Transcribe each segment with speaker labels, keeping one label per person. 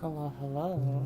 Speaker 1: Hello, hello.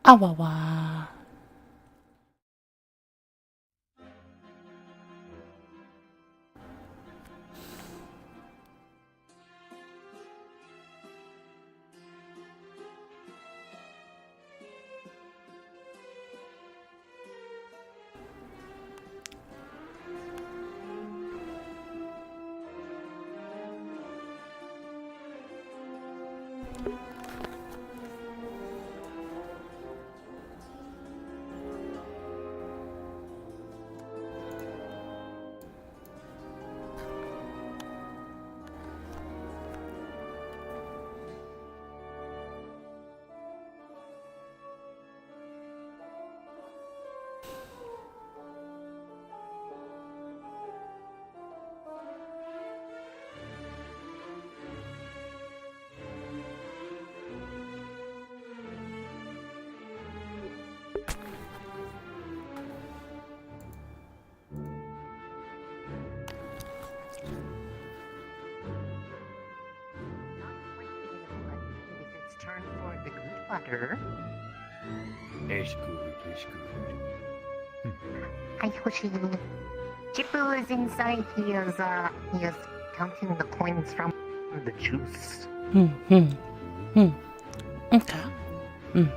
Speaker 1: Awawa.
Speaker 2: It's turn for the good butter.
Speaker 3: It's good, it's good.
Speaker 2: Hi, Hoshi. Chippu is inside. He is counting the coins from the juice.
Speaker 1: Okay. Good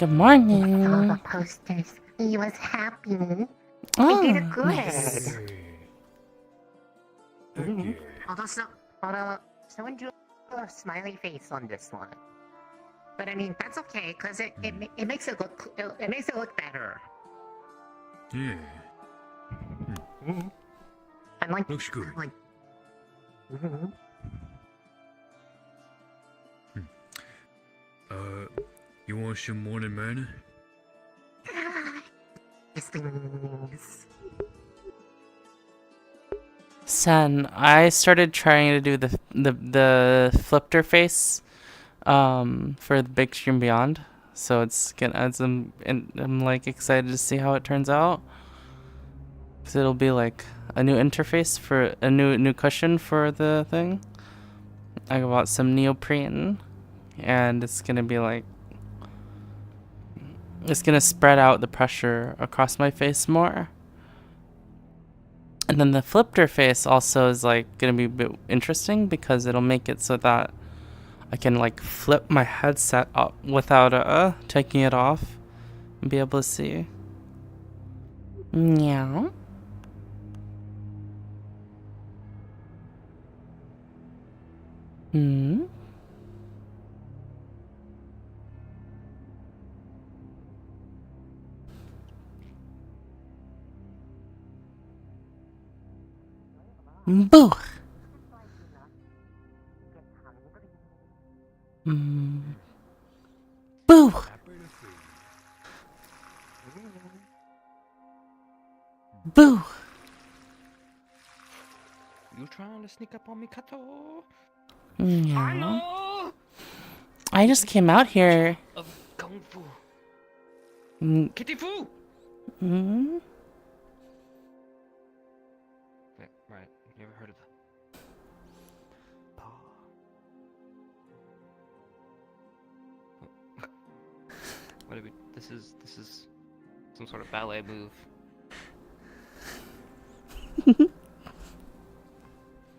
Speaker 2: I
Speaker 1: morning.
Speaker 2: saw the posters. He was happy. I did it good.
Speaker 1: Nice.
Speaker 2: Although someone drew a smiley face on this one. But I mean, that's okay, because it makes it look better.
Speaker 3: Yeah.
Speaker 2: And like,
Speaker 3: Looks good.
Speaker 2: like,
Speaker 3: You want some morning manna?
Speaker 2: these things.
Speaker 1: Sen, I started trying to do the flipper face for the Big Stream Beyond. So I'm like excited to see how it turns out. Cause it'll be like a new interface for a new cushion for the thing. I bought some neoprene, and it's gonna be like it's gonna spread out the pressure across my face more. And then the flipper face also is like gonna be a bit interesting because it'll make it so that I can like flip my headset up without taking it off and be able to see. Meow. Hmm. Boo. Boo. Boo.
Speaker 4: You trying to sneak up on me, Kato?
Speaker 1: Yeah. I just came out here.
Speaker 4: Of Kung Fu.
Speaker 1: Kitty
Speaker 4: Fu!
Speaker 1: Hmm?
Speaker 4: Right, you ever heard of the... What did we... This is some sort of ballet move.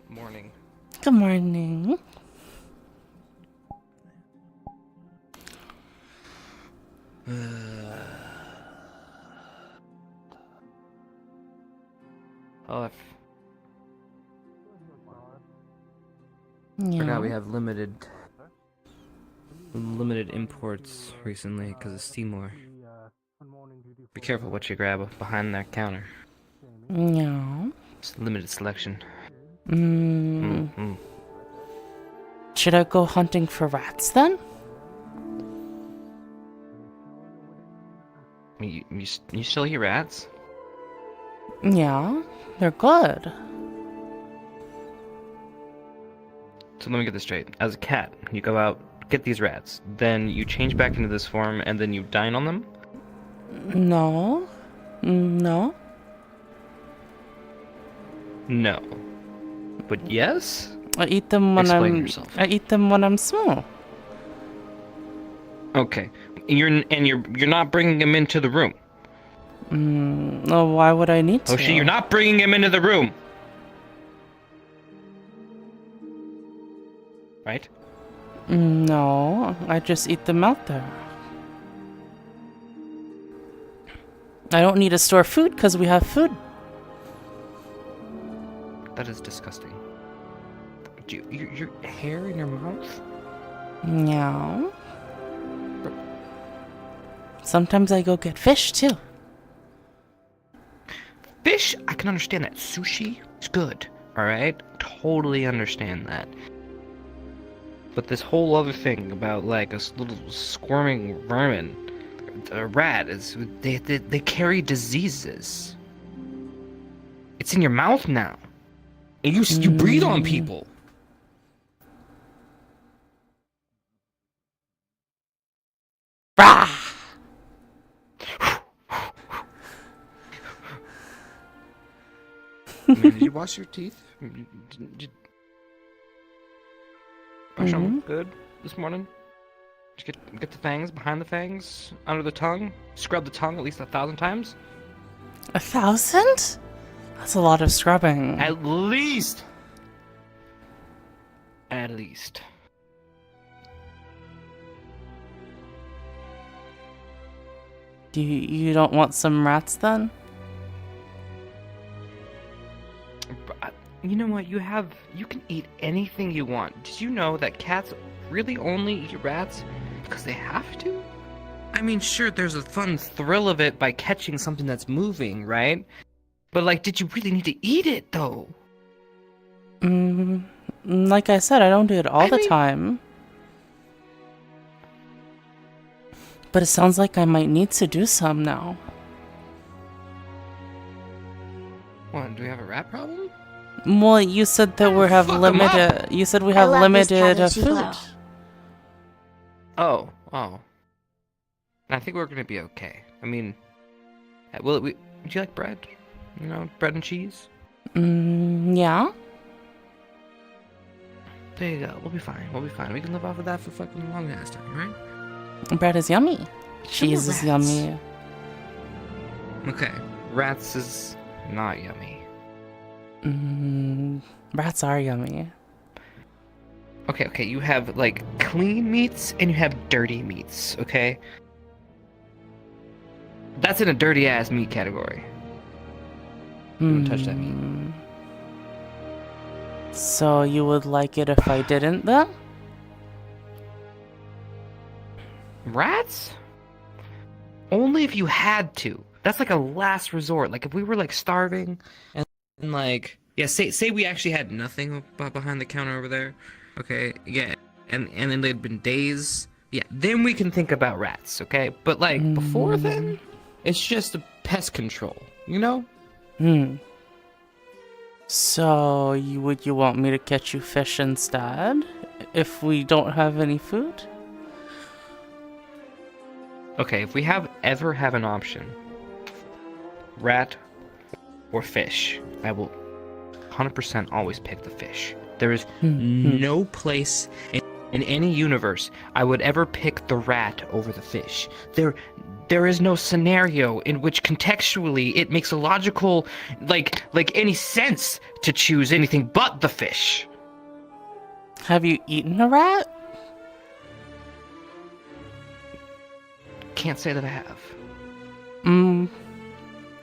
Speaker 4: Morning.
Speaker 1: Good morning.
Speaker 4: Oh,
Speaker 1: Yeah.
Speaker 4: forgot we have limited imports recently because of Seymour. Be careful what you grab behind that counter.
Speaker 1: Yeah.
Speaker 4: It's limited selection.
Speaker 1: Should I go hunting for rats then?
Speaker 4: You still eat rats?
Speaker 1: Yeah, they're good.
Speaker 4: So let me get this straight. As a cat, you go out, get these rats, then you change back into this form, and then you dine on them?
Speaker 1: No. No.
Speaker 4: No. But yes?
Speaker 1: I eat them when
Speaker 4: Explain yourself.
Speaker 1: I eat them when I'm small.
Speaker 4: Okay. You're not bringing him into the room.
Speaker 1: No, why would I need to?
Speaker 4: Hoshi, you're not bringing him into the room. Right?
Speaker 1: No, I just eat them out there. I don't need to store food because we have food.
Speaker 4: That is disgusting. Your hair in your mouth?
Speaker 1: Yeah. Sometimes I go get fish too.
Speaker 4: Fish, I can understand that. Sushi is good, alright? Totally understand that. But this whole other thing about like a little squirming vermin, a rat, they carry diseases. It's in your mouth now. And you breathe on people.
Speaker 1: Rah!
Speaker 4: Did you wash your teeth? Did you brush them good this morning? Did you get the fangs, behind the fangs, under the tongue? Scrub the tongue at least 1,000 times?
Speaker 1: 1,000? That's a lot of scrubbing.
Speaker 4: At least! At least.
Speaker 1: You don't want some rats then?
Speaker 4: You know what? You can eat anything you want. Did you know that cats really only eat rats because they have to? I mean, sure, there's a fun thrill of it by catching something that's moving, right? But, like, did you really need to eat it, though?
Speaker 1: Like I said, I don't do it all the
Speaker 4: mean-
Speaker 1: time. But it sounds like I might need to do some now.
Speaker 4: What, do we have a rat problem?
Speaker 1: Well, you said that we have
Speaker 4: Fuck 'em
Speaker 1: limited. You said we
Speaker 5: I
Speaker 1: have
Speaker 5: love this
Speaker 1: limited
Speaker 5: cabbage
Speaker 1: food.
Speaker 5: glow.
Speaker 4: Oh. I think we're gonna be okay. I mean, would you like bread? You know, bread and cheese?
Speaker 1: Yeah.
Speaker 4: There you go. We'll be fine. We can live off of that for fucking a long ass time, right?
Speaker 1: Bread is yummy. Cheese is
Speaker 4: rats.
Speaker 1: yummy.
Speaker 4: Okay. Rats is not yummy.
Speaker 1: Rats are yummy.
Speaker 4: Okay. You have, like, clean meats and you have dirty meats, okay? That's in a dirty ass meat category. Don't touch that meat.
Speaker 1: So you would like it if I didn't, then?
Speaker 4: Rats? Only if you had to. That's like a last resort. Like if we were like starving and like say we actually had nothing behind the counter over there. Okay, yeah. And then there'd been days. Yeah, then we can think about rats, okay? But like before then, it's just a pest control, you know?
Speaker 1: So would you want me to catch you fish instead if we don't have any food?
Speaker 4: Okay, if we ever have an option, rat or fish, I will 100% always pick the fish. There is no place in any universe I would ever pick the rat over the fish. There is no scenario in which contextually it makes a logical, like any sense to choose anything but the fish.
Speaker 1: Have you eaten a rat?
Speaker 4: Can't say that I have.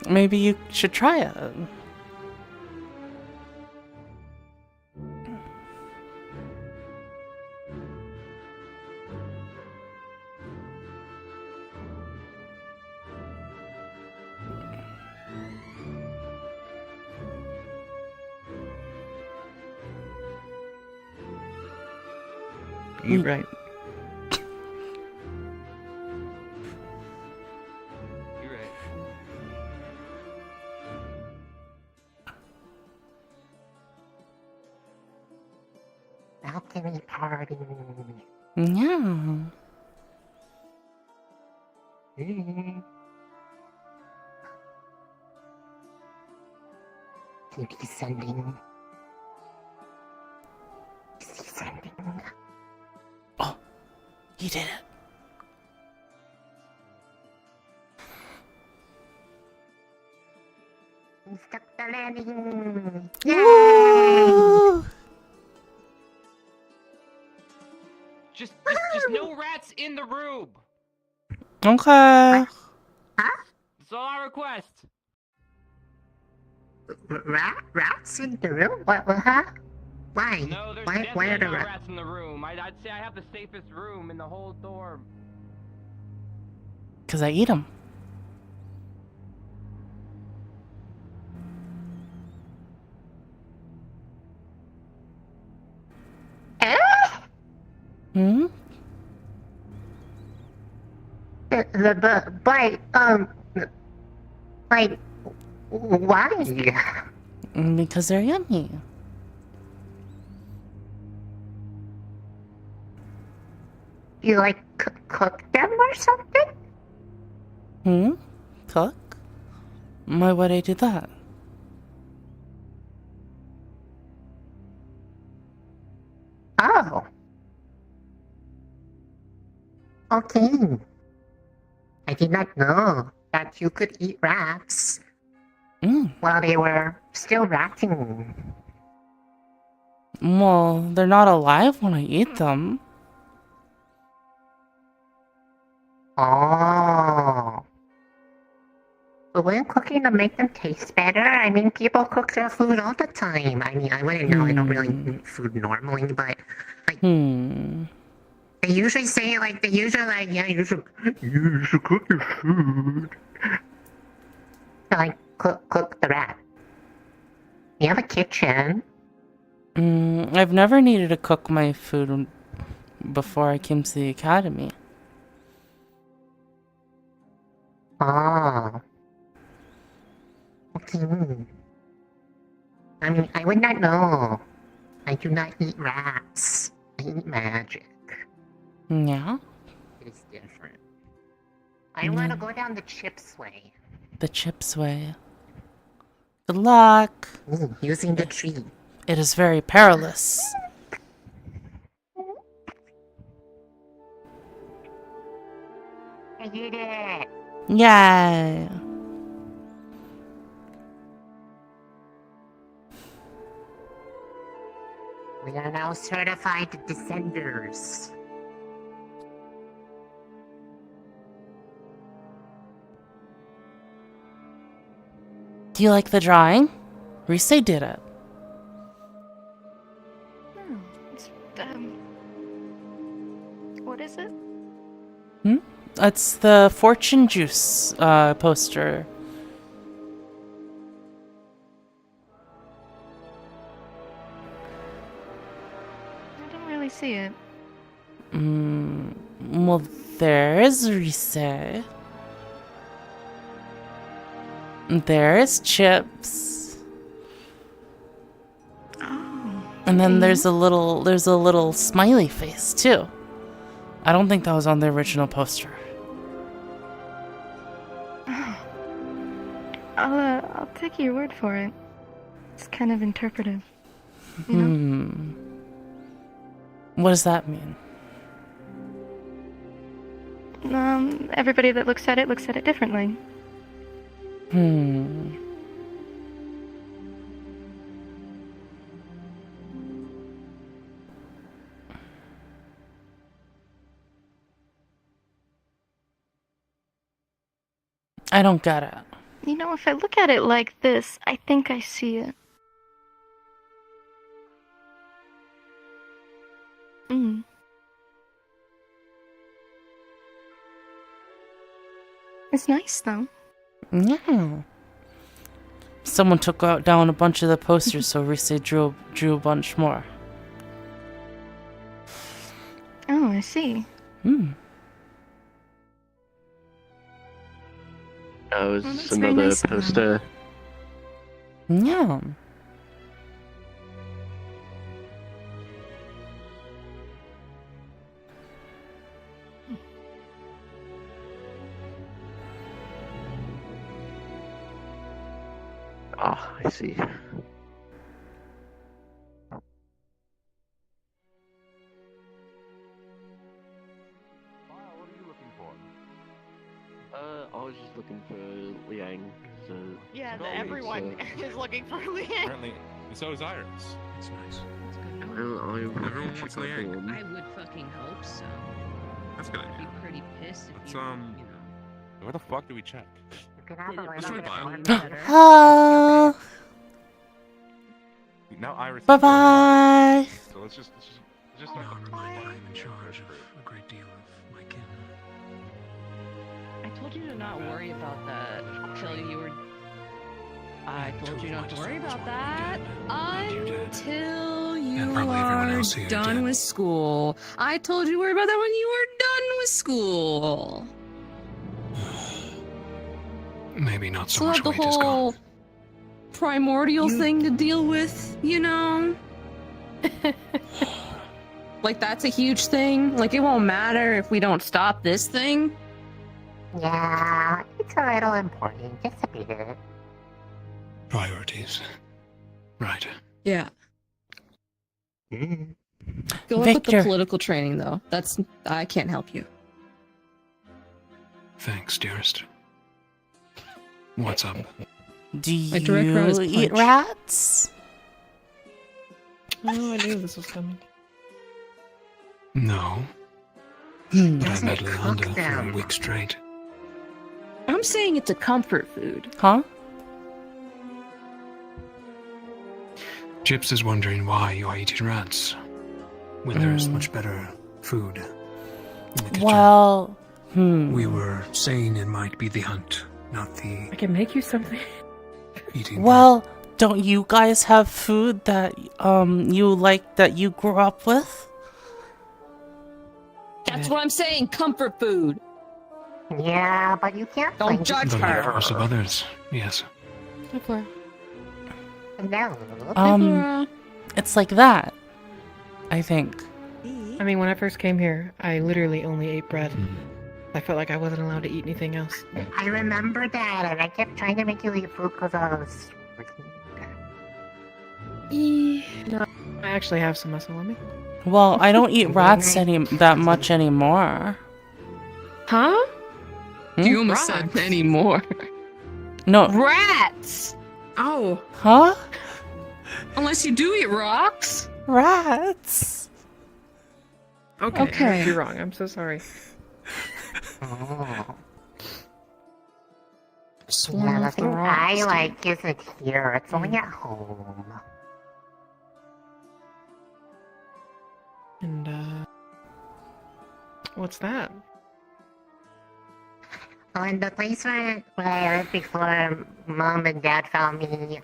Speaker 1: Maybe you should try it.
Speaker 4: You're right. You're right.
Speaker 2: Balcony party.
Speaker 1: Yeah.
Speaker 2: Descending. Descending.
Speaker 1: Oh, he did it.
Speaker 2: We stuck the landing. Yay!
Speaker 1: Woo!
Speaker 4: Just no rats in the room.
Speaker 1: Okay.
Speaker 4: That's all I request.
Speaker 2: Rats in the room? What? Huh? Why?
Speaker 4: No, there's
Speaker 2: Why are
Speaker 4: definitely
Speaker 2: the
Speaker 4: no
Speaker 2: rats?
Speaker 4: rats in the room. I'd say I have the safest room in the whole dorm.
Speaker 1: Because I eat them. Hmm?
Speaker 2: But, like, why?
Speaker 1: Because they're yummy.
Speaker 2: You, like, cook them or something?
Speaker 1: Cook? Why would I do that?
Speaker 2: Oh. Okay. I did not know that you could eat rats while they were still ratting.
Speaker 1: Well, they're not alive when I eat them.
Speaker 2: Oh. But wouldn't cooking to make them taste better? I mean, people cook their food all the time. I mean, I wouldn't know. I don't really eat food normally, but like, They usually say like, yeah, you should cook your food. So, like, cook the rat. You have a kitchen.
Speaker 1: I've never needed to cook my food before I came to the academy.
Speaker 2: Oh. Okay. I mean, I would not know. I do not eat rats. I eat magic.
Speaker 1: Yeah?
Speaker 2: It is different. I want to go down the Chips way.
Speaker 1: The Chips way. Good luck.
Speaker 2: Ooh, using the tree.
Speaker 1: It is very perilous.
Speaker 2: I did it.
Speaker 1: Yay.
Speaker 2: We are now certified descenders.
Speaker 1: Do you like the drawing? Rise did it.
Speaker 5: Oh, it's, what is it?
Speaker 1: It's the Fortune Juice poster.
Speaker 5: I don't really see it.
Speaker 1: Well, there's Rise. There's Chips.
Speaker 5: Oh.
Speaker 1: And then there's a little smiley face too. I don't think that was on the original poster.
Speaker 5: I'll take your word for it. It's kind of interpretive. You know?
Speaker 1: What does that mean?
Speaker 5: Everybody that looks at it differently.
Speaker 1: I don't get it.
Speaker 5: You know, if I look at it like this, I think I see it. It's nice, though.
Speaker 1: Yeah. Someone took down a bunch of the posters, so Rise drew a bunch more.
Speaker 5: Oh, I see.
Speaker 6: That was
Speaker 5: Well, that's very
Speaker 6: another
Speaker 5: nice of them.
Speaker 6: poster.
Speaker 1: Yeah.
Speaker 6: Ah, I see. I was just looking for Liang, so...
Speaker 7: Yeah,
Speaker 6: No,
Speaker 7: everyone
Speaker 6: it's,
Speaker 7: is looking for Liang.
Speaker 3: Apparently, and so is Iris. It's nice.
Speaker 8: That's good.
Speaker 3: Everyone wants Liang.
Speaker 8: I would fucking hope so.
Speaker 3: That's a good
Speaker 8: I'd be
Speaker 3: idea.
Speaker 8: pretty pissed if
Speaker 3: Let's,
Speaker 8: you,
Speaker 3: Where the fuck do we check?
Speaker 2: You can have a
Speaker 8: Let's
Speaker 2: little
Speaker 3: try
Speaker 2: bit
Speaker 3: bio.
Speaker 2: more better.
Speaker 1: Ah.
Speaker 3: Now Iris.
Speaker 1: Bye
Speaker 3: is going
Speaker 1: bye.
Speaker 3: So let's just
Speaker 9: Now I'm reminded I am in charge of a great deal of my kin.
Speaker 8: I told you to not worry about that until you were. I told you not to worry about that until you
Speaker 9: And probably everyone
Speaker 8: are
Speaker 9: else here
Speaker 8: done
Speaker 9: did.
Speaker 8: with school. I told you to worry about that when you were done with school.
Speaker 9: Maybe not so
Speaker 8: Still
Speaker 9: much
Speaker 8: have the
Speaker 9: weight has gone.
Speaker 8: whole primordial thing to deal with, you know? Like, that's a huge thing. Like, it won't matter if we don't stop this thing.
Speaker 2: Yeah, it's a little important, just a bit.
Speaker 9: Priorities. Right.
Speaker 8: Yeah.
Speaker 2: Mm.
Speaker 8: Good luck with the
Speaker 1: Victor.
Speaker 8: political training, though. I can't help you.
Speaker 9: Thanks, dearest. What's up?
Speaker 1: Do
Speaker 8: My direct route is
Speaker 1: you eat
Speaker 8: punch.
Speaker 1: rats?
Speaker 8: Oh, I knew this was coming.
Speaker 9: No, but I
Speaker 2: Doesn't
Speaker 9: met
Speaker 2: cook
Speaker 9: Leander for
Speaker 2: them.
Speaker 9: a week straight.
Speaker 8: I'm saying it's a comfort food.
Speaker 1: Huh?
Speaker 9: Chips is wondering why you are eating rats when there is much better food. in the kitchen.
Speaker 1: Well,
Speaker 9: We were saying it might be the hunt, not the
Speaker 7: I can make you something.
Speaker 9: eating.
Speaker 1: Well, don't you guys have food that you like that you grew up with?
Speaker 8: That's what I'm saying. Comfort food.
Speaker 2: Yeah, but you can't
Speaker 8: Don't
Speaker 2: find
Speaker 8: judge
Speaker 2: it
Speaker 9: The
Speaker 8: her.
Speaker 9: lives of others, yes.
Speaker 7: Before.
Speaker 2: No.
Speaker 1: It's like that, I think.
Speaker 7: I mean, when I first came here, I literally only ate bread.
Speaker 9: Mm.
Speaker 7: I felt like I wasn't allowed to eat anything else.
Speaker 2: I remember that, and I kept trying to make you eat food because I was freaking.
Speaker 7: No, I actually have some muscle on me.
Speaker 1: Well, I don't eat rats that much anymore.
Speaker 7: Huh?
Speaker 8: You almost said anymore.
Speaker 1: No.
Speaker 8: Rats!
Speaker 7: Oh.
Speaker 1: Huh?
Speaker 8: Unless you do eat rocks.
Speaker 1: Rats.
Speaker 7: Okay.
Speaker 8: Okay.
Speaker 7: You're wrong. I'm so sorry.
Speaker 2: Oh.
Speaker 8: Swarm
Speaker 2: Yeah,
Speaker 8: off
Speaker 2: the
Speaker 8: the
Speaker 2: thing
Speaker 8: rocks,
Speaker 2: I
Speaker 8: dude.
Speaker 2: like isn't here. It's only at home.
Speaker 7: And, what's that?
Speaker 2: Oh, and the place where I lived before Mom and Dad found me,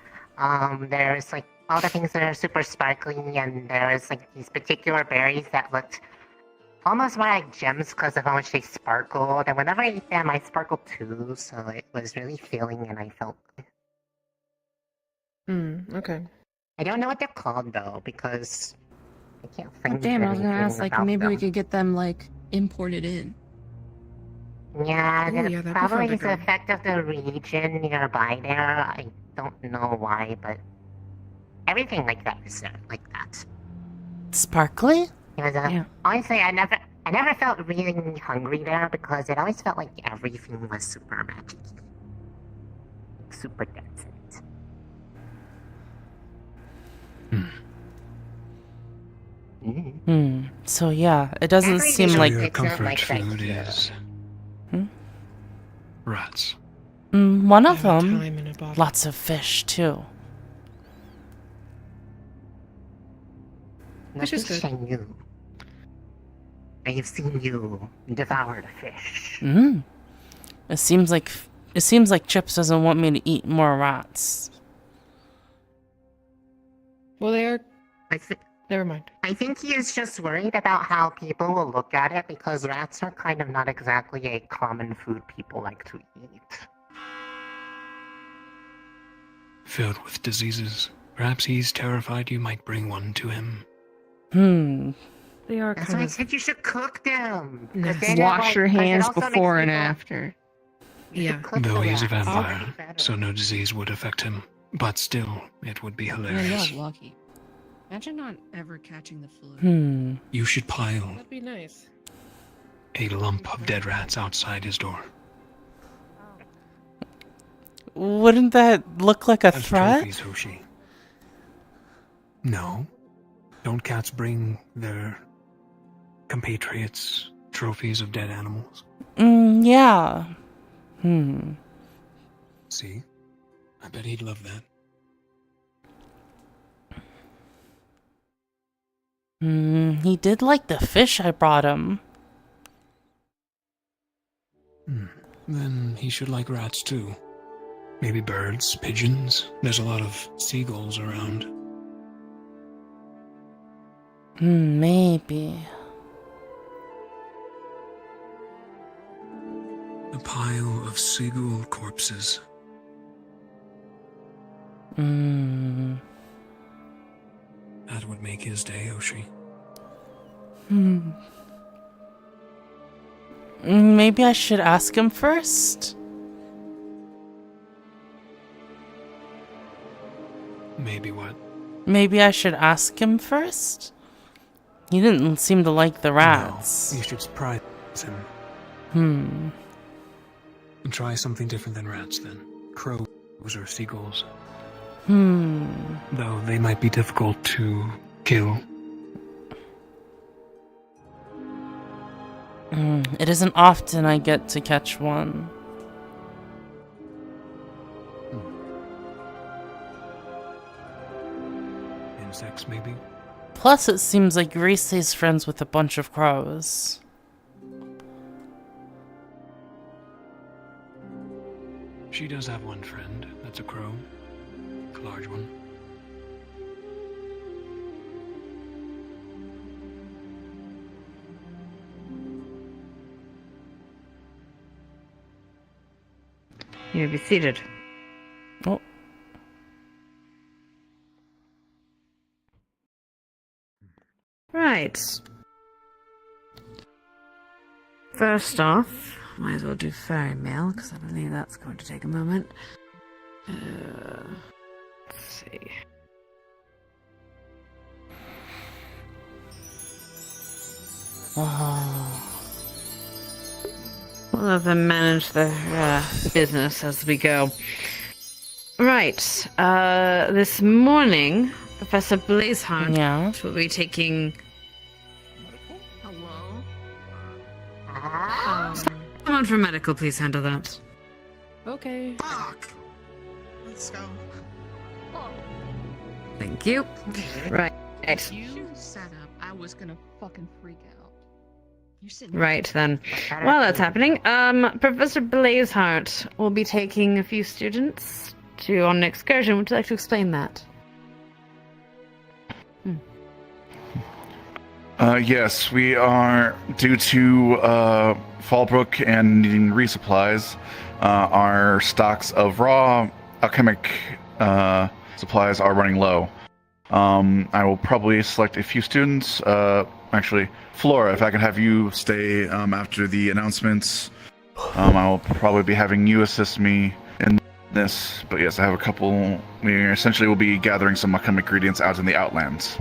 Speaker 2: there's like all the things that are super sparkly, and there's like these particular berries that looked almost more like gems because of how much they sparkled. And whenever I eat them, I sparkle too, so it was really filling, and I felt.
Speaker 7: Okay.
Speaker 2: I don't know what they're called though, because I can't find.
Speaker 10: Damn, I was gonna
Speaker 2: anything
Speaker 10: ask, like,
Speaker 2: about
Speaker 10: maybe we
Speaker 2: them.
Speaker 10: could get them, like, imported in.
Speaker 2: Yeah,
Speaker 7: Ooh,
Speaker 2: that
Speaker 7: yeah, that'd be
Speaker 2: probably
Speaker 7: fun to
Speaker 2: is the
Speaker 7: go.
Speaker 2: effect of the region nearby there. I don't know why, but everything like that is like that.
Speaker 1: Sparkly?
Speaker 2: Because,
Speaker 10: Yeah.
Speaker 2: honestly, I never felt really hungry there because it always felt like everything was super magic, super dense.
Speaker 1: So yeah, it doesn't
Speaker 2: Every
Speaker 1: seem
Speaker 2: day
Speaker 9: So
Speaker 1: like
Speaker 9: your
Speaker 2: it's not
Speaker 9: comfort
Speaker 2: like that
Speaker 9: food
Speaker 2: here.
Speaker 9: is
Speaker 1: Hmm?
Speaker 9: rats.
Speaker 1: one
Speaker 7: I
Speaker 1: of
Speaker 7: have a
Speaker 1: them.
Speaker 7: time in a bottle.
Speaker 1: Lots of fish too.
Speaker 7: Which is good.
Speaker 2: Nothing you. I have seen you devour the fish.
Speaker 1: It seems like Chips doesn't want me to eat more rats.
Speaker 7: Well, they are.
Speaker 2: I thi-
Speaker 7: Never mind.
Speaker 2: I think he is just worried about how people will look at it because rats are kind of not exactly a common food people like to eat.
Speaker 9: Filled with diseases. Perhaps he's terrified you might bring one to him.
Speaker 7: They are
Speaker 2: That's
Speaker 7: kind
Speaker 2: why I
Speaker 7: of.
Speaker 2: said you should cook them. 'Cause
Speaker 7: Nasty.
Speaker 2: then it,
Speaker 8: Wash
Speaker 2: like-
Speaker 8: your
Speaker 2: 'cause it
Speaker 8: hands
Speaker 2: also makes
Speaker 8: before and
Speaker 2: people-
Speaker 8: after.
Speaker 2: you should
Speaker 7: Yeah.
Speaker 2: cook
Speaker 9: Though
Speaker 2: the
Speaker 9: he's a
Speaker 2: rats.
Speaker 9: vampire,
Speaker 2: It's better.
Speaker 9: so no disease would affect him. But still, it would be hilarious.
Speaker 10: you're lucky. Imagine not ever catching the flu.
Speaker 9: You should pile
Speaker 7: That'd be nice.
Speaker 9: a lump of dead rats outside his door.
Speaker 1: Wouldn't that look like a
Speaker 9: As
Speaker 1: threat?
Speaker 9: trophies, Hoshi. No. Don't cats bring their compatriots trophies of dead animals?
Speaker 1: Yeah.
Speaker 9: See? I bet he'd love that.
Speaker 1: He did like the fish I brought him.
Speaker 9: Then he should like rats too. Maybe birds, pigeons. There's a lot of seagulls around.
Speaker 1: Maybe.
Speaker 9: A pile of seagull corpses. That would make his day, Oshi.
Speaker 1: Maybe I should ask him first?
Speaker 9: Maybe what?
Speaker 1: Maybe I should ask him first? He didn't seem to like the
Speaker 9: No,
Speaker 1: rats.
Speaker 9: you should surprise him. And try something different than rats then. Crows or seagulls. Though they might be difficult to kill.
Speaker 1: It isn't often I get to catch one.
Speaker 9: Insects, maybe?
Speaker 1: Plus, it seems like Reese's friends with a bunch of crows.
Speaker 9: She does have one friend. That's a crow. A large one.
Speaker 11: You may be seated.
Speaker 1: Oh.
Speaker 11: Right. First off, might as well do fairy mail, because I believe that's going to take a moment. Let's see. We'll have them manage the business as we go. Right. This morning, Professor Blazeheart will be taking...
Speaker 10: Hello?
Speaker 11: Someone from medical, please handle that.
Speaker 10: Okay. Fuck! Let's go.
Speaker 11: Thank you. Right.
Speaker 10: You set up, I was gonna fucking freak out. You're sitting
Speaker 11: Right then. While that's happening, Professor Blazeheart will be taking a few students on an excursion. Would you like to explain that?
Speaker 12: Yes, we are, due to Fallbrook and needing resupplies, our stocks of raw alchemic supplies are running low. I will probably select a few students. Actually, Flora, if I can have you stay after the announcements, I will probably be having you assist me in this. But yes, I have a couple. We essentially will be gathering some alchemic ingredients out in the Outlands.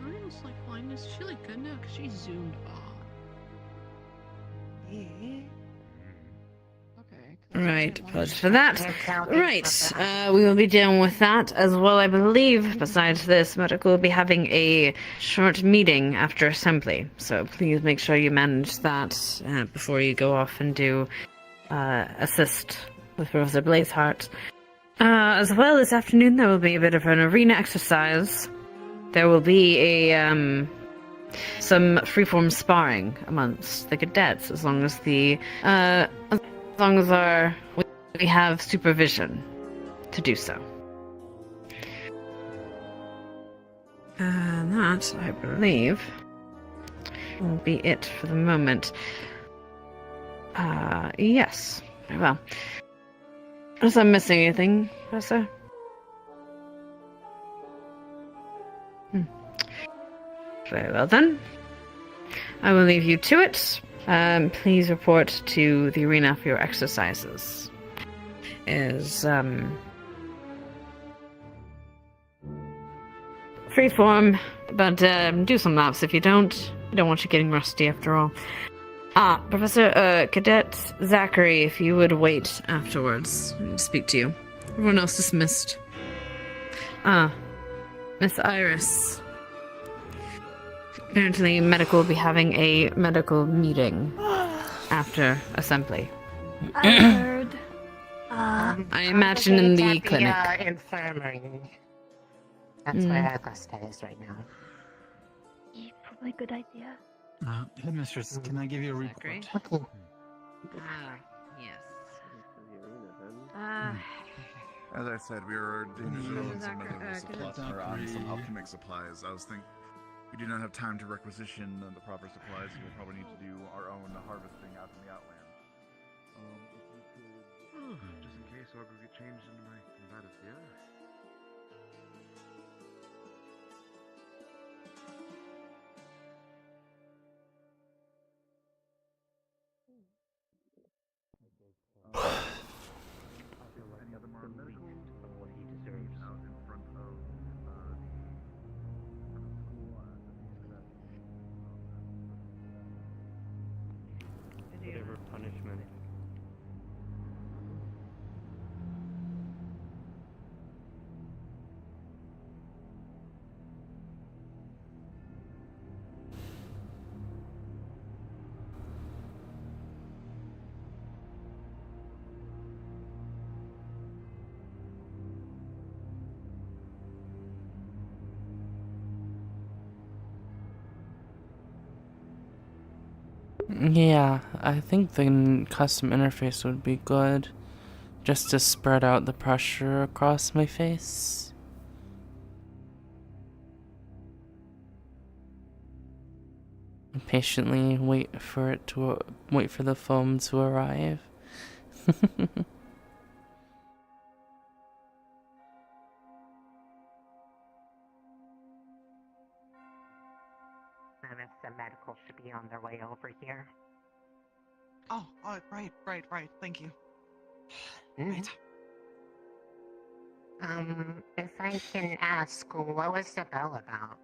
Speaker 10: Ariel's like fine. Is she like good now? Cause she zoomed off. Okay.
Speaker 11: Right, apologies for that. Right, we will be dealing with that as well, I believe. Besides this, Medical will be having a short meeting after assembly, so please make sure you manage that before you go off and do assist with Professor Blazeheart. As well, this afternoon there will be a bit of an arena exercise. There will be some freeform sparring amongst the cadets, as long as we have supervision to do so. That, I believe, will be it for the moment. Yes. Very well. Unless I'm missing anything, Professor? Very well then. I will leave you to it. Please report to the arena for your exercises. Free form, but do some laps if you don't. I don't want you getting rusty after all. Professor Cadet Zachary, if you would wait afterwards, I need to speak to you. Everyone else dismissed. Miss Iris. Apparently, Medical will be having a medical meeting after assembly.
Speaker 5: I heard.
Speaker 11: I imagine in the clinic.
Speaker 2: Infirmary. That's where Augusta is right now.
Speaker 5: Probably a good idea.
Speaker 13: Headmistress, can I give you a report?
Speaker 2: Okay.
Speaker 11: Yes.
Speaker 12: As I said, we are on some alchemic supplies. I was thinking we do not have time to requisition the proper supplies. We'll probably need to do our own harvesting out in the Outlands.
Speaker 14: Just in case I'll get changed into my combative gear.
Speaker 12: Any other more medical of what he deserves out in front of
Speaker 6: Whatever punishment.
Speaker 1: Yeah, I think the custom interface would be good. Just to spread out the pressure across my face. And patiently wait for the foam to arrive.
Speaker 2: The medical should be on their way over here.
Speaker 10: Oh, right. Thank you.
Speaker 2: Right. If I can ask, what was the bell about?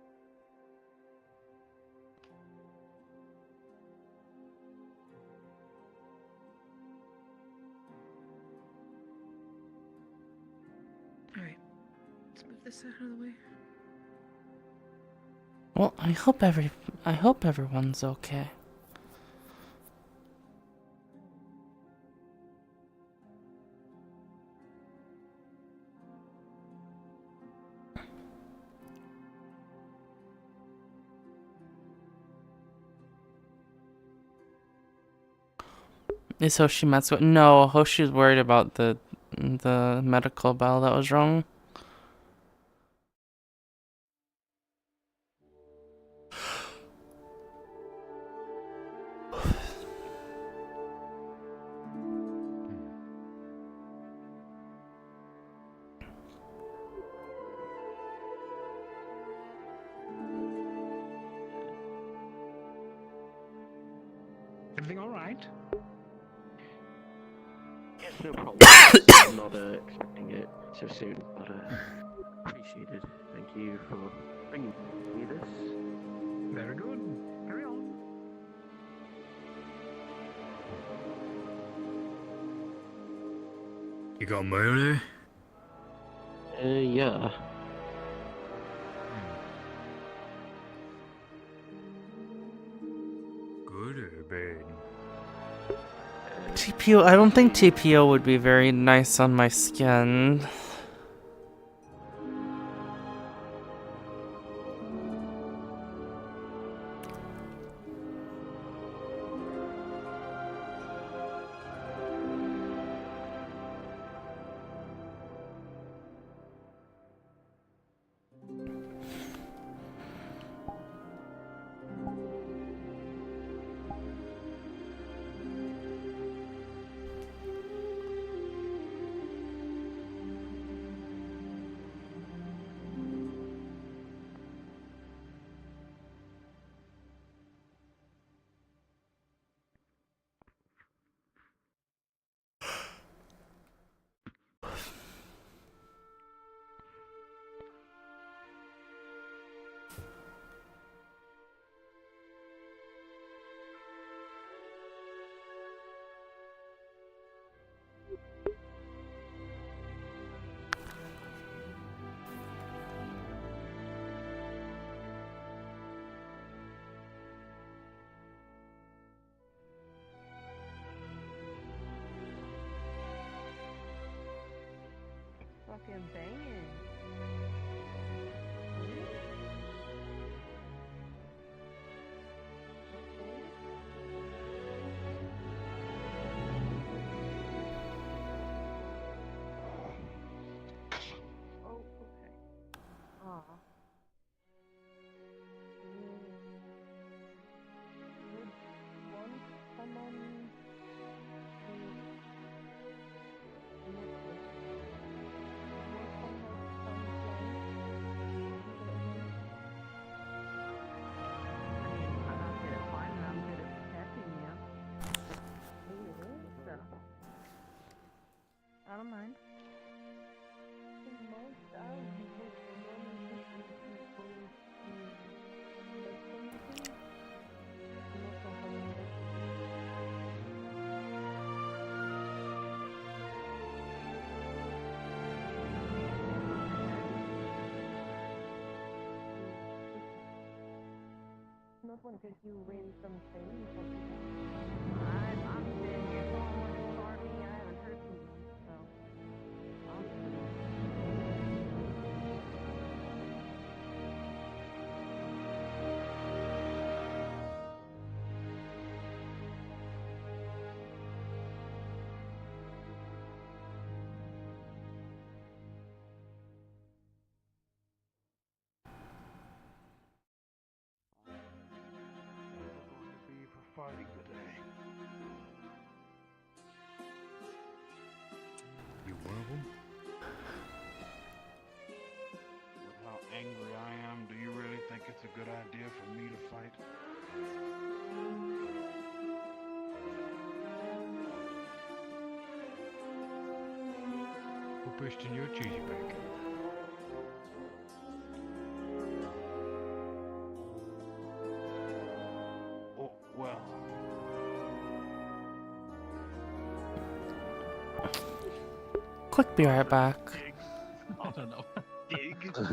Speaker 7: Alright. Let's move this out of the way.
Speaker 1: Well, I hope everyone's okay. Is Hoshimatsu? No, Hoshi's worried about the medical bell that was wrong.
Speaker 13: Everything all right?
Speaker 6: Yes, no problem. I'm not expecting it so soon, but appreciated. Thank you for bringing me this.
Speaker 13: Very good. Carry on.
Speaker 9: You got mail there?
Speaker 6: Yeah.
Speaker 9: Good or bad?
Speaker 1: TPO, I don't think TPO would be very nice on my skin.
Speaker 8: Fucking banging. Oh, okay. Aw. Would one someone I don't mind. Not one because you win some things. I've been here so much party, I haven't heard from you, so.
Speaker 14: party today. You one of them? With how angry I am, do you really think it's a good idea for me to fight? Who pushed in your cheesy bake? Oh, well.
Speaker 1: Quick, be right back.
Speaker 13: I don't know.
Speaker 14: Dig.
Speaker 6: Just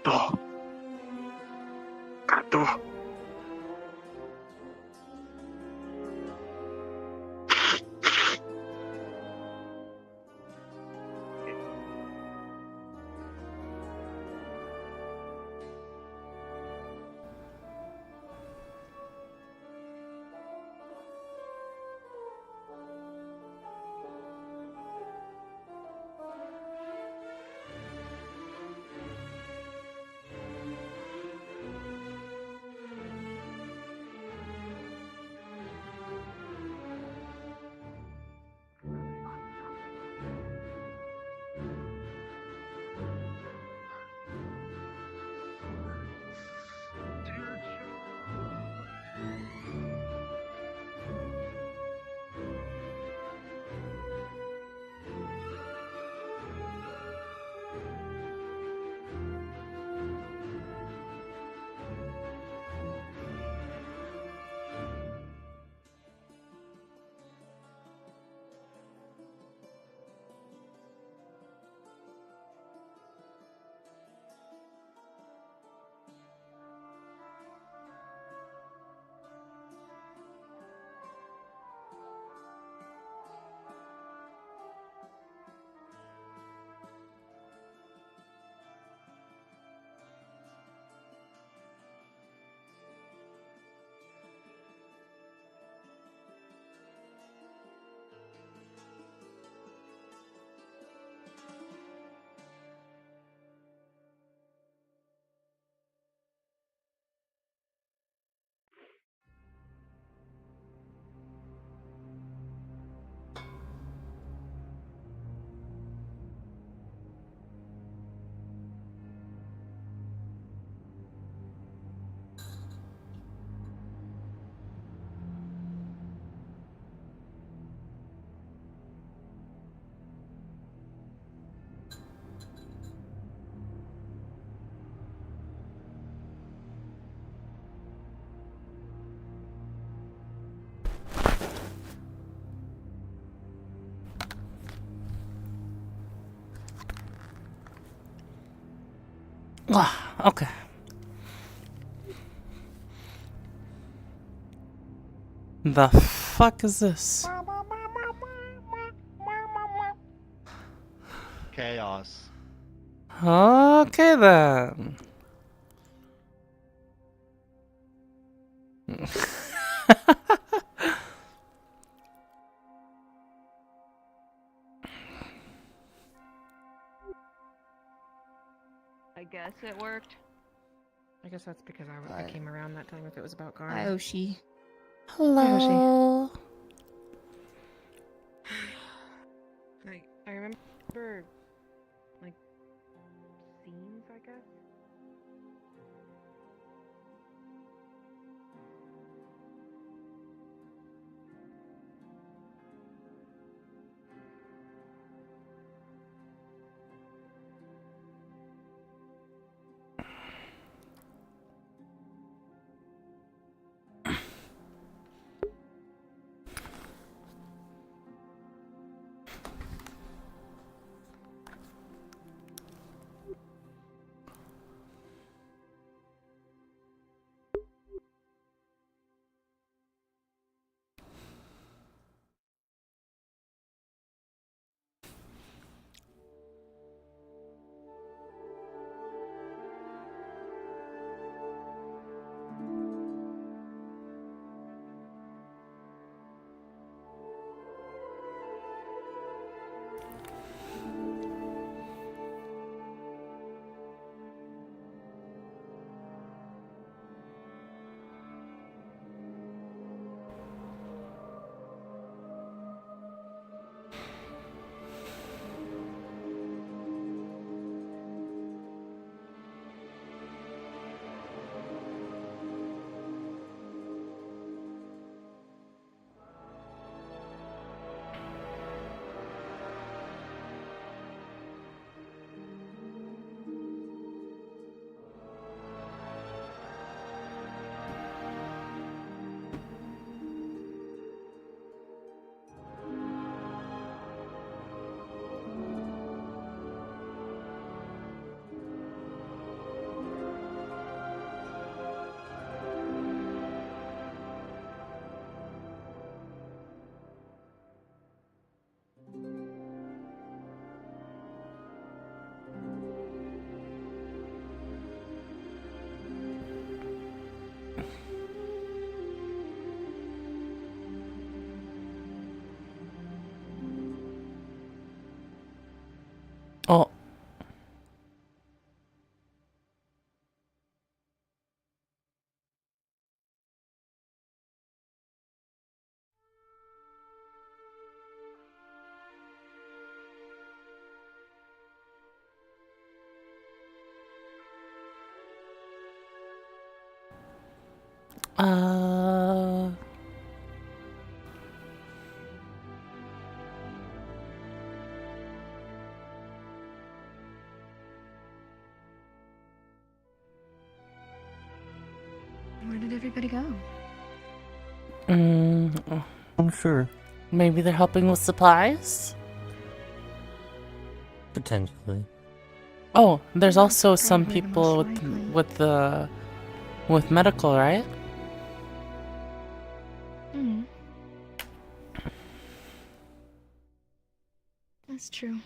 Speaker 14: Gato. Gato.
Speaker 1: Okay. The fuck is this?
Speaker 15: Chaos.
Speaker 1: Okay then.
Speaker 8: I guess it worked.
Speaker 7: I guess that's because I came around that time if it was about Garm.
Speaker 10: Hi, Oshi.
Speaker 1: Hello.
Speaker 7: I remember, like, scenes, I guess?
Speaker 1: Uh.
Speaker 5: Where did everybody go?
Speaker 15: I'm sure.
Speaker 1: Maybe they're helping with supplies?
Speaker 15: Potentially.
Speaker 1: Oh, there's
Speaker 5: Yeah,
Speaker 1: also some
Speaker 5: probably the
Speaker 1: people
Speaker 5: most likely.
Speaker 1: with medical, right?
Speaker 5: Hmm. That's true.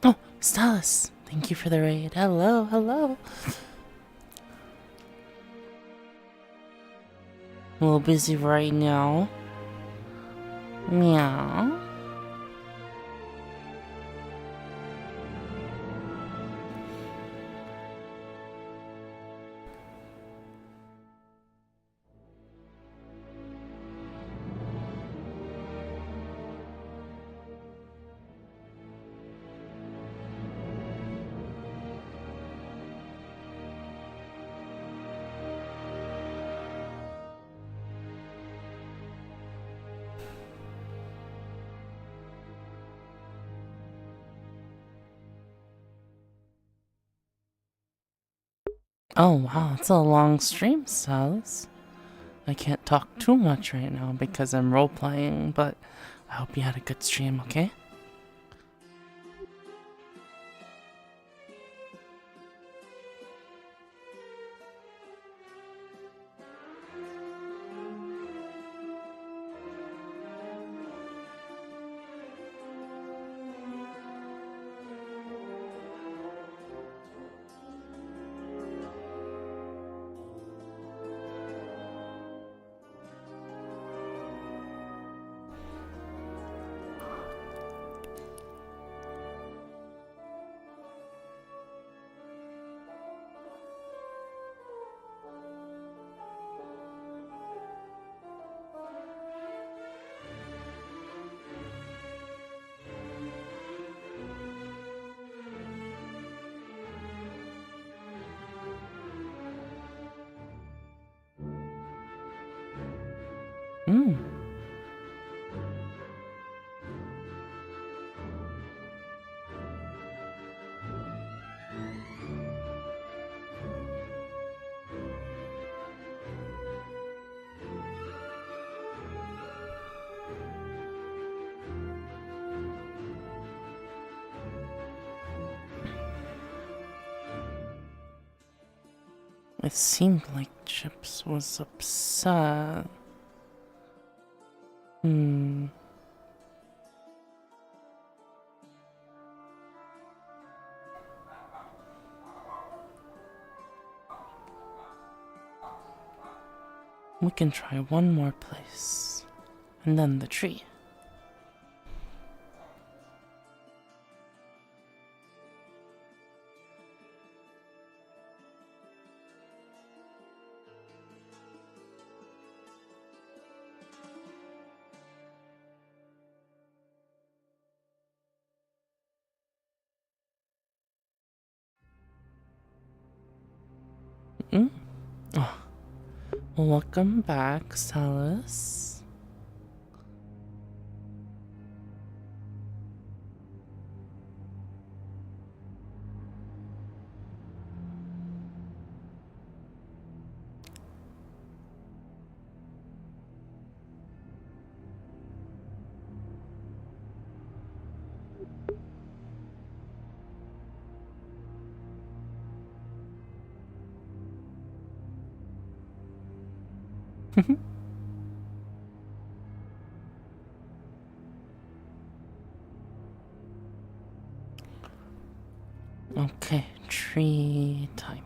Speaker 1: Oh, Stylus, thank you for the raid. Hello, hello. A little busy right now. Meow. Oh wow, it's a long stream, Stylus. I can't talk too much right now because I'm role playing, but I hope you had a good stream, okay? Hmm. It seemed like Chips was upset. Hmm. We can try one more place. And then the tree. Mm? Oh. Welcome back, Stylus. Okay, tree time.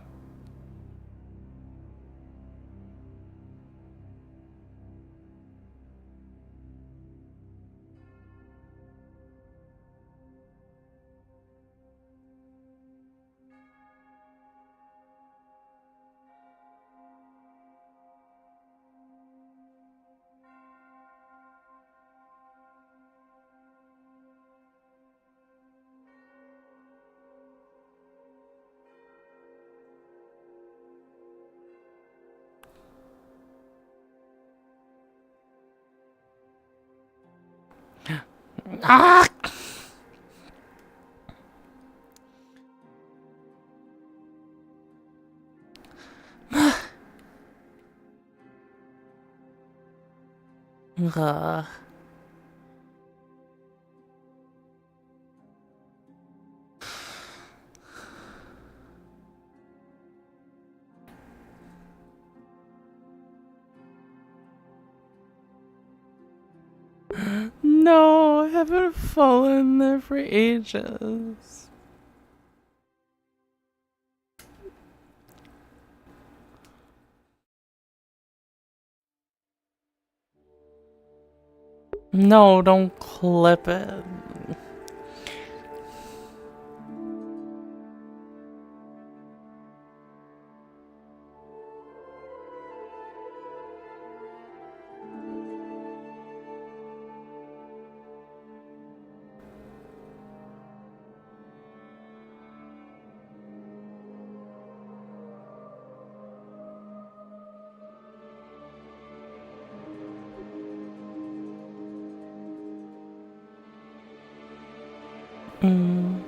Speaker 1: Ah! Ugh. No, I haven't fallen there for ages. No, don't clip it. Mm.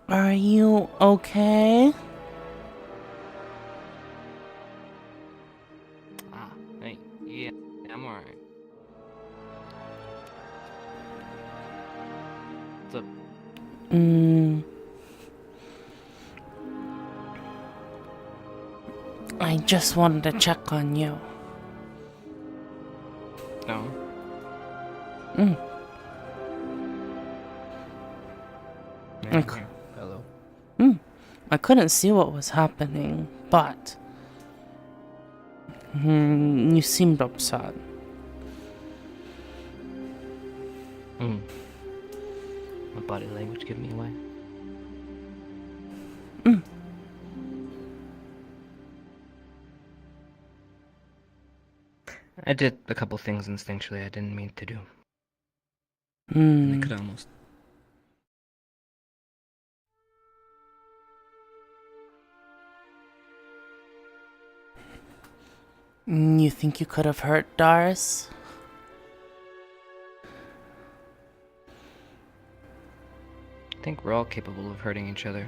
Speaker 1: Are you okay?
Speaker 4: Hey, yeah, I'm alright. What's up?
Speaker 1: I just wanted to check on you.
Speaker 4: No. Hello.
Speaker 1: I couldn't see what was happening, but you seemed upset.
Speaker 4: My body language gave me away. I did a couple things instinctually I didn't mean to do. I could almost.
Speaker 1: You think you could have hurt Doris?
Speaker 4: I think we're all capable of hurting each other.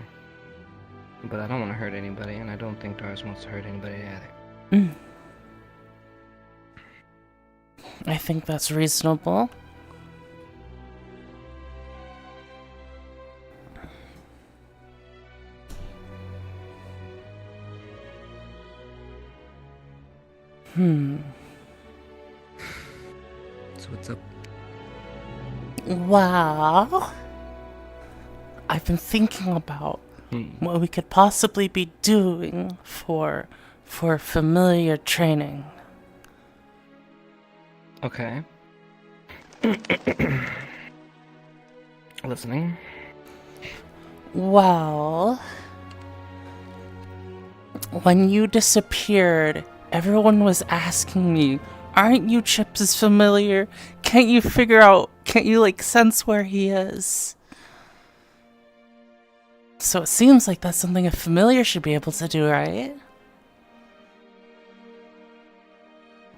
Speaker 4: But I don't want to hurt anybody, and I don't think Doris wants to hurt anybody either.
Speaker 1: I think that's reasonable.
Speaker 4: So what's up?
Speaker 1: Well, I've been thinking about what we could possibly be doing for familiar training.
Speaker 4: Okay. Listening.
Speaker 1: Well, when you disappeared, everyone was asking me, aren't you Chips' familiar? Can't you sense where he is? So it seems like that's something a familiar should be able to do, right?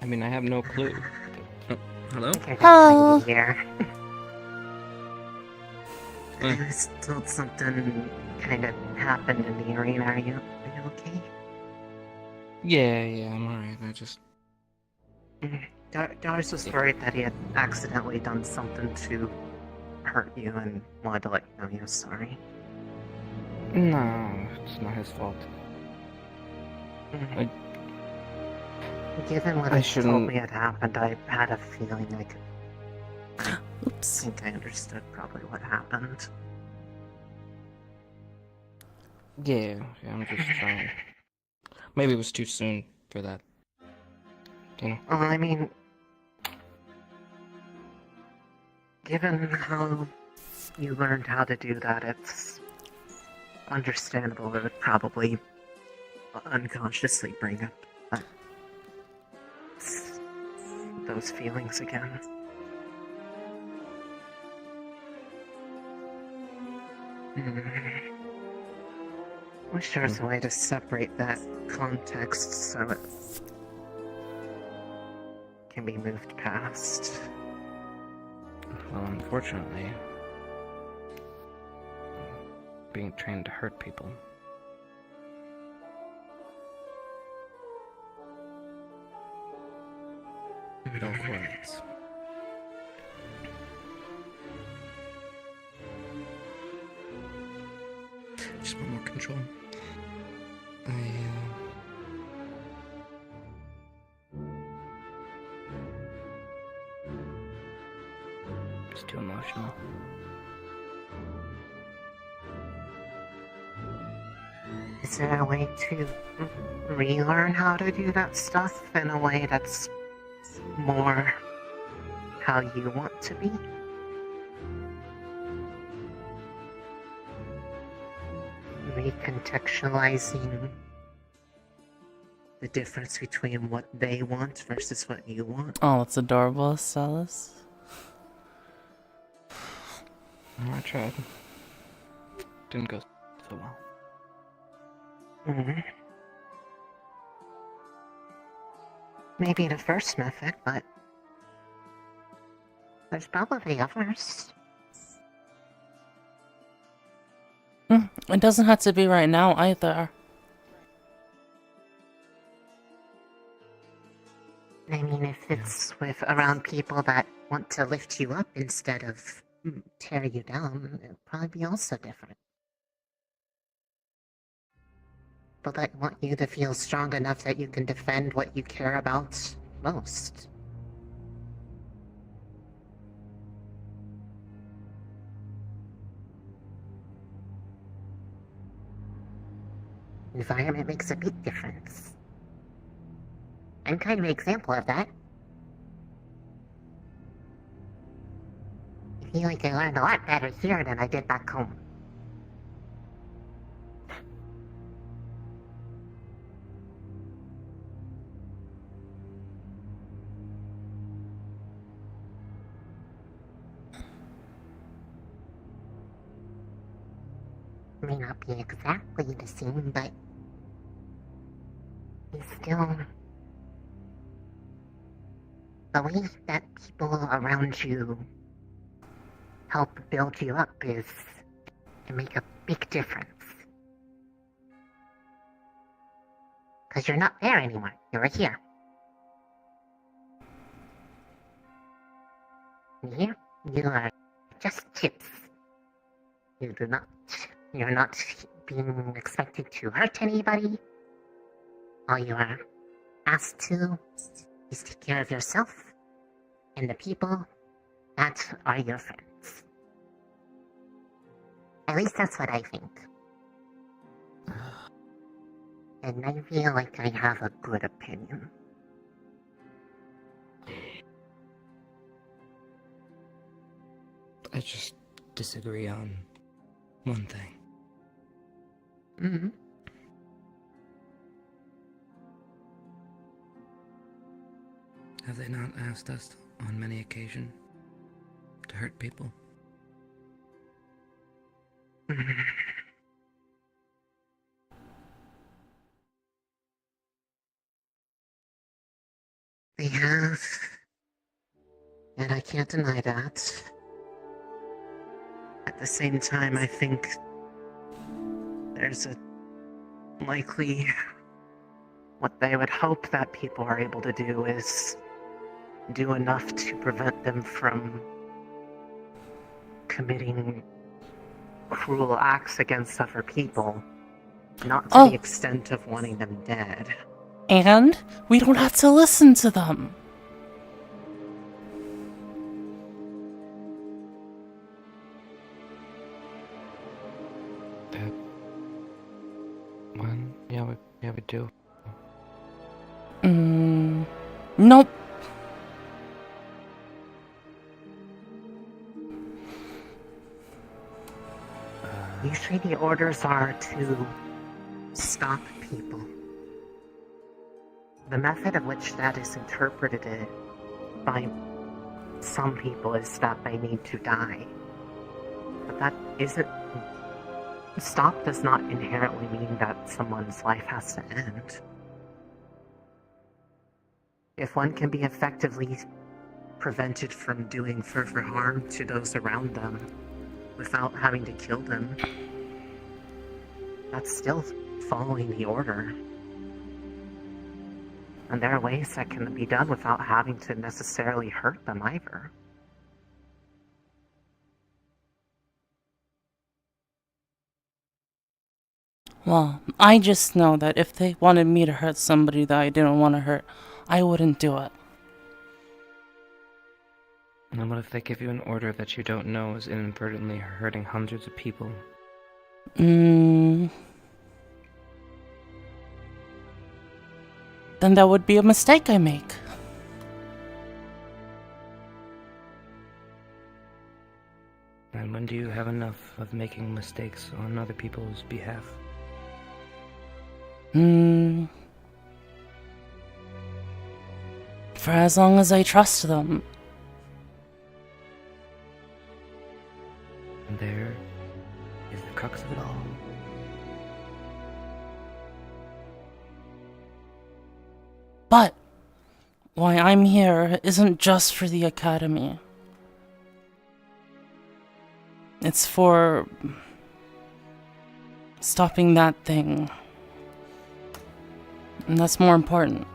Speaker 4: I mean, I have no clue. Oh, hello?
Speaker 1: Hello.
Speaker 2: Here. I was told something kind of happened in the arena. Are you okay?
Speaker 4: Yeah, I'm alright. I just.
Speaker 2: Darius was worried that he had accidentally done something to hurt you and wanted to let you know he was sorry.
Speaker 4: No, it's not his fault.
Speaker 2: Given what
Speaker 4: I
Speaker 2: he
Speaker 4: shouldn't-
Speaker 2: told me had happened, I had a feeling I
Speaker 1: Oops.
Speaker 2: think I understood probably what happened.
Speaker 4: Yeah, I'm just trying. Maybe it was too soon for that. You know?
Speaker 2: Well, I mean, given how you learned how to do that, it's understandable it would probably unconsciously bring up those feelings again. Wish there was a way to separate that context so it can be moved past.
Speaker 4: Well, unfortunately, being trained to hurt people. No worries. Just want more control. It's too emotional.
Speaker 2: Is there a way to relearn how to do that stuff in a way that's more how you want to be? Recontextualizing the difference between what they want versus what you want.
Speaker 1: Oh, it's adorable, Celis.
Speaker 4: I tried. Didn't go so well.
Speaker 2: Mm-hmm. Maybe the first method, but there's probably others.
Speaker 1: It doesn't have to be right now either.
Speaker 2: I mean, if it's with around people that want to lift you up instead of tear you down, it'll probably be also different. But I want you to feel strong enough that you can defend what you care about most. Environment makes a big difference. I'm kind of an example of that. I feel like I learned a lot better here than I did back home. May not be exactly the same, but it's still the way that people around you help build you up is to make a big difference. Because you're not there anymore, you're right here. And here, you are just tips. You're not being expected to hurt anybody. All you are asked to is take care of yourself and the people that are your friends. At least that's what I think. And I feel like I have a good opinion.
Speaker 4: I just disagree on one thing.
Speaker 2: Mm-hmm.
Speaker 4: Have they not asked us on many occasions to hurt people?
Speaker 2: They have, and I can't deny that. At the same time, I think there's a likely what they would hope that people are able to do is do enough to prevent them from committing cruel acts against other people, not to the extent of wanting them dead.
Speaker 1: And we don't have to listen to them.
Speaker 4: Yeah, we do.
Speaker 1: Nope.
Speaker 2: Usually the orders are to stop people. The method of which that is interpreted by some people is that they need to die. But that isn't... Stop does not inherently mean that someone's life has to end. if one can be effectively prevented from doing further harm to those around them without having to kill them, that's still following the order. And there are ways that can be done without having to necessarily hurt them either.
Speaker 1: Well, I just know that if they wanted me to hurt somebody that I didn't want to hurt, I wouldn't do it.
Speaker 4: And what if they give you an order that you don't know is inadvertently hurting hundreds of people?
Speaker 1: Then that would be a mistake I make.
Speaker 4: And when do you have enough of making mistakes on other people's behalf?
Speaker 1: For as long as I trust them.
Speaker 4: And there is the crux of it all.
Speaker 1: But why I'm here isn't just for the Academy. It's for stopping that thing. And that's more important.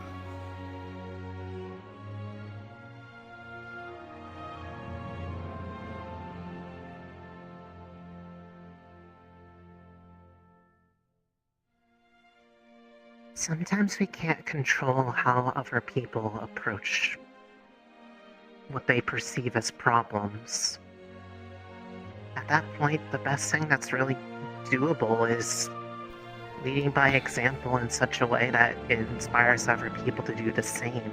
Speaker 2: Sometimes we can't control how other people approach what they perceive as problems. At that point, the best thing that's really doable is leading by example in such a way that it inspires other people to do the same.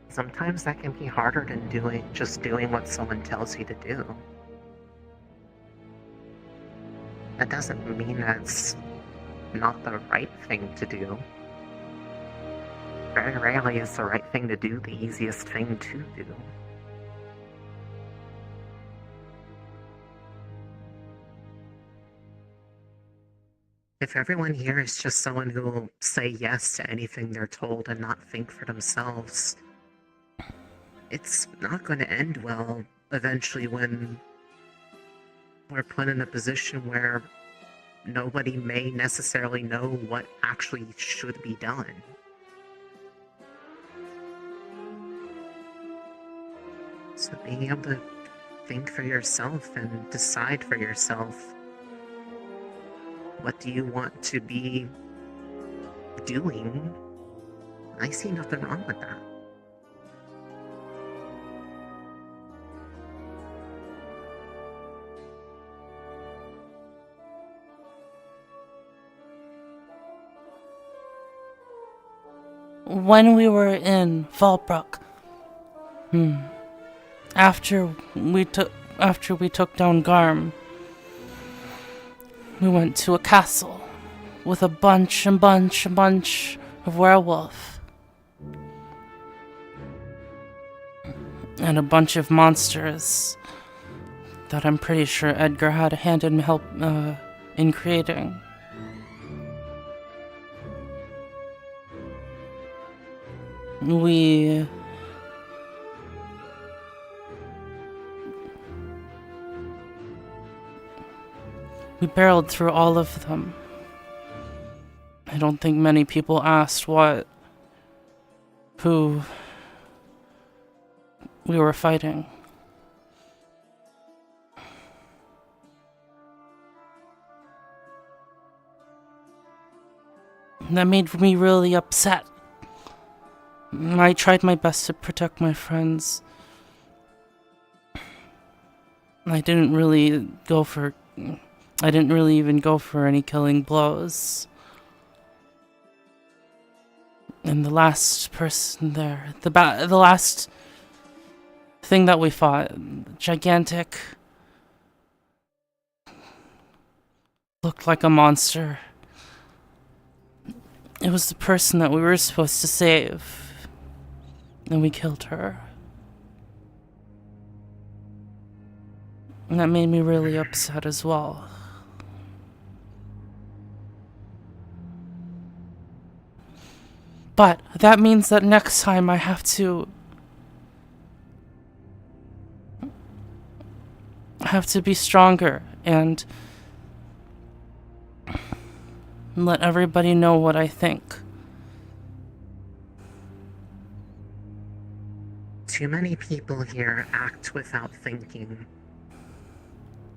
Speaker 2: Sometimes that can be harder than just doing what someone tells you to do. That doesn't mean that's not the right thing to do. Very rarely is the right thing to do the easiest thing to do. If everyone here is just someone who will say yes to anything they're told and not think for themselves, it's not going to end well eventually when we're put in a position where nobody may necessarily know what actually should be done. So being able to think for yourself and decide for yourself, what do you want to be doing? I see nothing wrong with that.
Speaker 1: When we were in Fallbrook, after we took down Garm, we went to a castle with a bunch of werewolf and a bunch of monsters that I'm pretty sure Edgar had a hand in help in creating. We barreled through all of them. I don't think many people asked who we were fighting. That made me really upset. I tried my best to protect my friends. I didn't really even go for any killing blows. And the last person there, the last thing that we fought, gigantic, looked like a monster. It was the person that we were supposed to save. And we killed her. And that made me really upset as well. But that means that next time I have to be stronger and let everybody know what I think.
Speaker 2: Too many people here act without thinking.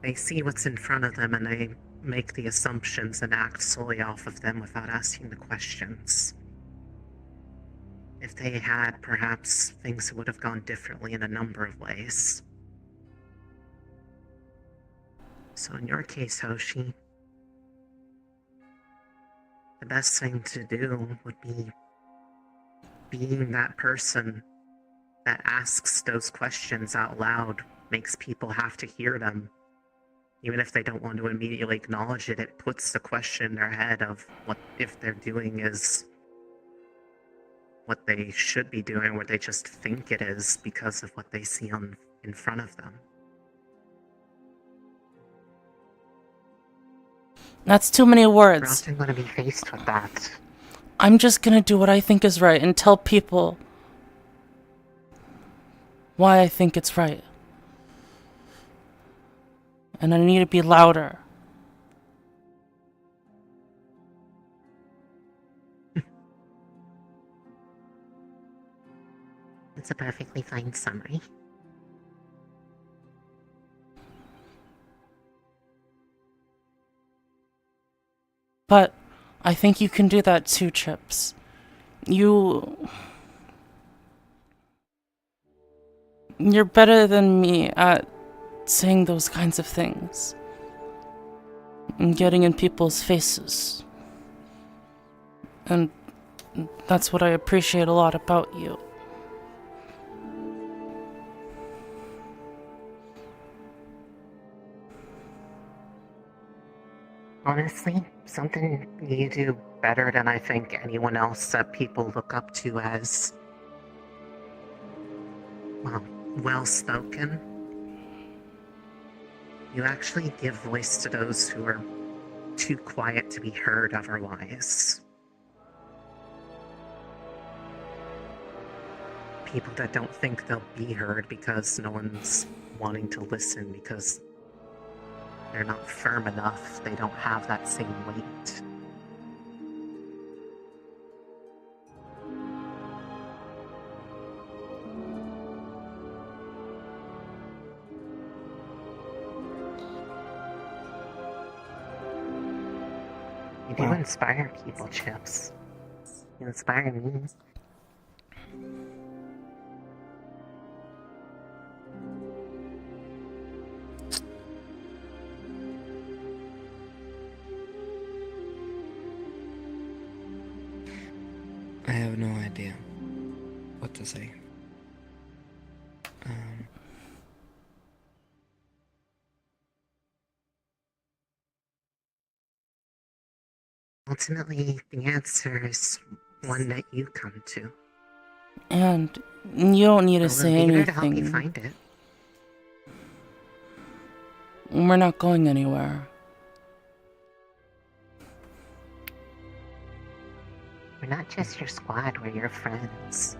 Speaker 2: They see what's in front of them and they make the assumptions and act solely off of them without asking the questions. If they had, perhaps things would have gone differently in a number of ways. So in your case, Hoshi, the best thing to do would be being that person that asks those questions out loud, makes people have to hear them. Even if they don't want to immediately acknowledge it, it puts the question in their head of what if they're doing is what they should be doing, or they just think it is because of what they see in front of them.
Speaker 1: That's too many
Speaker 2: You're
Speaker 1: words.
Speaker 2: often going to be faced with that.
Speaker 1: I'm just gonna do what I think is right and tell people why I think it's right. And I need to be louder.
Speaker 2: It's a perfectly fine summary.
Speaker 1: But I think you can do that too, Chips. You're better than me at saying those kinds of things. And getting in people's faces. And that's what I appreciate a lot about you.
Speaker 2: Honestly, something you do better than I think anyone else that people look up to as, well, well-spoken. You actually give voice to those who are too quiet to be heard otherwise. People that don't think they'll be heard because no one's wanting to listen because they're not firm enough, they don't have that same weight. You do inspire people, Chips. You inspire me.
Speaker 4: I have no idea what to say.
Speaker 2: Ultimately, the answer is one that you come to.
Speaker 1: And you don't need to
Speaker 2: I'll
Speaker 1: say
Speaker 2: be there to help you
Speaker 1: anything.
Speaker 2: find it.
Speaker 1: We're not going anywhere.
Speaker 2: We're not just your squad, we're your friends.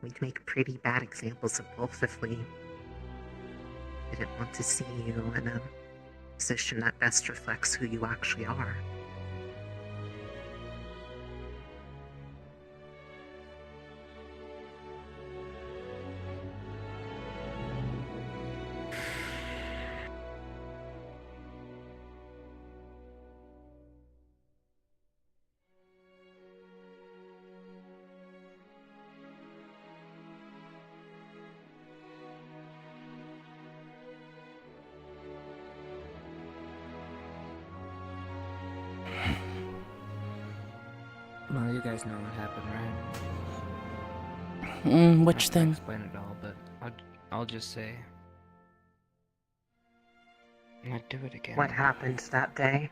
Speaker 2: We'd make pretty bad examples of both if we didn't want to see you in a position that best reflects who you actually are.
Speaker 4: Well, you guys know what happened, right?
Speaker 1: Which
Speaker 4: I
Speaker 1: thing?
Speaker 4: can't explain it all, but I'll just say I'd do it again.
Speaker 2: What happened that day?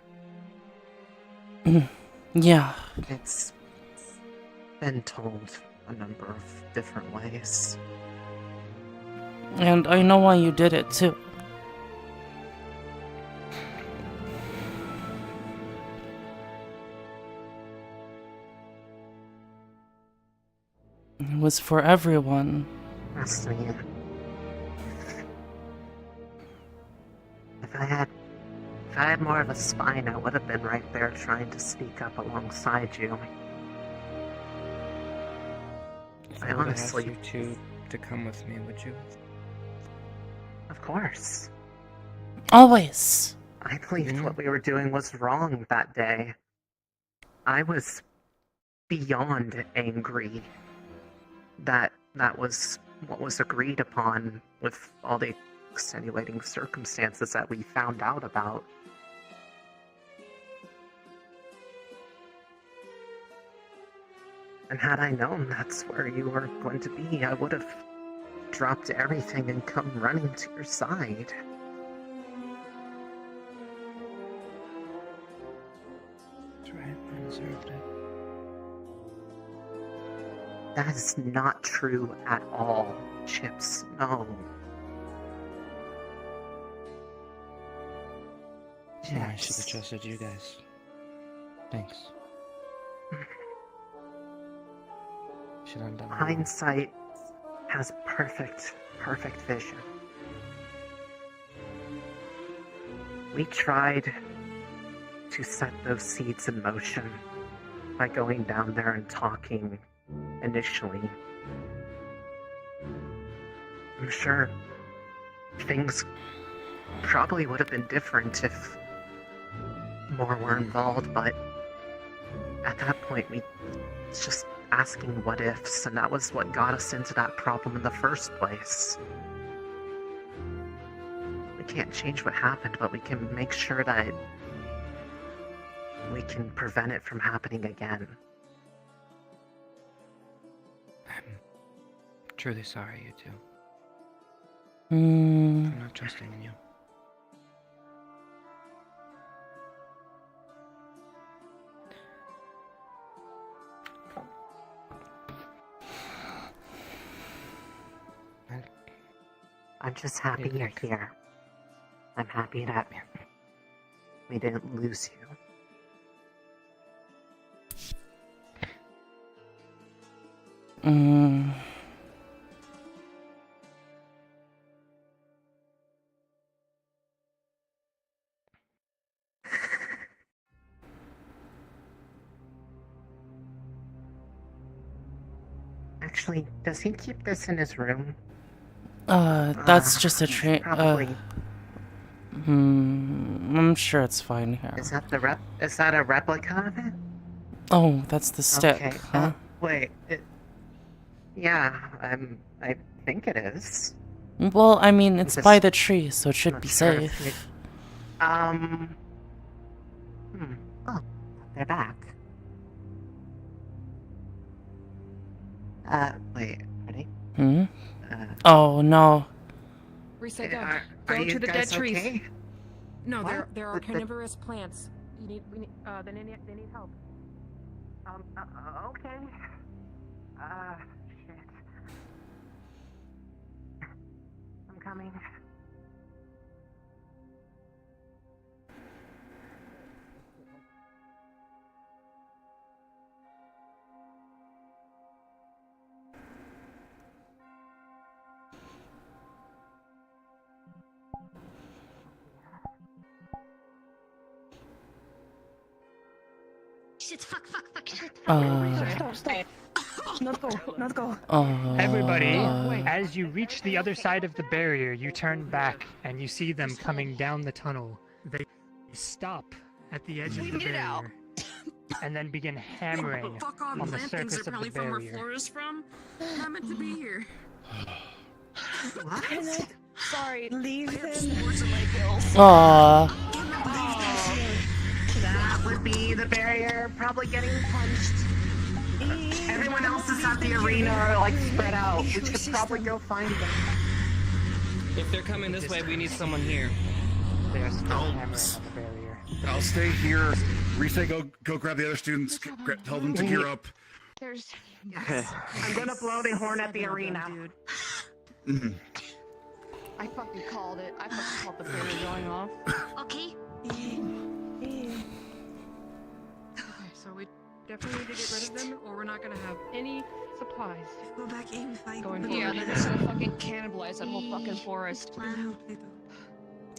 Speaker 1: Yeah.
Speaker 2: It's been told a number of different ways.
Speaker 1: And I know why you did it too. It was for everyone.
Speaker 2: Trust me. If I had more of a spine, I would have been right there trying to speak up alongside you.
Speaker 4: I would have asked you to come with me, would you?
Speaker 2: Of course.
Speaker 1: Always.
Speaker 2: I believed what we were doing was wrong that day. I was beyond angry that was what was agreed upon with all the extenuating circumstances that we found out about. And had I known that's where you were going to be, I would have dropped everything and come running to your side.
Speaker 4: That's right, I deserved it.
Speaker 2: That is not true at all, Chips. No.
Speaker 4: Yeah, I should have trusted you guys. Thanks. Should have done more.
Speaker 2: Hindsight has perfect vision. We tried to set those seeds in motion by going down there and talking initially. I'm sure things probably would have been different if more were involved, but at that point it's just asking what ifs, and that was what got us into that problem in the first place. We can't change what happened, but we can make sure that we can prevent it from happening again.
Speaker 4: I'm truly sorry, you two.
Speaker 1: Hmm.
Speaker 4: I'm not trusting in you.
Speaker 2: I'm just happy you're here. I'm happy that we didn't lose you. Actually, does he keep this in his room?
Speaker 1: That's just a train.
Speaker 2: Probably.
Speaker 1: I'm sure it's fine here.
Speaker 2: Is that a replica of it?
Speaker 1: Oh, that's the stick,
Speaker 2: Okay.
Speaker 1: huh?
Speaker 2: Wait. Yeah, I think it is.
Speaker 1: Well, I mean, it's
Speaker 2: Just
Speaker 1: by the tree, so it should
Speaker 2: not
Speaker 1: be
Speaker 2: sure if
Speaker 1: safe.
Speaker 2: it- Oh, they're back. Wait, ready?
Speaker 1: Oh no.
Speaker 10: Reset, go.
Speaker 2: Are
Speaker 10: Go
Speaker 2: you
Speaker 10: to the dead
Speaker 2: guys
Speaker 10: trees.
Speaker 2: okay?
Speaker 10: No,
Speaker 2: What?
Speaker 10: there are
Speaker 2: The-
Speaker 10: carnivorous plants. They need help.
Speaker 2: Okay. Shit. I'm coming.
Speaker 16: Shit, fuck, shit.
Speaker 5: Stop. Not go.
Speaker 17: Everybody, as you reach the other side of the barrier, you turn back and you see them coming down the tunnel. They stop at the edge of the barrier and then begin hammering
Speaker 10: Fuck off,
Speaker 17: on the
Speaker 10: plant things
Speaker 17: surface
Speaker 10: are
Speaker 17: of the
Speaker 10: apparently from where
Speaker 17: barrier.
Speaker 10: Flora is from. I'm not meant to be here.
Speaker 2: What?
Speaker 5: Sorry, leave
Speaker 10: I have
Speaker 5: him.
Speaker 10: swords in my gills.
Speaker 1: Aww.
Speaker 2: That would be the barrier probably getting punched. Everyone else is at the arena or like spread out. We should probably go find them.
Speaker 4: If they're coming this way, we need someone here.
Speaker 17: They are still hammering on the barrier.
Speaker 12: I'll stay here. Rise, go grab the other students. Tell them to gear up.
Speaker 16: There's.
Speaker 2: Yes. I'm gonna blow the horn at the arena.
Speaker 8: Dude. I fucking called it. I fucking called the barrier going off.
Speaker 16: Okay.
Speaker 10: Okay, so we definitely need to get rid of them, or we're not gonna have any supplies.
Speaker 5: Go back in if I
Speaker 10: Going
Speaker 8: Yeah,
Speaker 10: forward.
Speaker 8: they're just gonna fucking cannibalize that whole fucking forest.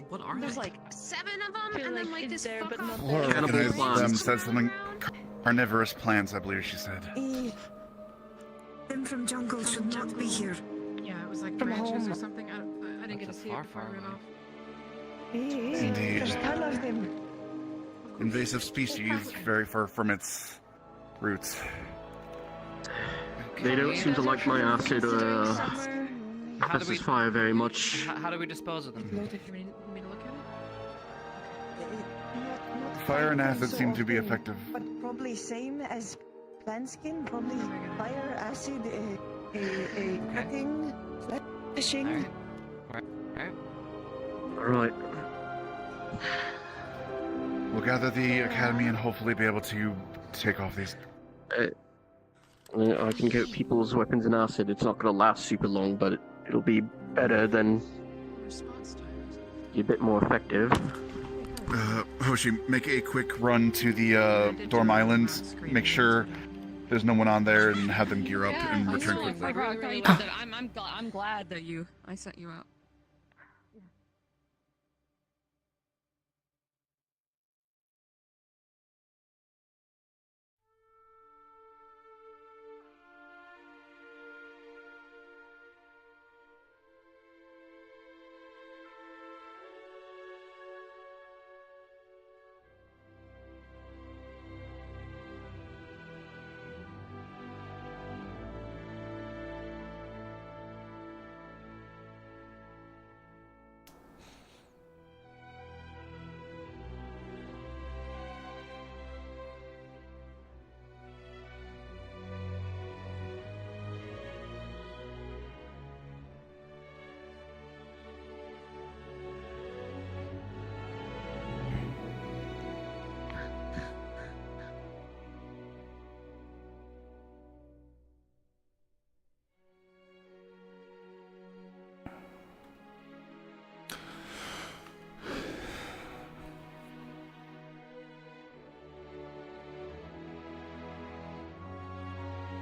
Speaker 10: What are
Speaker 8: There's
Speaker 10: they?
Speaker 8: like 7 of them, and then like this fuck off.
Speaker 12: Organize them said something. Carnivorous plants, I believe she said.
Speaker 5: Them from jungle should not be here.
Speaker 10: Yeah, it was like
Speaker 5: From
Speaker 10: branches
Speaker 5: home.
Speaker 10: or something. I didn't get to see it before I ran off.
Speaker 12: Indeed.
Speaker 5: There's 10 of them.
Speaker 12: Invasive species, very far from its roots.
Speaker 6: They don't seem to like my acid or
Speaker 4: How do we-
Speaker 6: fire very much.
Speaker 4: How do we dispose of them?
Speaker 10: You want me to look at it?
Speaker 12: Fire and acid seem to be effective.
Speaker 5: But probably same as plant skin. Probably fire, acid, cutting, fishing.
Speaker 6: Alright.
Speaker 12: We'll gather the academy and hopefully be able to take off these.
Speaker 6: I can coat people's weapons in acid. It's not going to last super long, but it'll be better than. Be a bit more effective.
Speaker 12: Hoshi, make a quick run to the Dorm Island. Make sure there's no one on there and have them gear up and return quickly.
Speaker 10: I'm glad that I sent you out.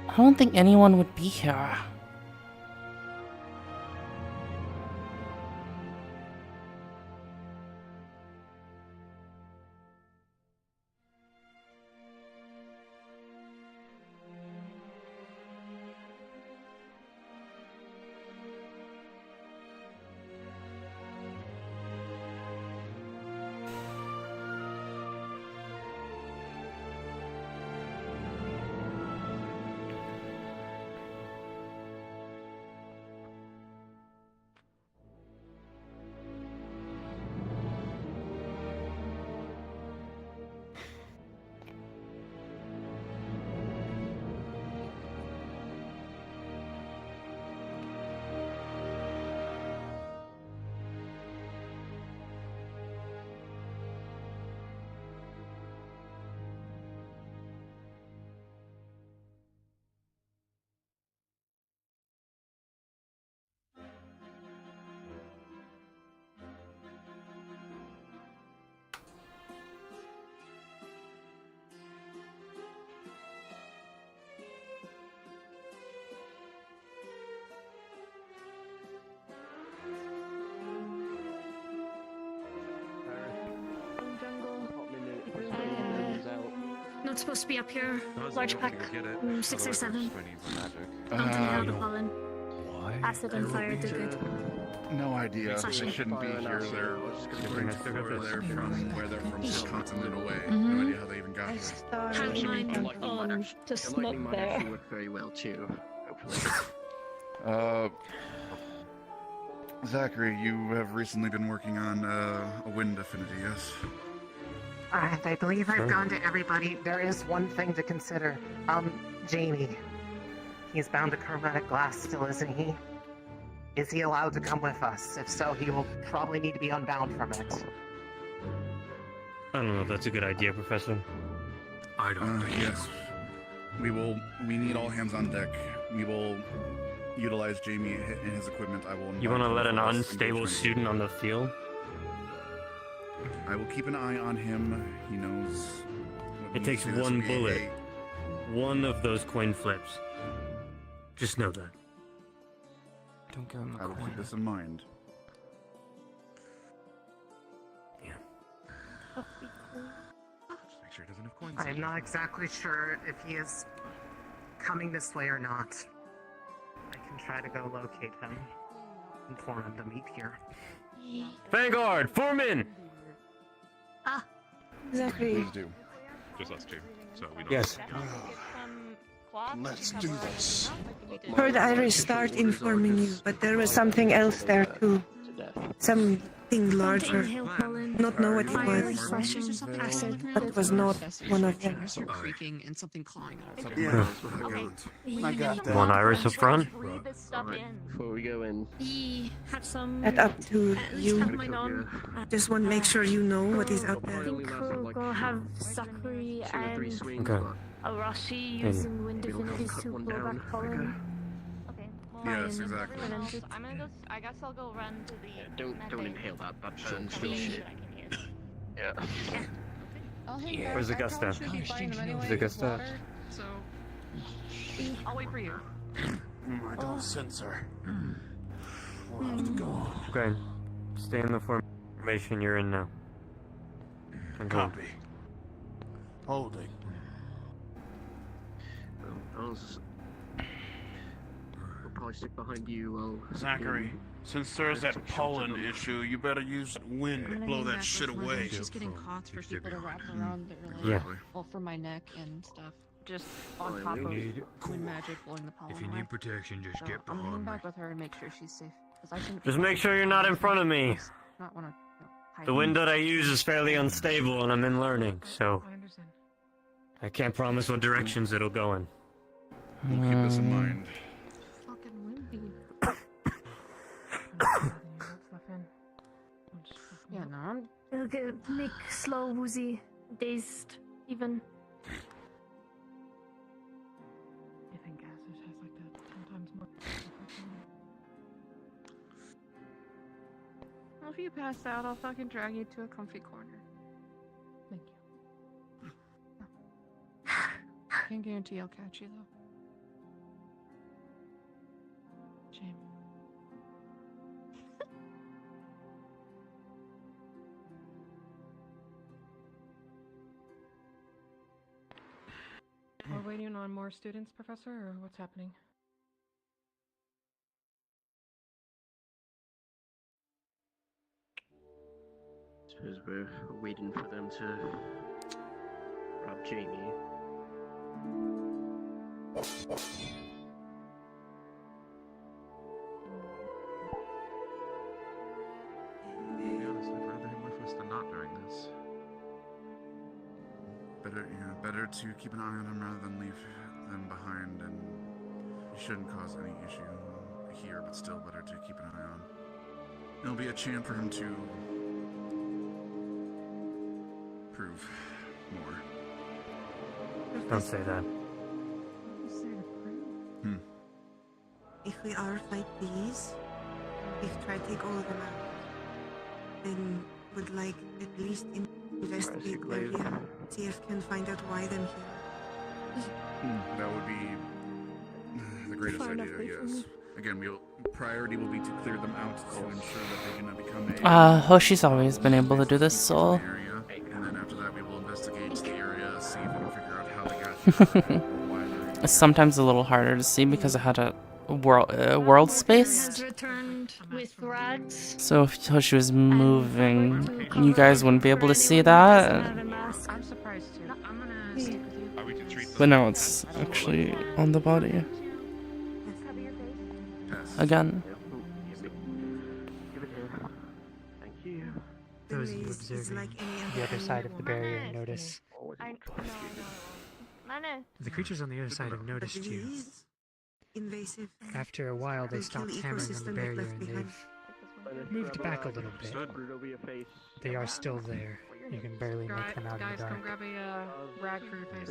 Speaker 1: I don't think anyone would be here.
Speaker 16: Not supposed to be up here. Large pack, 6 or 7.
Speaker 12: Uh,
Speaker 16: Don't tell me how to pollen. Acid and fire do good.
Speaker 12: No idea. They
Speaker 16: Slushy.
Speaker 12: shouldn't be here. They're from where they're from, just continent away.
Speaker 16: Mhm.
Speaker 12: No idea how they even got here.
Speaker 16: Have mine on to smoke there.
Speaker 6: Work very well too. Hopefully.
Speaker 12: Zachary, you have recently been working on a wind affinity, yes?
Speaker 2: I believe I've gone to everybody. There is one thing to consider. Jamie. He's bound to chromatic glass still, isn't he? Is he allowed to come with us? If so, he will probably need to be unbound from it.
Speaker 18: I don't know if that's a good idea, Professor.
Speaker 9: I don't think
Speaker 12: Yes. We need all hands on deck. We will utilize Jamie and his equipment. I will.
Speaker 18: You want to let an
Speaker 12: invite him
Speaker 18: unstable
Speaker 12: engagement.
Speaker 18: student on the field?
Speaker 12: I will keep an eye on him. He knows. what
Speaker 18: It
Speaker 12: needs
Speaker 18: takes
Speaker 12: to do. This
Speaker 18: one
Speaker 12: will be
Speaker 18: bullet. one of those coin flips. Just know that.
Speaker 15: Don't give him
Speaker 12: I will keep this in mind.
Speaker 3: Just make sure he doesn't have coins.
Speaker 2: I'm not exactly sure if he is coming this way or not. I can try to go locate him and for him to meet here.
Speaker 18: Vanguard, form in!
Speaker 5: Exactly.
Speaker 12: Please do.
Speaker 3: Just us two. So we don't.
Speaker 18: Yes.
Speaker 14: Let's do this.
Speaker 7: Heard Iris start informing you, but there was something else there too. Something larger. Not know what it was, but it was not one of them.
Speaker 10: Creaking and something clawing at us.
Speaker 14: Yeah, I got that.
Speaker 18: One Iris up front.
Speaker 6: Before we go in,
Speaker 16: Have some.
Speaker 7: That's up to you.
Speaker 16: Have mine on.
Speaker 7: Just want to make sure you know what is out
Speaker 16: I
Speaker 7: there.
Speaker 16: think we'll go have Sakuri and Arashi using wind divinities to blow back pollen.
Speaker 8: Okay. Well,
Speaker 12: Yes, exactly.
Speaker 8: I'm gonna go. I guess I'll go run to the.
Speaker 6: don't inhale that. That burns
Speaker 8: Show
Speaker 6: real
Speaker 8: me
Speaker 6: shit.
Speaker 8: that I can hear.
Speaker 6: Yeah.
Speaker 10: Oh, hey, guys,
Speaker 18: Where's
Speaker 10: I
Speaker 18: Augusta?
Speaker 10: probably should be buying them anyway
Speaker 18: Where's
Speaker 10: with
Speaker 18: Augusta?
Speaker 10: water, so I'll wait for you.
Speaker 14: I don't sense her. We'll have to go on.
Speaker 18: Okay. Stay in the formation you're in now. Okay.
Speaker 14: Copy. Holding.
Speaker 6: We'll probably stick behind you while...
Speaker 14: Zachary, since there's that pollen issue, you better use that wind to blow that shit away.
Speaker 10: She's getting cots for people to wrap around their legs.
Speaker 18: Yeah.
Speaker 10: Well, for my neck and stuff. Just on top of wind magic blowing the pollen
Speaker 13: If you
Speaker 10: away.
Speaker 13: need protection, just
Speaker 10: So
Speaker 13: get
Speaker 10: I'm
Speaker 13: behind
Speaker 10: heading
Speaker 13: me.
Speaker 10: back with her to make sure she's safe. Because I shouldn't
Speaker 18: Just make sure you're not in front of me.
Speaker 10: not want to hide.
Speaker 18: The wind that I use is fairly unstable and I'm in learning, so
Speaker 10: I understand.
Speaker 18: I can't promise what directions it'll go in.
Speaker 12: We'll keep this in mind.
Speaker 10: Fucking windy. Yeah, no, I'm...
Speaker 16: It'll make slow, woozy, dazed, even.
Speaker 10: I think acid has like that 10 times more. Well, if you pass out, I'll fucking drag you to a comfy corner. Thank you. Can't guarantee I'll catch you though. Shame. We're waiting on more students, Professor, or what's happening?
Speaker 6: Suppose we're waiting for them to rob Jamie.
Speaker 3: To be honest, I'd rather him with us than not during this.
Speaker 12: Better to keep an eye on him rather than leave them behind, and he shouldn't cause any issue here, but still better to keep an eye on. It'll be a chance for him to prove more.
Speaker 18: Don't say that.
Speaker 7: If we are fight these, if try to take all of them out, then would like at least investigate the area, see if can find out why them here.
Speaker 12: That would be the greatest
Speaker 7: Far enough
Speaker 12: idea,
Speaker 7: away from
Speaker 12: yes.
Speaker 7: me.
Speaker 12: Again, priority will be to clear them out to ensure that they cannot become a
Speaker 1: Hoshi's always been able to do this, Soul.
Speaker 12: area, and then after that we will investigate the area, see if we can figure out how they got here.
Speaker 1: It's sometimes a little harder to see because it had a world space.
Speaker 16: Has returned with rags.
Speaker 1: So if Hoshi was moving, you guys wouldn't be able to see that.
Speaker 10: I'm surprised too. I'm gonna stick with you.
Speaker 3: We can treat
Speaker 1: But now it's actually on the body. Again.
Speaker 6: Thank you.
Speaker 17: Those of you observing the other side of the barrier notice. The creatures on the other side have noticed you.
Speaker 7: Invasive.
Speaker 17: After a while, they
Speaker 7: Will
Speaker 17: stopped
Speaker 7: kill
Speaker 17: hammering on the
Speaker 7: ecosystem that
Speaker 17: barrier
Speaker 7: left
Speaker 17: and
Speaker 7: behind.
Speaker 17: they've moved back a little bit. They are still there. You can barely make them out in
Speaker 10: Guys,
Speaker 17: the
Speaker 10: come
Speaker 17: dark.
Speaker 10: grab a rag for your face.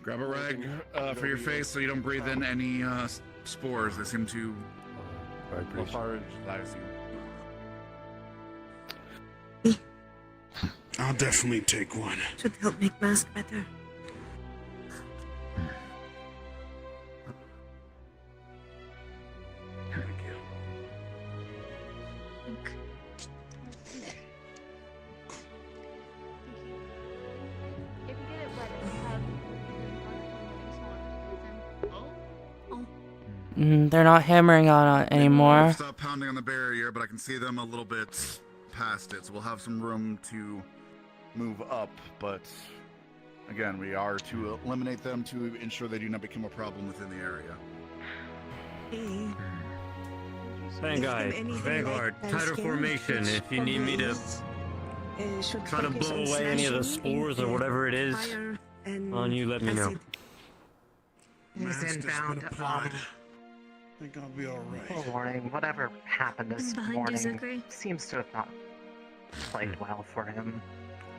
Speaker 12: Grab a rag for your face so you don't breathe in any spores. They seem to lethargize you.
Speaker 14: I'll definitely take one.
Speaker 7: Should help make mask better.
Speaker 1: They're not hammering on it anymore.
Speaker 12: Stop pounding on the barrier, but I can see them a little bit past it, so we'll have some room to move up. But again, we are to eliminate them to ensure they do not become a problem within the area.
Speaker 18: Vanguard, tighter formation. If you need me to try to blow away any of the spores or whatever it is on you, let me know.
Speaker 2: He's inbound.
Speaker 14: I think I'll be alright.
Speaker 2: Warning, whatever happened this morning seems to have not played well for him.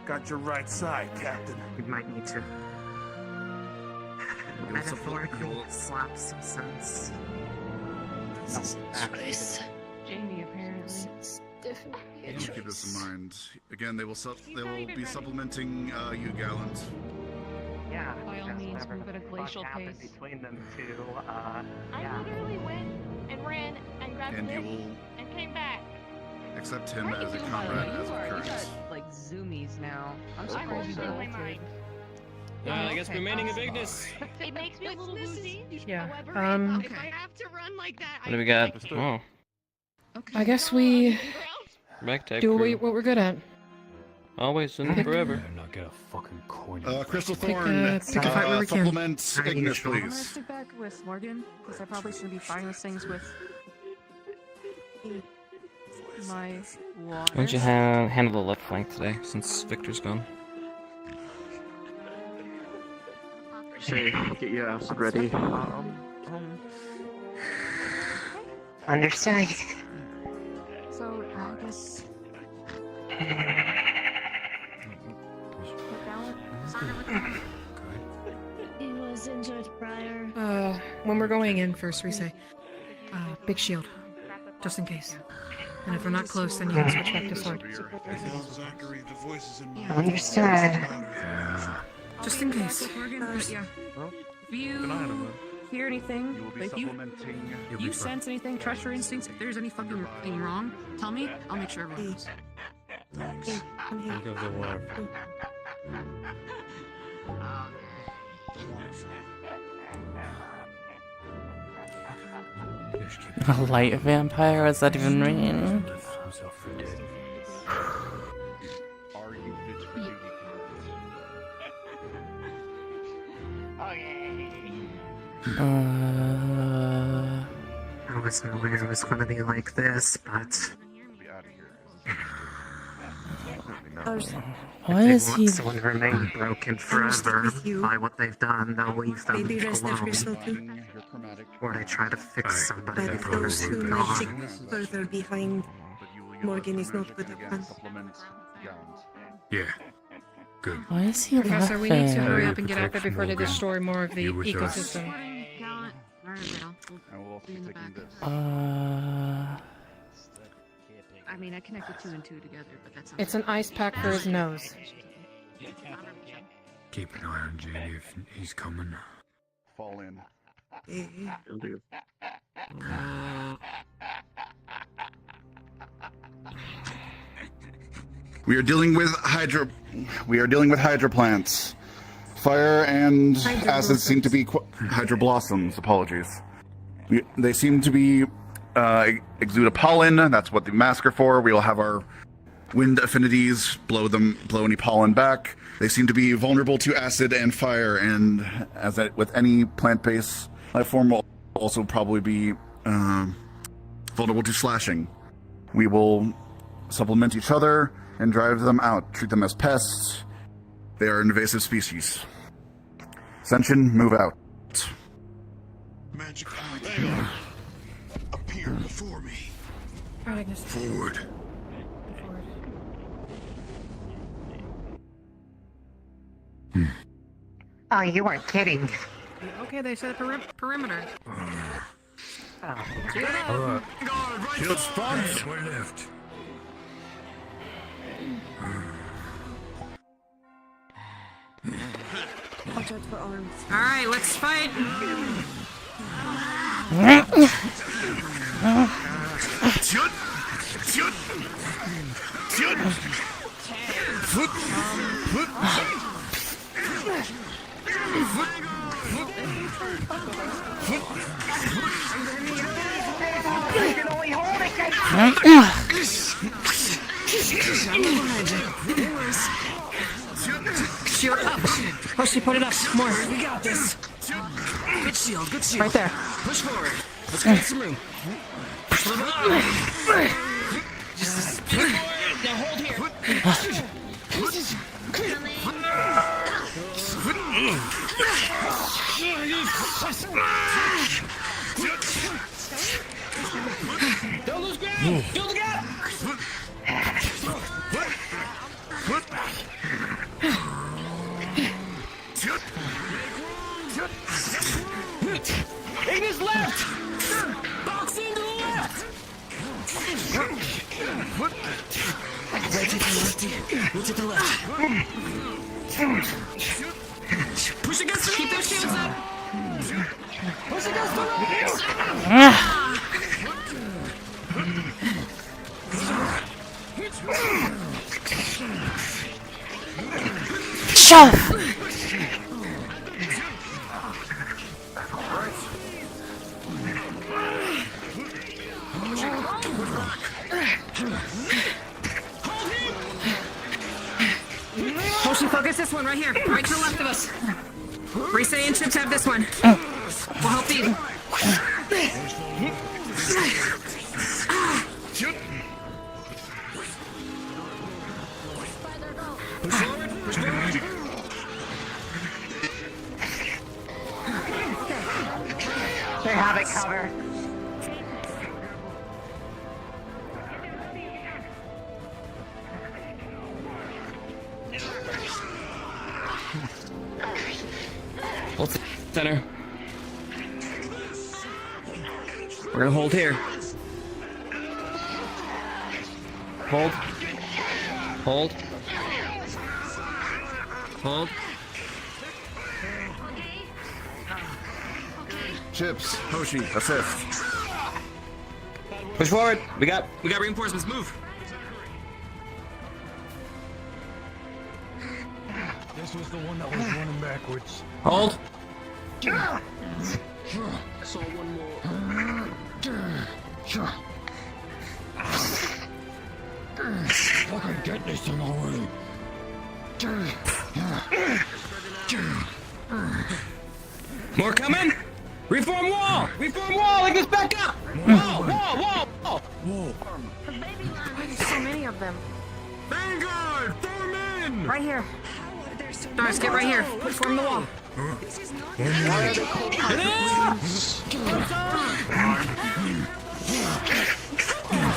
Speaker 14: Got your right side, Captain.
Speaker 2: We might need to metaphorically slap some sense.
Speaker 8: Jamie apparently.
Speaker 16: Definitely a choice.
Speaker 12: Keep this in mind. Again, they will be supplementing you, Gallant.
Speaker 2: Yeah.
Speaker 8: By all means, move at a glacial pace.
Speaker 2: Between them two,
Speaker 16: I literally went and ran and grabbed
Speaker 12: And
Speaker 16: a
Speaker 12: you
Speaker 16: fish
Speaker 12: will
Speaker 16: and came back.
Speaker 12: accept him as a comrade as of current.
Speaker 8: Like zoomies now. I'm
Speaker 16: I'm
Speaker 8: surprised you
Speaker 16: losing my mind.
Speaker 18: I guess remaining in bigness.
Speaker 16: It makes me a little woozy.
Speaker 11: Yeah.
Speaker 16: However, if I have to run like that,
Speaker 4: What do we got? Oh,
Speaker 5: I guess we
Speaker 18: back tech.
Speaker 5: do what we're good at.
Speaker 18: Always and forever.
Speaker 13: Not get a fucking coin.
Speaker 12: Crystal
Speaker 5: Pick
Speaker 12: Thorn,
Speaker 5: a fight where we can.
Speaker 12: supplement Ignis,
Speaker 10: I'm gonna
Speaker 12: please.
Speaker 10: stick back with Morgan, because I probably shouldn't be fighting these things with my water.
Speaker 4: Why don't you handle the left flank today, since Victor's gone?
Speaker 6: Shay, get your ass ready.
Speaker 2: Understood.
Speaker 10: So, I guess...
Speaker 16: He was injured prior.
Speaker 5: When we're going in first, we say, big shield, just in case. And if we're not close, then you can switch back to sword.
Speaker 2: Understood.
Speaker 5: Just in case.
Speaker 10: Yeah. If you hear anything, if you sense anything, trust your instincts. If there's any fucking thing wrong, tell me. I'll make sure everyone knows.
Speaker 18: Think of the war.
Speaker 1: A light vampire? What does that even mean?
Speaker 2: I wasn't aware it was gonna be like this, but...
Speaker 1: Why is he...
Speaker 2: If they want someone to remain broken forever by what they've done, they'll leave them
Speaker 7: Maybe rest their crystal
Speaker 2: alone.
Speaker 7: too.
Speaker 2: Or they try to fix somebody
Speaker 7: But
Speaker 2: before
Speaker 7: those who
Speaker 2: they're
Speaker 7: might dig
Speaker 2: gone.
Speaker 7: further behind, Morgan is not good at hunt.
Speaker 13: Yeah. Good.
Speaker 1: Why is he
Speaker 5: Professor, we need to
Speaker 1: laughing?
Speaker 5: hurry up and get out there before they destroy more of the
Speaker 13: You with us.
Speaker 5: ecosystem.
Speaker 8: I mean, I connected 2 and 2 together, but that's not.
Speaker 5: It's an ice pack for his nose.
Speaker 13: Keep an eye on Jamie if he's coming.
Speaker 12: Fall in.
Speaker 6: Will do.
Speaker 12: We are dealing with hydro plants. Fire and acid seem to be hydro blossoms. Apologies. They seem to be exude a pollen. That's what the masks are for. We'll have our wind affinities blow any pollen back. They seem to be vulnerable to acid and fire, and as with any plant-based life form, will also probably be vulnerable to slashing. We will supplement each other and drive them out. Treat them as pests. They are an invasive species. Ascension, move out.
Speaker 14: Magic eye, appear before me. Forward.
Speaker 2: Oh, you weren't kidding.
Speaker 5: Okay, they said perimeter.
Speaker 14: Alright. Shield spots. We're left.
Speaker 7: Watch out for arms.
Speaker 5: Alright, let's fight!
Speaker 14: Shoot! Shoot! Shoot! Foot! Foot! Foot!
Speaker 10: Shield up. Push, put it up. More. We got this. Good shield, good shield. Right there. Push forward. Let's get some room. Push a little bit. Just push forward. Now hold here. Don't lose ground. Fill the gap. Ignis left! Box into the left! Right to the left. Look to the left. Push against the keep those shields up! Push against the left!
Speaker 1: Shove!
Speaker 10: Motion focus this one right here, right to the left of us. Risa and Chips have this one. We'll help the. Push forward, push forward.
Speaker 2: They have it covered.
Speaker 10: Hold center. We're gonna hold here. Hold. Hold. Hold.
Speaker 12: Chips, Hoshi, assist.
Speaker 10: Push forward. We got reinforcements. Move.
Speaker 13: This was the one that was running backwards.
Speaker 10: Hold.
Speaker 6: I saw one more.
Speaker 13: Fucking get this thing already.
Speaker 10: More coming. Reform wall. Reform wall. Like this back up. Wall.
Speaker 13: Whoa.
Speaker 5: Why there's so many of them?
Speaker 13: Vanguard, form in.
Speaker 10: Right here. Guys, get right here. Form the wall.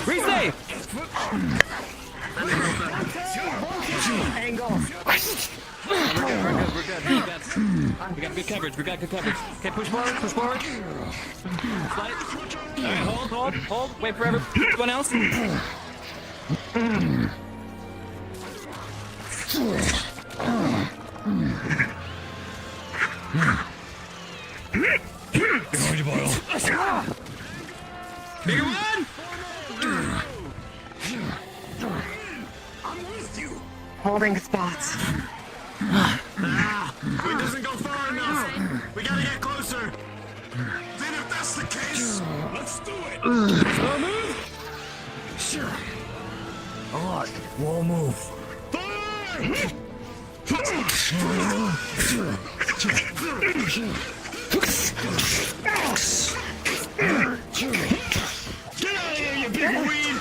Speaker 10: Resafe!
Speaker 2: Angle.
Speaker 10: We're good. We got good coverage. Okay, push forward. Slide. Alright, hold. Wait for everyone else.
Speaker 13: Behind you, Boyle.
Speaker 10: Bigger one!
Speaker 2: Holding spots.
Speaker 13: It doesn't go far enough. We gotta get closer. Then if that's the case, let's do it. Sure. Alright, wall move. Get out of here, you big weed!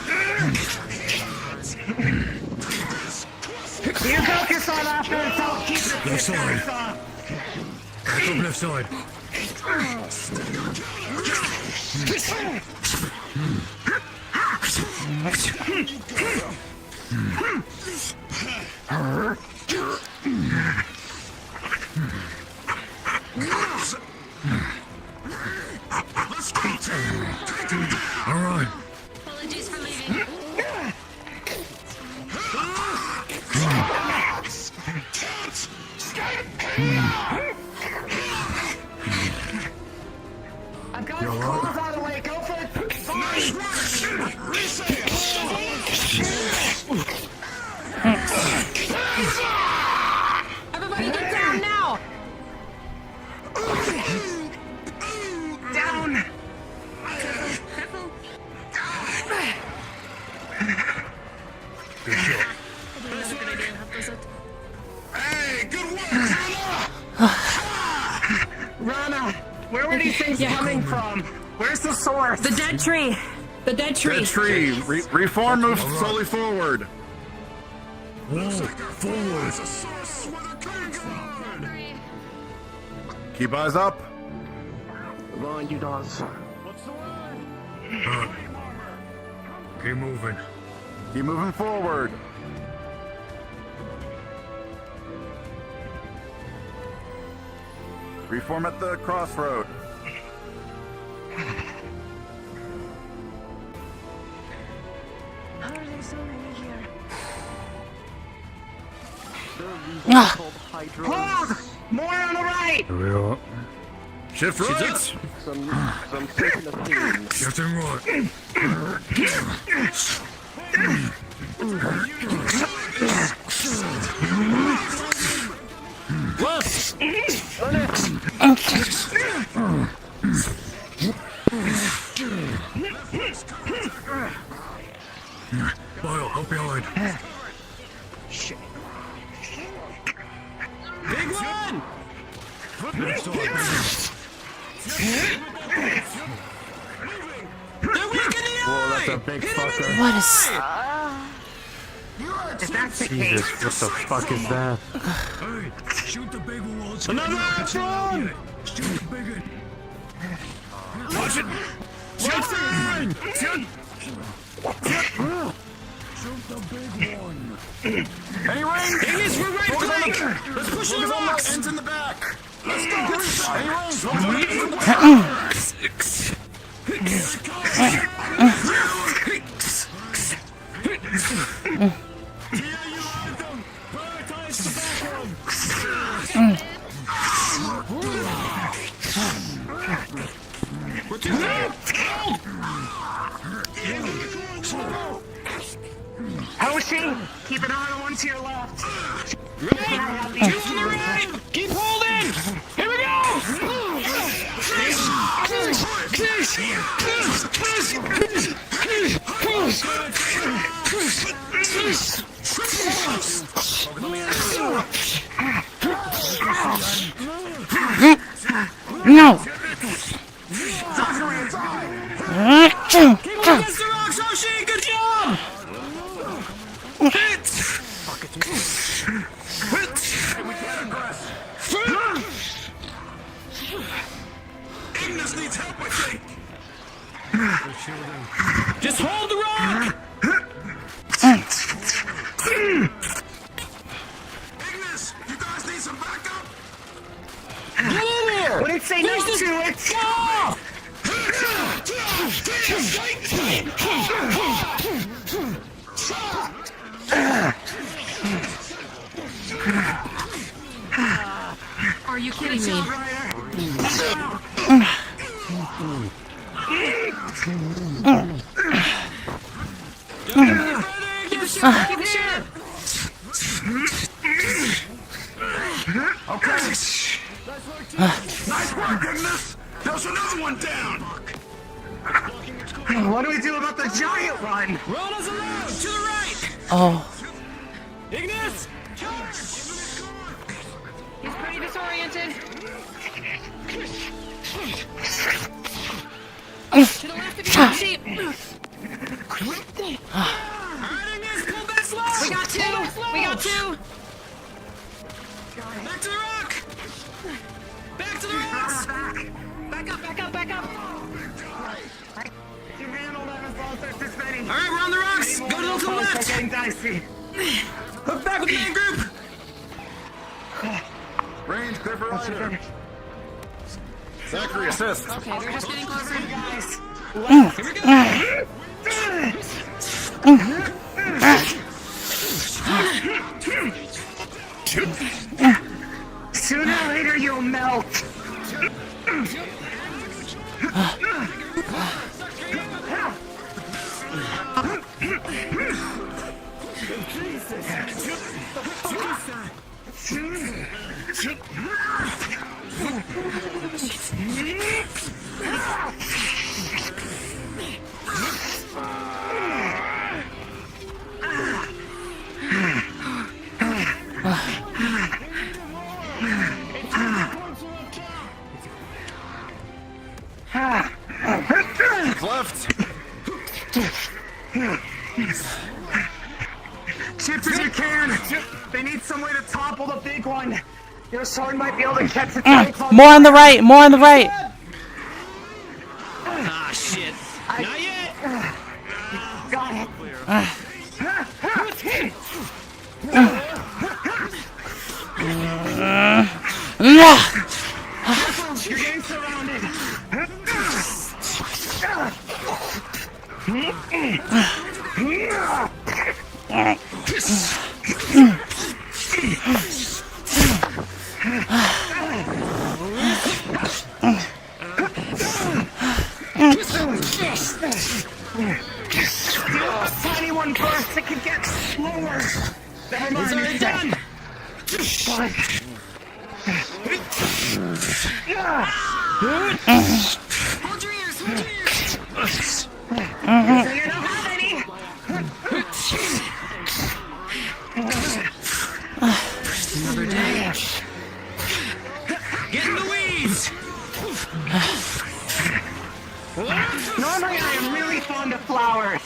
Speaker 2: You focus on offense, I'll keep the
Speaker 13: Left side. Back up left side.
Speaker 14: Let's go.
Speaker 13: All right.
Speaker 16: Apologies for leaving.
Speaker 2: I've got claws out of the way, go for it!
Speaker 10: Everybody get down now!
Speaker 2: Down! force.
Speaker 5: The dead tree. The dead tree.
Speaker 12: Dead tree. Reform, move slowly forward.
Speaker 13: Forward.
Speaker 12: Keep eyes up.
Speaker 6: Mind you, does.
Speaker 13: Keep moving.
Speaker 12: Keep moving forward. Reform at the crossroad.
Speaker 7: How are there so many here?
Speaker 2: Hold! More on the right!
Speaker 13: Yeah.
Speaker 12: Shift right.
Speaker 6: Some taking a theme.
Speaker 13: Shifting right. Boyle, up behind.
Speaker 10: Shit. Big one!
Speaker 13: Next door,
Speaker 10: They're weak in the
Speaker 18: Whoa,
Speaker 10: eye!
Speaker 18: that's a big fucker.
Speaker 1: What is?
Speaker 2: If that's the
Speaker 18: Jesus,
Speaker 2: case,
Speaker 18: what the fuck is that?
Speaker 13: Hey, shoot the big one while it's
Speaker 10: Another
Speaker 13: not
Speaker 10: option!
Speaker 13: out yet. Shoot the big one.
Speaker 10: Watch it! Watch it!
Speaker 13: Shoot the big one.
Speaker 12: Any range?
Speaker 10: Ignis, we're right flank! Let's push the rocks!
Speaker 12: Ends in the back. Let's go. Any
Speaker 10: We're too deep!
Speaker 2: Hoshi, keep an eye on one to your left.
Speaker 10: Right! Two on the right! Keep holding! Here we go!
Speaker 1: No!
Speaker 10: Keep against the rocks, Hoshi! Good job! Hit!
Speaker 13: Ignis needs help, I think.
Speaker 10: Just hold the rock!
Speaker 13: Ignis, you guys need some backup?
Speaker 10: Get in here!
Speaker 2: What did it say no
Speaker 10: Push this-
Speaker 2: to it?
Speaker 10: Go!
Speaker 5: Are you kidding me?
Speaker 10: Keep it sharp!
Speaker 13: Okay. Nice work, Ignis. There's another one down.
Speaker 2: What do we do about the giant one?
Speaker 10: Roll us around! To the right!
Speaker 1: Oh.
Speaker 10: Ignis!
Speaker 11: He's pretty disoriented. To the left of your sheep.
Speaker 10: Alright, Ignis, pull back slow!
Speaker 11: We got two. We got two.
Speaker 10: Back to the rock! Back to the rocks!
Speaker 11: Back up, back up, back up.
Speaker 2: You handled that as well as there's this many.
Speaker 10: Alright, we're on the rocks! Go to the left!
Speaker 2: Getting dicey.
Speaker 10: Hook back with the main group!
Speaker 12: range, clear for rider. Zachary, assist.
Speaker 11: Okay, they're just getting closer.
Speaker 2: Guys.
Speaker 10: Here we go!
Speaker 2: Sooner or later you'll melt.
Speaker 13: Chips if you can! They need some way to topple the big one! Your sword might be able to catch its legs on
Speaker 1: More on the right. More on the right.
Speaker 18: Ah, shit. Not yet!
Speaker 13: Got it! You're getting surrounded! Tiny one burst, it can get slower! Never mind,
Speaker 18: It's already done!
Speaker 13: Hold your ears, hold your ears! You don't have any!
Speaker 18: Another day. Get in the weeds!
Speaker 13: Normally I am really fond of flowers.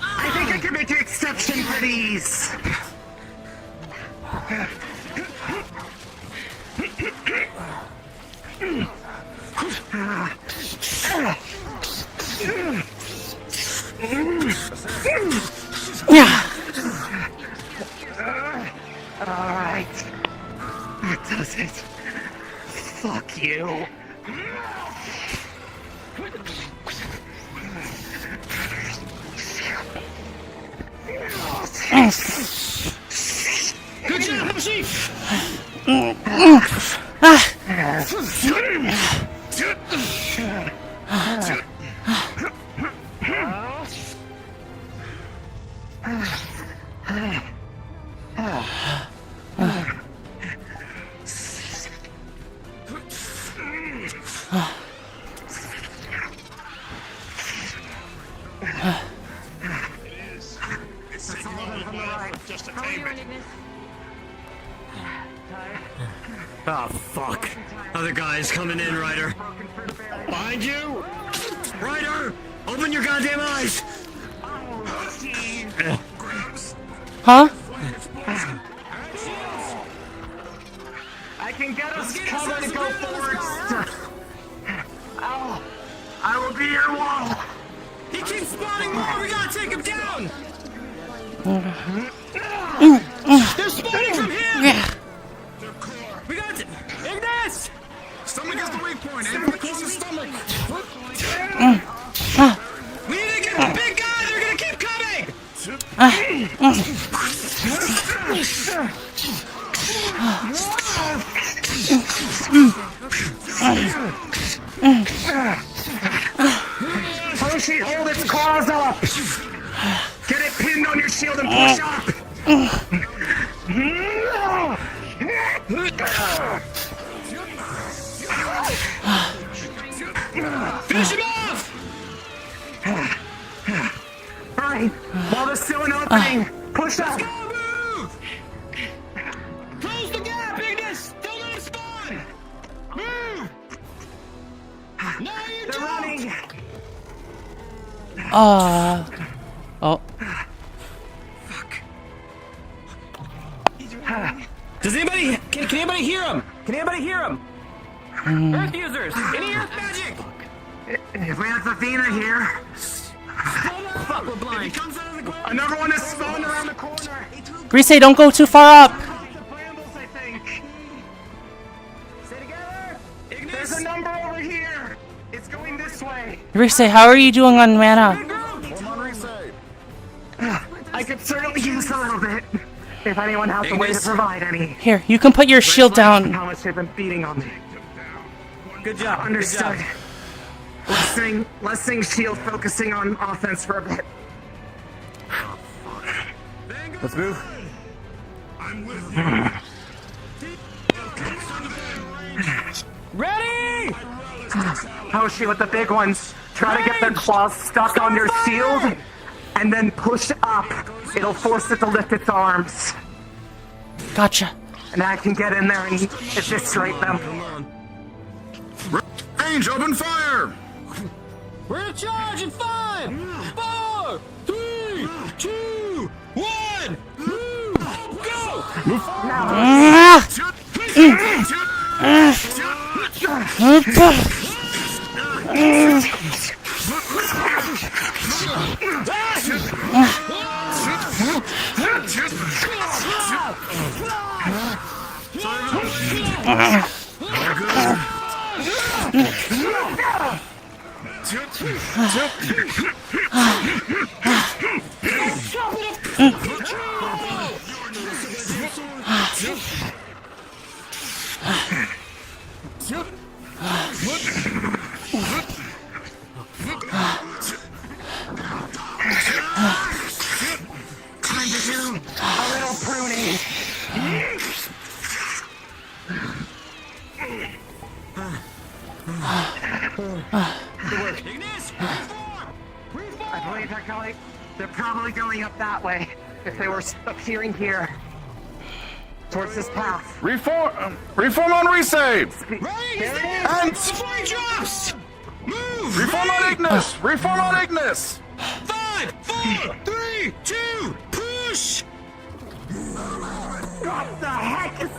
Speaker 13: I think I can make an exception for these. Alright. That does it. Fuck you.
Speaker 18: Good job, Hoshi! Oh, fuck. Other guy's coming in, Ryder. Behind you! Ryder! Open your goddamn eyes!
Speaker 1: Huh?
Speaker 13: I can get us covered and go forward. I will be your wall.
Speaker 18: He keeps spawning more! We gotta take him down! They're spawning from here! We got it! Ignis!
Speaker 13: Stomach is the weak point. Stomach is the stomach.
Speaker 18: We need to get the big guy! They're gonna keep coming!
Speaker 13: Hoshi, hold its claws up! Get it pinned on your shield and push up!
Speaker 18: Finish him off!
Speaker 13: Alright, while there's still an opening, push up!
Speaker 18: Let's go, move! Close the gap, Ignis! Don't let him spawn! Move! No, you
Speaker 13: They're running!
Speaker 1: Oh.
Speaker 18: Does anybody... Can anybody hear him? Can anybody hear him? Earth users! Any earth magic?
Speaker 13: If we have Athena here...
Speaker 18: Fuck, we're blind.
Speaker 13: Another one is spawned around the corner!
Speaker 1: Rise, don't go too far up.
Speaker 13: There's a number over here! It's going this way!
Speaker 1: Rise, how are you doing on mana?
Speaker 13: I could certainly use a little bit. If anyone has a way to provide any.
Speaker 1: Here, you can put your shield down.
Speaker 13: How much they've been beating on me.
Speaker 18: Good job.
Speaker 13: Understood.
Speaker 18: Good job.
Speaker 13: Lessening shield, focusing on offense for a bit.
Speaker 18: Let's move. Ready!
Speaker 13: Hoshi with the big ones. Try to get their claws stuck on your shield, and then push up. It'll force it to lift its arms.
Speaker 1: Gotcha.
Speaker 13: And I can get in there and eviscerate them.
Speaker 12: Range, open fire!
Speaker 18: We're in charge in 5, 4, 4, 3, 2, 1,
Speaker 13: Time to do a little pruning. I believe they're probably going up that way if they were appearing here. Towards this path.
Speaker 12: Reform on resave!
Speaker 18: And before he drops! Move!
Speaker 12: Reform on Ignis! Reform on Ignis!
Speaker 18: 5, 4, 3, 2, push!
Speaker 13: What the heck is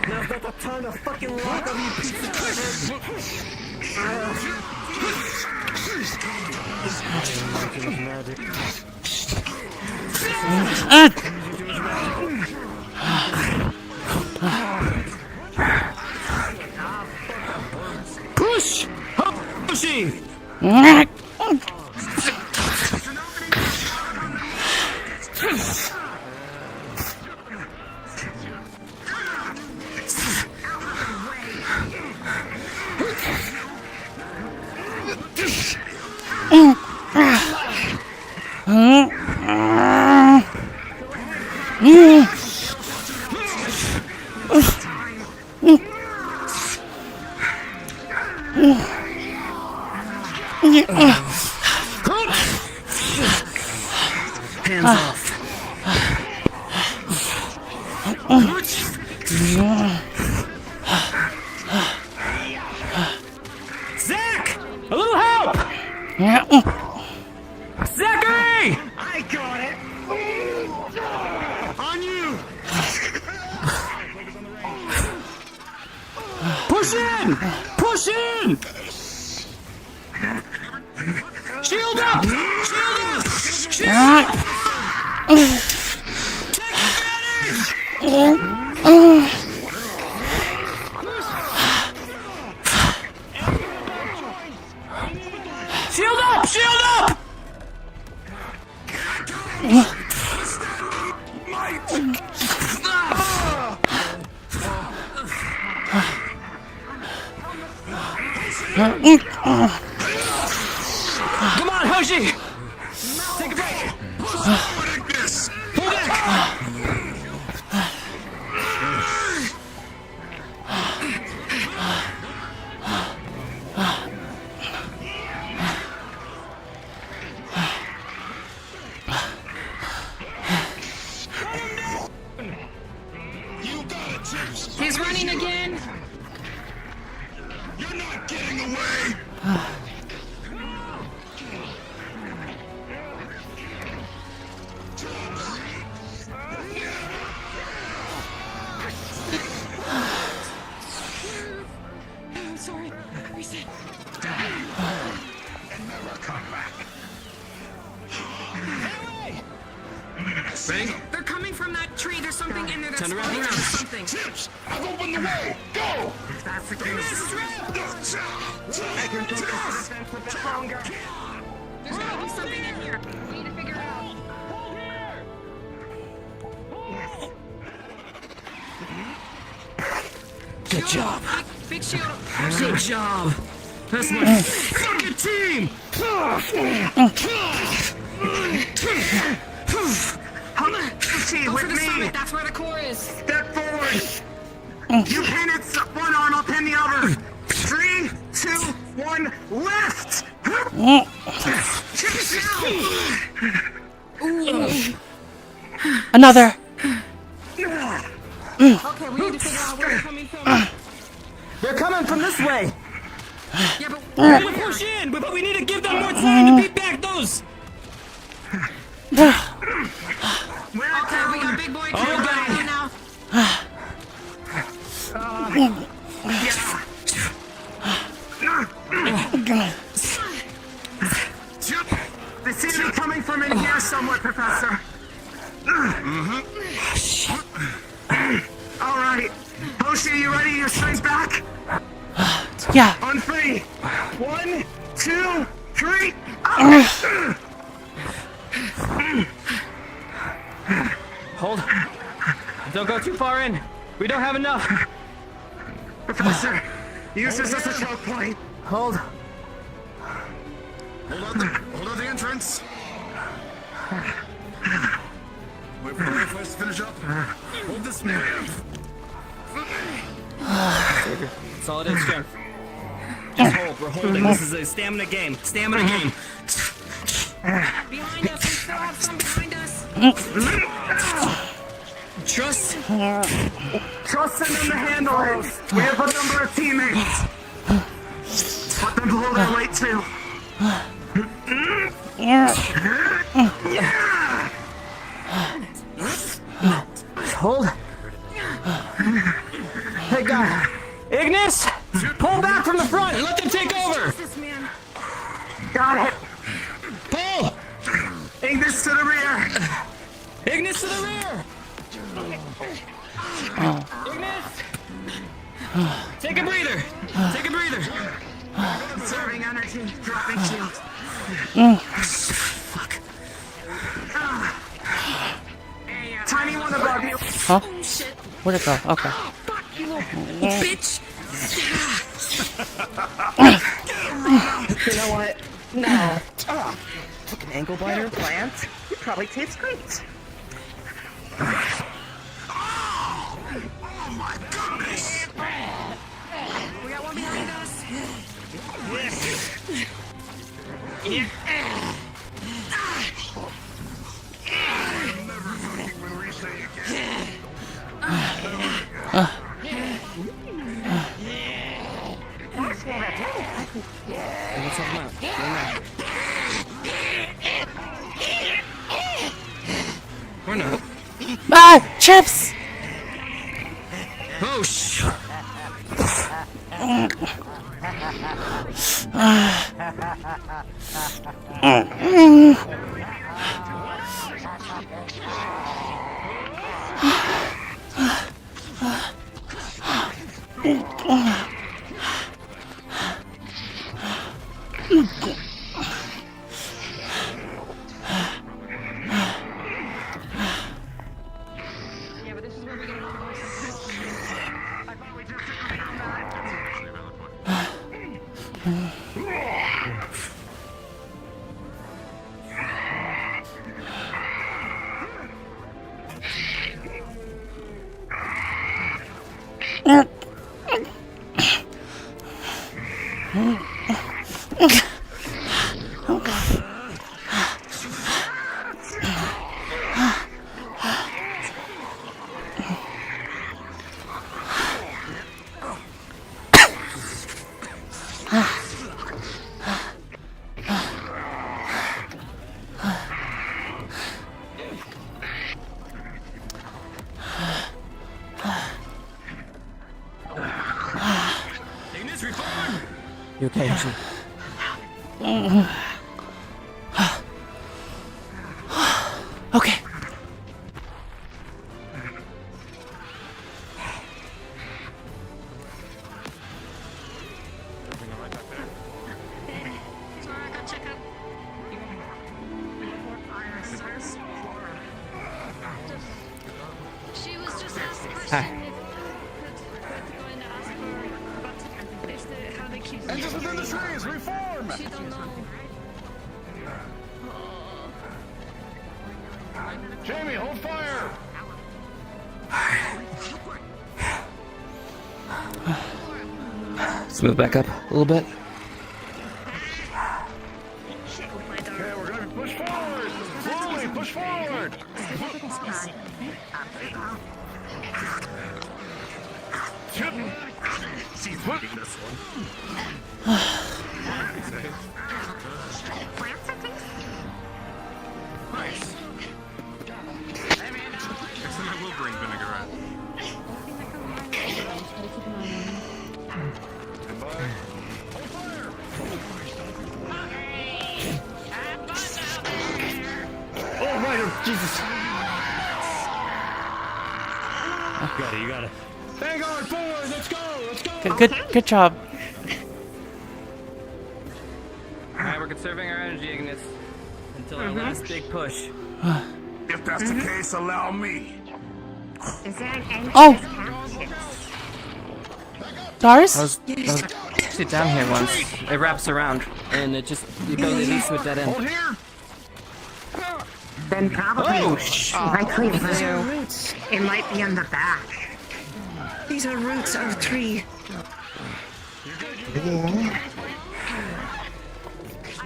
Speaker 18: Now's not the time to fucking lock up, you piece of Push! Pushing! Hands off. Zach! A little help! Zachary!
Speaker 13: I got it!
Speaker 18: On you! Push in! Push in! Shield up! Shield up! Shield up! Take advantage! Shield up! Shield up! Come on, Hoshi! Take a break! Pull back!
Speaker 5: He's running again.
Speaker 18: You're not getting away!
Speaker 5: I'm sorry. Reset.
Speaker 18: And never come back. Bang!
Speaker 5: They're coming from that tree. There's something in there that's
Speaker 18: Time to wrap
Speaker 5: fighting
Speaker 18: around.
Speaker 5: something.
Speaker 18: Chips! I've opened the way! Go!
Speaker 13: That's the case. I can take this defense a bit longer.
Speaker 5: There's gotta be something in here. We need to figure it out.
Speaker 13: Yes.
Speaker 18: Good job.
Speaker 5: Big shield.
Speaker 18: Good job. That's my fucking team!
Speaker 13: See,
Speaker 5: Go
Speaker 13: with
Speaker 5: for the
Speaker 13: me!
Speaker 5: summit. That's where the core is.
Speaker 13: Step forward! You pin it one arm, I'll pin the other. 3, 2, 1, lift!
Speaker 1: Another.
Speaker 13: Okay, we need to figure out where they're coming from. They're coming from this way.
Speaker 18: Yeah, but we're gonna push in, but we need to give them more time to beat back those.
Speaker 13: Okay, we got big boy coming right now. They seem to be coming from in here somewhere, Professor. All right, Hoshi, you ready? Your strength back?
Speaker 1: Yeah.
Speaker 13: On 3. 1, 2, 3.
Speaker 10: Hold. Don't go too far in. We don't have enough.
Speaker 13: Professor, use this as a choke point. Hold.
Speaker 12: Hold out the entrance. Wait for the reflex to finish up. Hold this man.
Speaker 18: That's all it is, strength. Just hold. We're holding. This is a stamina game. Stamina game.
Speaker 13: Behind us, we still have some behind us.
Speaker 18: Trust
Speaker 13: in them to handle it. We have a number of teammates. Let them blow their weight too.
Speaker 10: Hold. Hey, God. Ignis! Pull back from the front and let them take over!
Speaker 13: Got it.
Speaker 18: Pull!
Speaker 13: Ignis to the rear.
Speaker 18: Ignis to the rear! Ignis! Take a breather! Take a breather!
Speaker 13: Conserving energy, dropping shield.
Speaker 18: Fuck.
Speaker 13: Tiny one above you.
Speaker 1: Huh? Where'd it go? Okay.
Speaker 13: You little bitch.
Speaker 2: You know what? No. Took an ankle biter plant. It probably tastes great.
Speaker 13: Oh my goodness!
Speaker 2: We got one behind us.
Speaker 18: We're not.
Speaker 1: Ah! Chips!
Speaker 18: Oh, sh.
Speaker 10: You okay, Hoshi?
Speaker 1: Okay.
Speaker 16: She was just asking a
Speaker 10: Hi.
Speaker 16: question if going to ask her about how they keep
Speaker 12: Engines within the trees, reform!
Speaker 16: She don't know.
Speaker 12: Jamie, hold fire!
Speaker 4: Let's move back up a little bit.
Speaker 14: Okay, we're gonna push forward! Slowly, push forward!
Speaker 13: She's winning this one.
Speaker 3: Nice. Next time I will bring vinaigrette.
Speaker 18: Oh, Ryder! Jesus! You got it, you got it. Hang on, forward! Let's go! Let's go!
Speaker 1: Good job.
Speaker 10: Alright, we're conserving our energy, Ignis. Until our last big push.
Speaker 14: If that's the case, allow me.
Speaker 2: Is there an entrance?
Speaker 1: Oh! Dars?
Speaker 15: I was actually down here once.
Speaker 10: It wraps around, and it just, it leads to a dead end.
Speaker 14: Here!
Speaker 2: Then probably likely it might be on the back.
Speaker 7: These are roots of tree.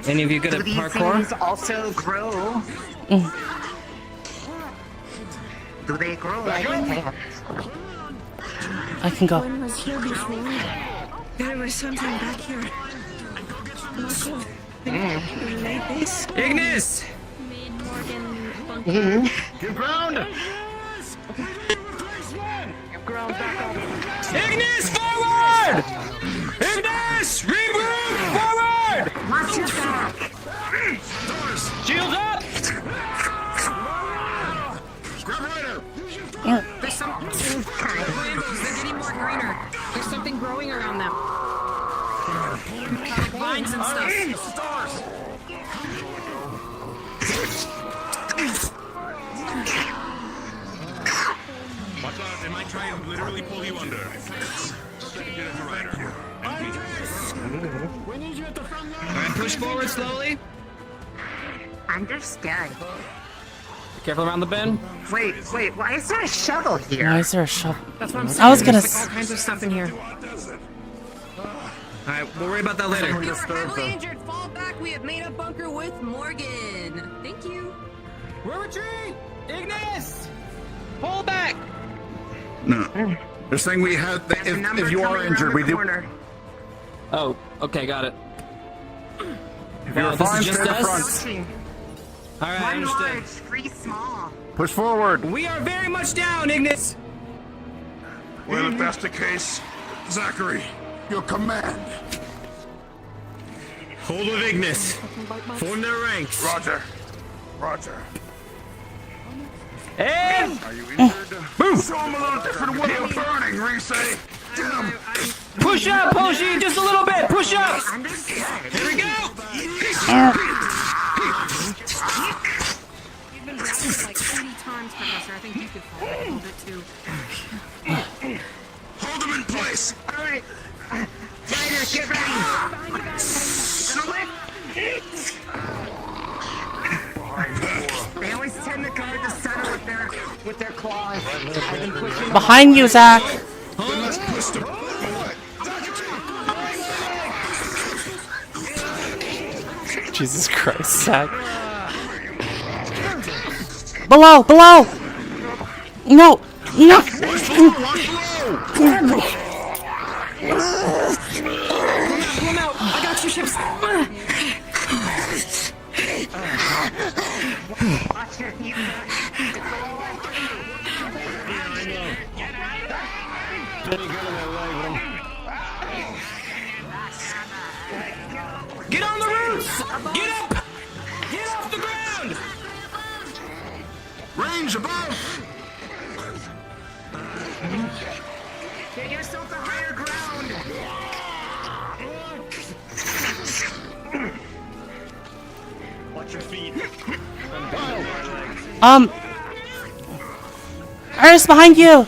Speaker 10: Any of you good
Speaker 2: Do
Speaker 10: at
Speaker 2: these
Speaker 10: parkour?
Speaker 2: things also grow? Do they grow like plants?
Speaker 1: I can go.
Speaker 16: One was here before.
Speaker 7: There was something back here. Must have been like this.
Speaker 10: Ignis!
Speaker 16: Made Morgan bunker.
Speaker 14: Get ground!
Speaker 10: Ignis, forward! Ignis, regroup, forward!
Speaker 2: Watch your back!
Speaker 10: Shields up!
Speaker 14: Grab Ryder!
Speaker 8: There's some rainbows. They're getting more greener. There's something growing around them. Vines and stuff.
Speaker 14: Stars!
Speaker 3: Watch out, they might try and literally pull you under. Get it to Ryder.
Speaker 18: We need you at the front line!
Speaker 10: Alright, push forward slowly.
Speaker 2: Understood.
Speaker 10: Be careful around the bend.
Speaker 2: Wait, why is there a shovel here?
Speaker 1: Why is there a shovel?
Speaker 8: That's what I'm saying.
Speaker 1: I was gonna.
Speaker 8: There's like all kinds of stuff in here.
Speaker 10: Alright, we'll worry about that later.
Speaker 8: We were heavily injured. Fall back. We have made a bunker with Morgan. Thank you.
Speaker 10: We're retreat! Ignis! Pull back!
Speaker 14: No. They're saying we have, if you are injured, we do.
Speaker 10: Oh, okay, got it.
Speaker 14: You're
Speaker 10: This
Speaker 14: fine,
Speaker 10: is just
Speaker 14: stay in the
Speaker 10: us?
Speaker 14: front.
Speaker 10: Alright,
Speaker 2: One
Speaker 10: understood.
Speaker 2: large, three small.
Speaker 14: Push forward.
Speaker 10: We are very much down, Ignis!
Speaker 14: Well, if that's the case, Zachary, your command.
Speaker 18: Hold with Ignis. Form their ranks.
Speaker 14: Roger. Roger.
Speaker 10: And
Speaker 14: Are you injured? Move! Show them a little different way of burning, Reese. Damn.
Speaker 10: push up, Poshy, just a little bit. Push up.
Speaker 2: Understood.
Speaker 10: Here we go.
Speaker 8: You've been wrapped like 80 times, Professor. I think you could fall a little bit too.
Speaker 14: Hold them in place.
Speaker 2: All right. Ryder, get ready. Split. They always tend to guard the center with their claws. I've been pushing
Speaker 1: Behind you, Zach.
Speaker 14: Then let's push them.
Speaker 1: Jesus Christ, Zach. Below! No! No!
Speaker 8: Pull him out. I got you, Chips.
Speaker 2: Watch your feet.
Speaker 10: Get on the roots. Get up. Get off the ground.
Speaker 14: Range above.
Speaker 2: Get yourself to higher ground.
Speaker 18: Watch your feet.
Speaker 1: Ernest, behind you!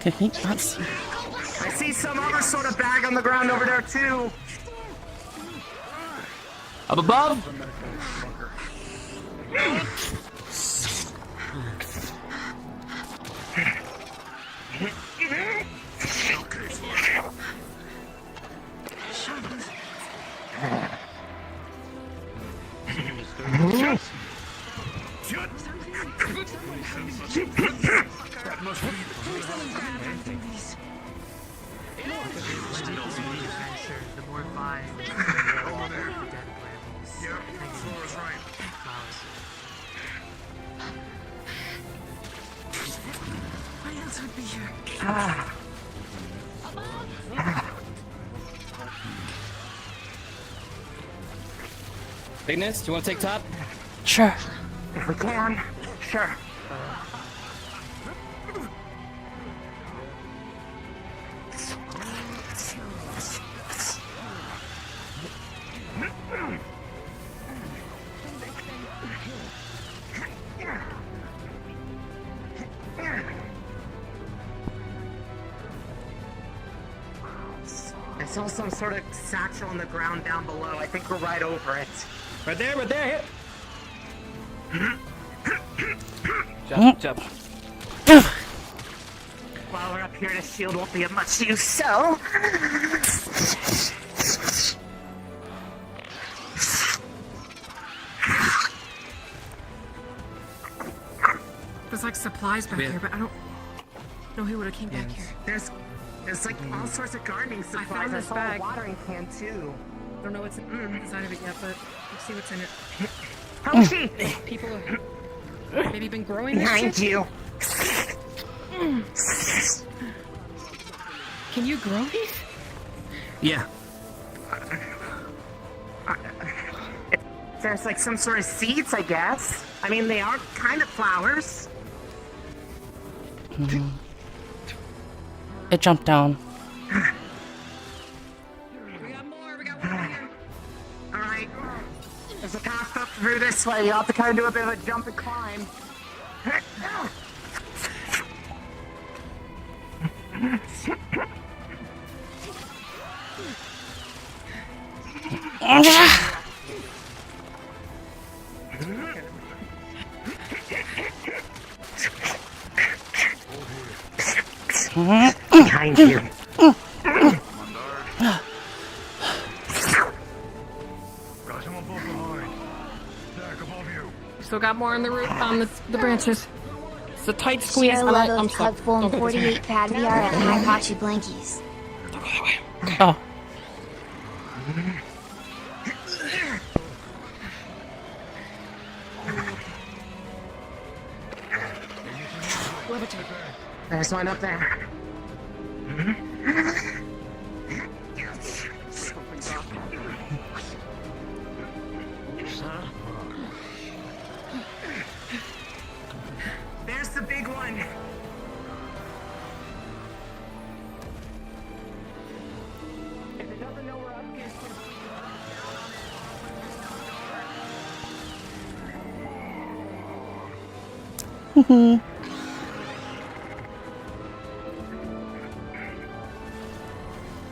Speaker 1: Can he not see?
Speaker 2: I see some other sort of bag on the ground over there too.
Speaker 10: Up above.
Speaker 3: That must be
Speaker 17: The more vines, the more dead brambles.
Speaker 3: Yep, Flora's right.
Speaker 17: Flowers.
Speaker 7: What else would be here?
Speaker 10: Bigness, do you want to take top?
Speaker 1: Sure.
Speaker 13: If we can, sure. I saw some sort of satchel on the ground down below. I think we're right over it.
Speaker 10: Right there, here. Jump.
Speaker 13: While we're up here, the shield won't be of much use, so...
Speaker 5: There's like supplies back here, but I don't know who would have came back here.
Speaker 13: There's like all sorts of gardening supplies.
Speaker 5: found this
Speaker 13: saw
Speaker 5: bag.
Speaker 13: a watering can too.
Speaker 5: I don't know what's inside of it yet, but let's see what's in it.
Speaker 13: How is she?
Speaker 5: People have maybe been growing this
Speaker 13: Behind
Speaker 5: shit?
Speaker 13: you.
Speaker 5: Can you grow these?
Speaker 18: Yeah.
Speaker 13: There's like some sort of seeds, I guess. I mean, they are kind of flowers.
Speaker 1: It jumped down.
Speaker 13: Alright. There's a path up through this way. You'll have to kind of do a bit of a jump and climb. Behind you.
Speaker 5: Still got more on the root on the branches. It's a tight squeeze,
Speaker 16: Share
Speaker 5: and I'm
Speaker 16: Leather's
Speaker 5: stuck.
Speaker 16: Tub full and 48 caviar and hibachi blankies.
Speaker 1: Oh.
Speaker 13: There's one up there. There's the big one. If it doesn't know we're up here,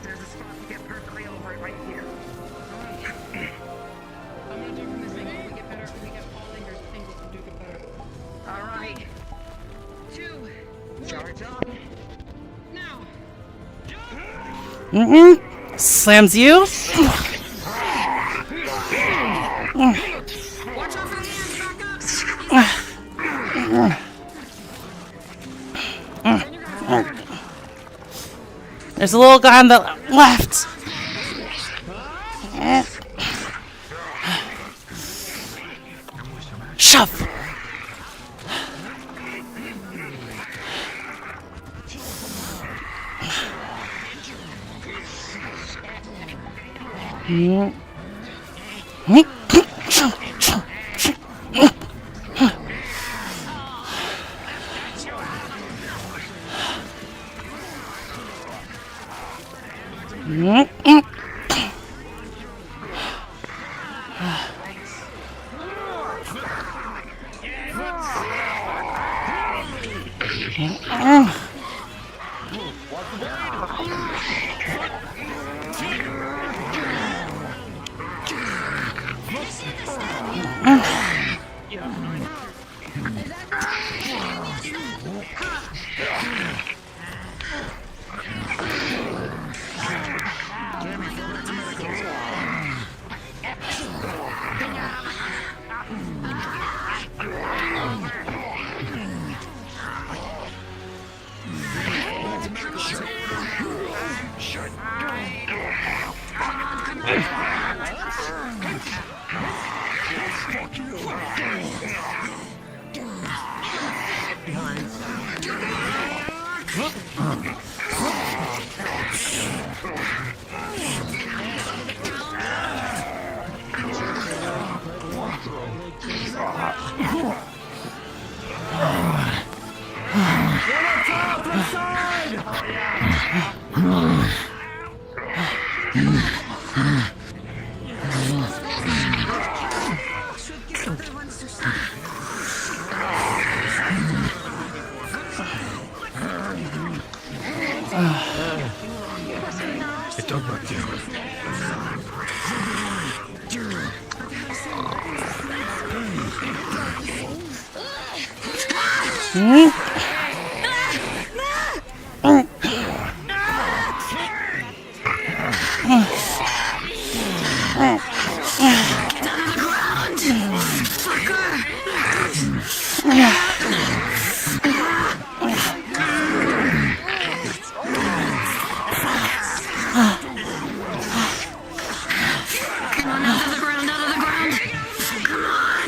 Speaker 13: there's a spot to get perfectly over it right here.
Speaker 5: I'm gonna do from this angle. We get better. We get all angles to do it better.
Speaker 13: All right.
Speaker 5: 2.
Speaker 13: Charge up.
Speaker 5: Now.
Speaker 1: Slams you.
Speaker 5: Watch out for the hands. Back up.
Speaker 1: There's a little guy on the left. Shove.
Speaker 14: It don't work there.
Speaker 11: Come on, out of the ground, out of the ground! Come on!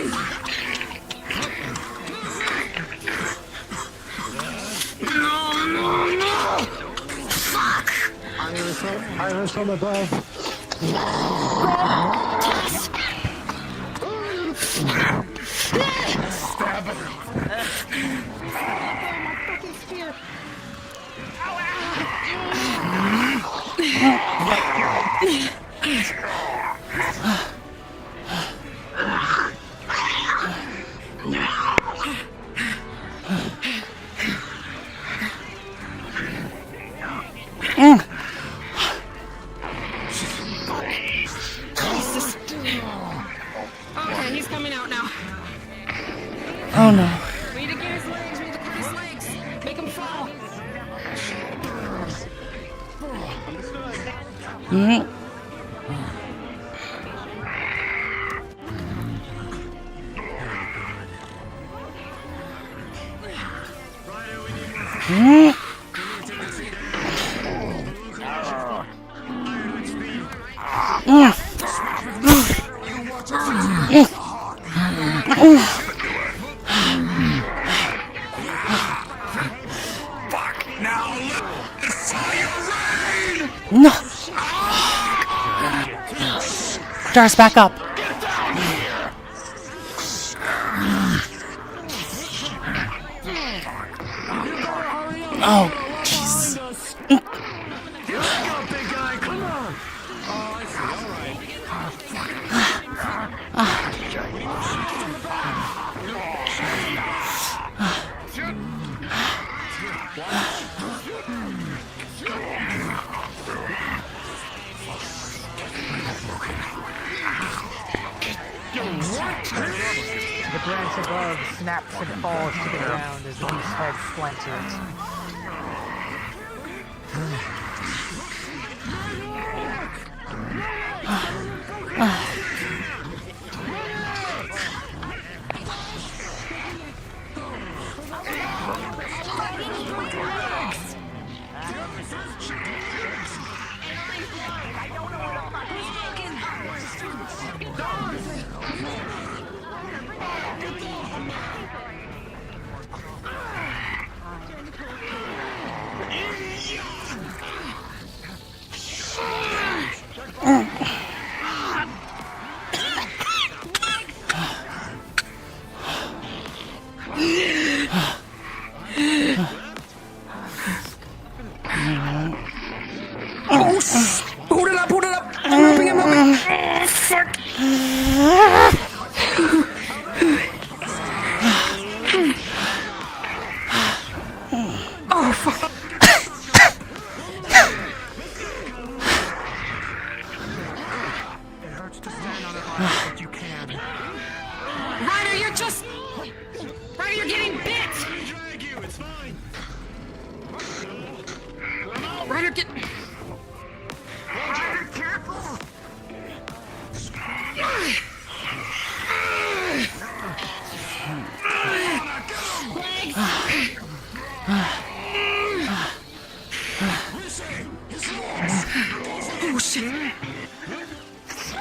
Speaker 11: No, no, no! Fuck!
Speaker 14: I was from above.
Speaker 11: Stab Okay, he's coming out now.
Speaker 1: Oh no.
Speaker 11: We need to get his legs, we need to cut his legs. Make him fall.
Speaker 1: No. Jar's back up. Oh, jeez.
Speaker 17: The branch above snaps and falls to the ground as the beast's head splinters.
Speaker 11: Hold it up, hold it up! I'm moving him up! Oh, fuck! Oh, fuck!
Speaker 17: It hurts to stand on it, but you can.
Speaker 11: Ryder, you're just... Ryder, you're getting bit! Ryder, get... Ryder, careful! Oh shit!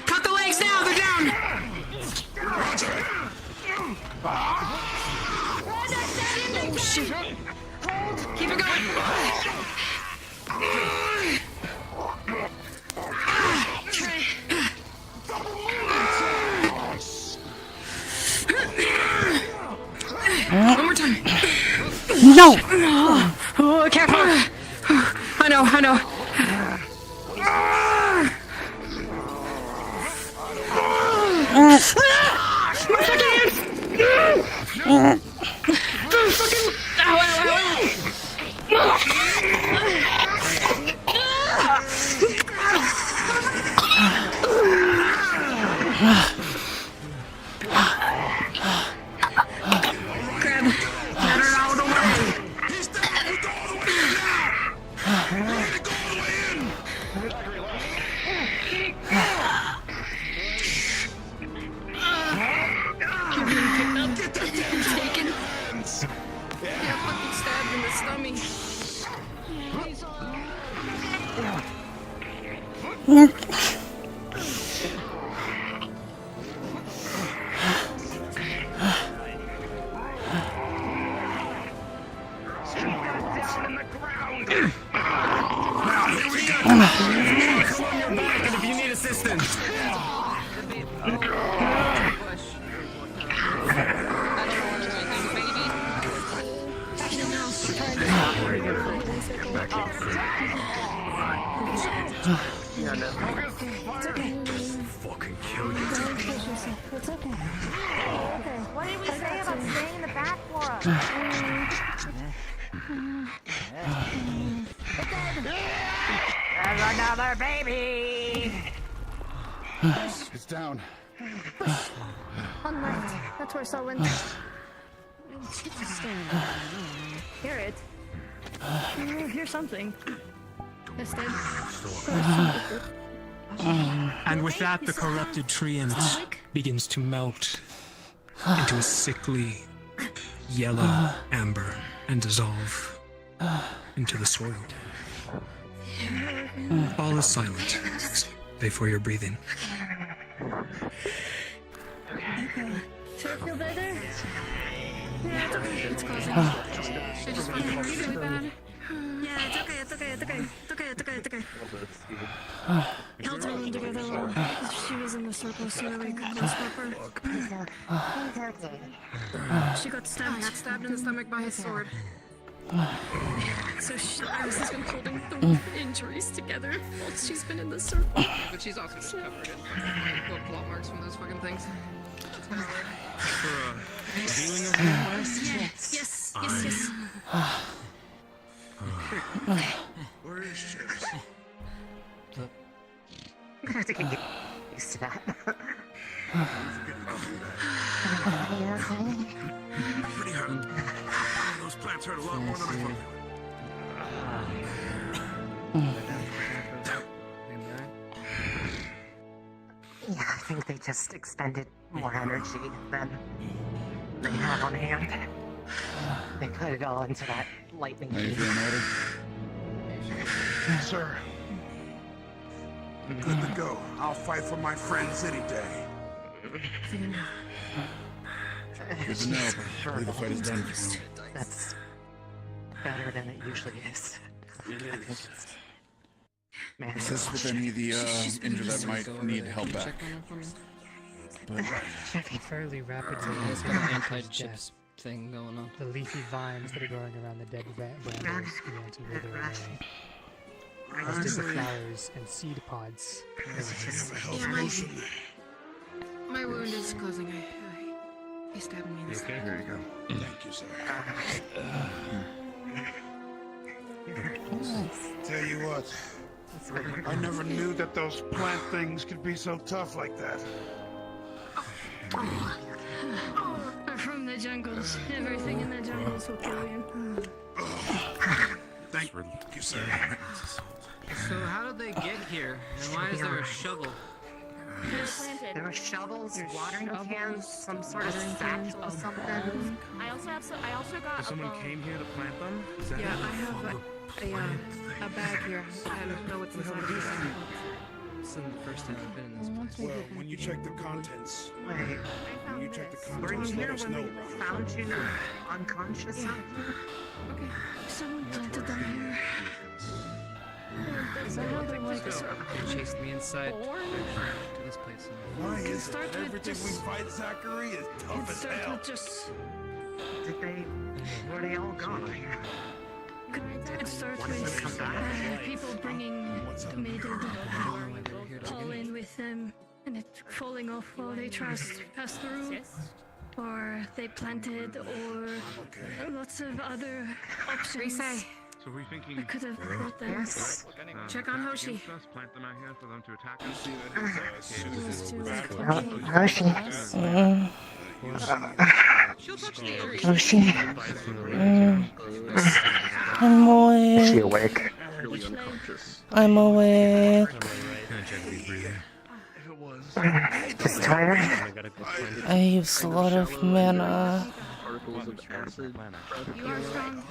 Speaker 11: Cut the legs now, they're down!
Speaker 5: Oh shit! Hold! Keep it going! Try. One more time.
Speaker 1: No!
Speaker 5: Oh, careful! I know.
Speaker 16: Fucking kill you. It's okay. What did we say about staying in the back for us?
Speaker 13: There's another baby!
Speaker 12: It's down.
Speaker 16: On left. That's where Saul went. Hear it. Hear something. That's dead.
Speaker 9: And with that, the corrupted treant begins to melt into a sickly yellow amber and dissolve into the soil. All is silent, save for your breathing.
Speaker 16: Should I feel better?
Speaker 5: Yeah, it's okay. It's causing. She just went really bad. Yeah, it's okay.
Speaker 16: Held her wound together while she was in the circle so that we could close up her. She got stabbed in the stomach by his sword. So Iris has been holding the injuries together while she's been in the circle.
Speaker 5: But she's also just covered in claw marks from those fucking things.
Speaker 3: Healing of your
Speaker 5: Yes.
Speaker 3: Where is Chips?
Speaker 2: I'm gonna have to get used to that.
Speaker 3: Pretty hurt. Those plants hurt a lot more than I thought they would.
Speaker 2: Yeah, I think they just expended more energy than they have on hand. They put it all into that lightning.
Speaker 12: How you feeling, Ryder?
Speaker 3: Sir. I'm good to go. I'll fight for my friends any day.
Speaker 12: Good to know. I believe the fight is done.
Speaker 2: That's better than it usually is. Man,
Speaker 12: Is this with any of the injured that might need help back? But
Speaker 17: fairly rapidly.
Speaker 10: It's got an anti-chips thing going on.
Speaker 17: The leafy vines that are growing around the dead brambles began to wither away. As did the flowers and seed pods.
Speaker 5: My wound is closing. He stabbed me in the stomach.
Speaker 12: here you go.
Speaker 3: Thank you, sir. Tell you what, I never knew that those plant things could be so tough like that.
Speaker 16: We're from the jungles. Everything in the jungles will kill you.
Speaker 3: Thank you, sir.
Speaker 10: So how did they get here? And why is there a shovel?
Speaker 2: there were shovels, watering cans, some sort of sack or something.
Speaker 16: I also got
Speaker 3: Someone came here to plant them? Is that
Speaker 5: Yeah, I have a bag here. I don't know what's inside of it.
Speaker 15: This isn't the first time I've been in this place.
Speaker 3: Well, when you check the contents,
Speaker 2: Wait,
Speaker 3: when you check the
Speaker 2: were you
Speaker 3: contents, let
Speaker 2: here
Speaker 3: us
Speaker 2: when
Speaker 3: know.
Speaker 2: we found you unconscious?
Speaker 16: Yeah. Okay. Someone planted them here.
Speaker 15: Is that how they chased me inside to this place?
Speaker 3: Why
Speaker 16: It
Speaker 3: is it
Speaker 16: started with
Speaker 3: everything we
Speaker 16: just-
Speaker 3: fight, Zachary, is
Speaker 16: It
Speaker 3: tough as
Speaker 16: started
Speaker 3: hell?
Speaker 16: with just.
Speaker 2: Were they all gone?
Speaker 16: It started with people bringing mated all in with them, and it falling off while they passed through, or they planted, or lots of other options.
Speaker 14: So we're thinking.
Speaker 16: I could have brought them.
Speaker 2: Yes.
Speaker 16: Check on Hoshi.
Speaker 14: Plant them out here for them to attack us.
Speaker 2: Hoshi. Hoshi.
Speaker 1: I'm awake.
Speaker 2: Is she awake?
Speaker 1: I'm awake.
Speaker 2: Just tired?
Speaker 1: I used a lot of mana.
Speaker 16: You are strong.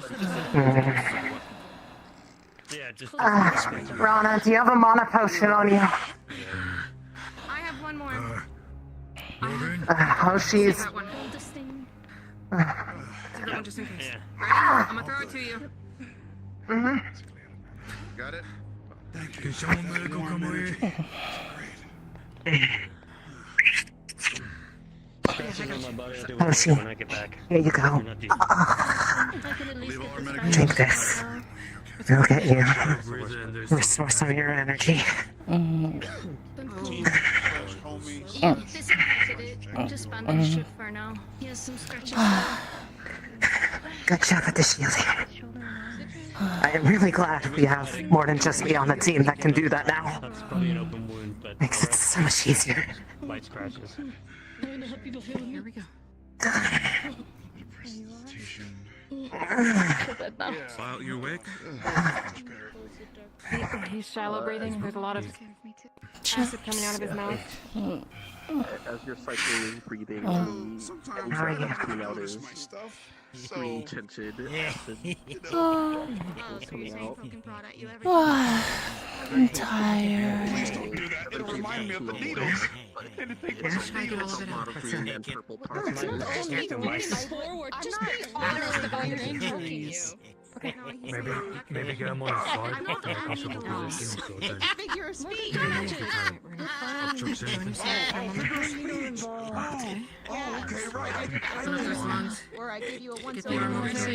Speaker 18: Yeah, just.
Speaker 2: Rana, do you have a mana potion on you?
Speaker 16: I have one more.
Speaker 2: Hoshi's.
Speaker 16: Got one. Hold this thing.
Speaker 5: Take that one just in case. Ready? I'm gonna throw it to you.
Speaker 14: Got it?
Speaker 3: Can someone medical come away?
Speaker 2: Hoshi, here you go. Drink this. It'll get you. Restore some of your energy.
Speaker 16: Just bandaged it for now. He has some scratches.
Speaker 2: Good job with the shielding. I am really glad we have more than just me on the team that can do that now.
Speaker 18: That's probably an open wound, but.
Speaker 2: Makes it so much easier.
Speaker 18: Light scratches.
Speaker 5: Here we go.
Speaker 3: Lyle, you awake?
Speaker 5: He's shallow breathing. There's a lot of acid coming out of his mouth.
Speaker 6: As you're cycling, breathing,
Speaker 2: How are you?
Speaker 6: coming out is green tinted acid coming out.
Speaker 1: I'm tired.
Speaker 3: It'll remind me of the needles. Anything but
Speaker 5: Just try to get all of it out.
Speaker 6: Lot of green and purple particles.
Speaker 8: Forward. Just be honest about your injuries.
Speaker 5: Okay.
Speaker 9: Maybe get him on his side.
Speaker 8: Figure of speech.
Speaker 3: Oh, okay, right.
Speaker 5: Those lungs.
Speaker 8: Or I give you a one
Speaker 5: Get the arm over there.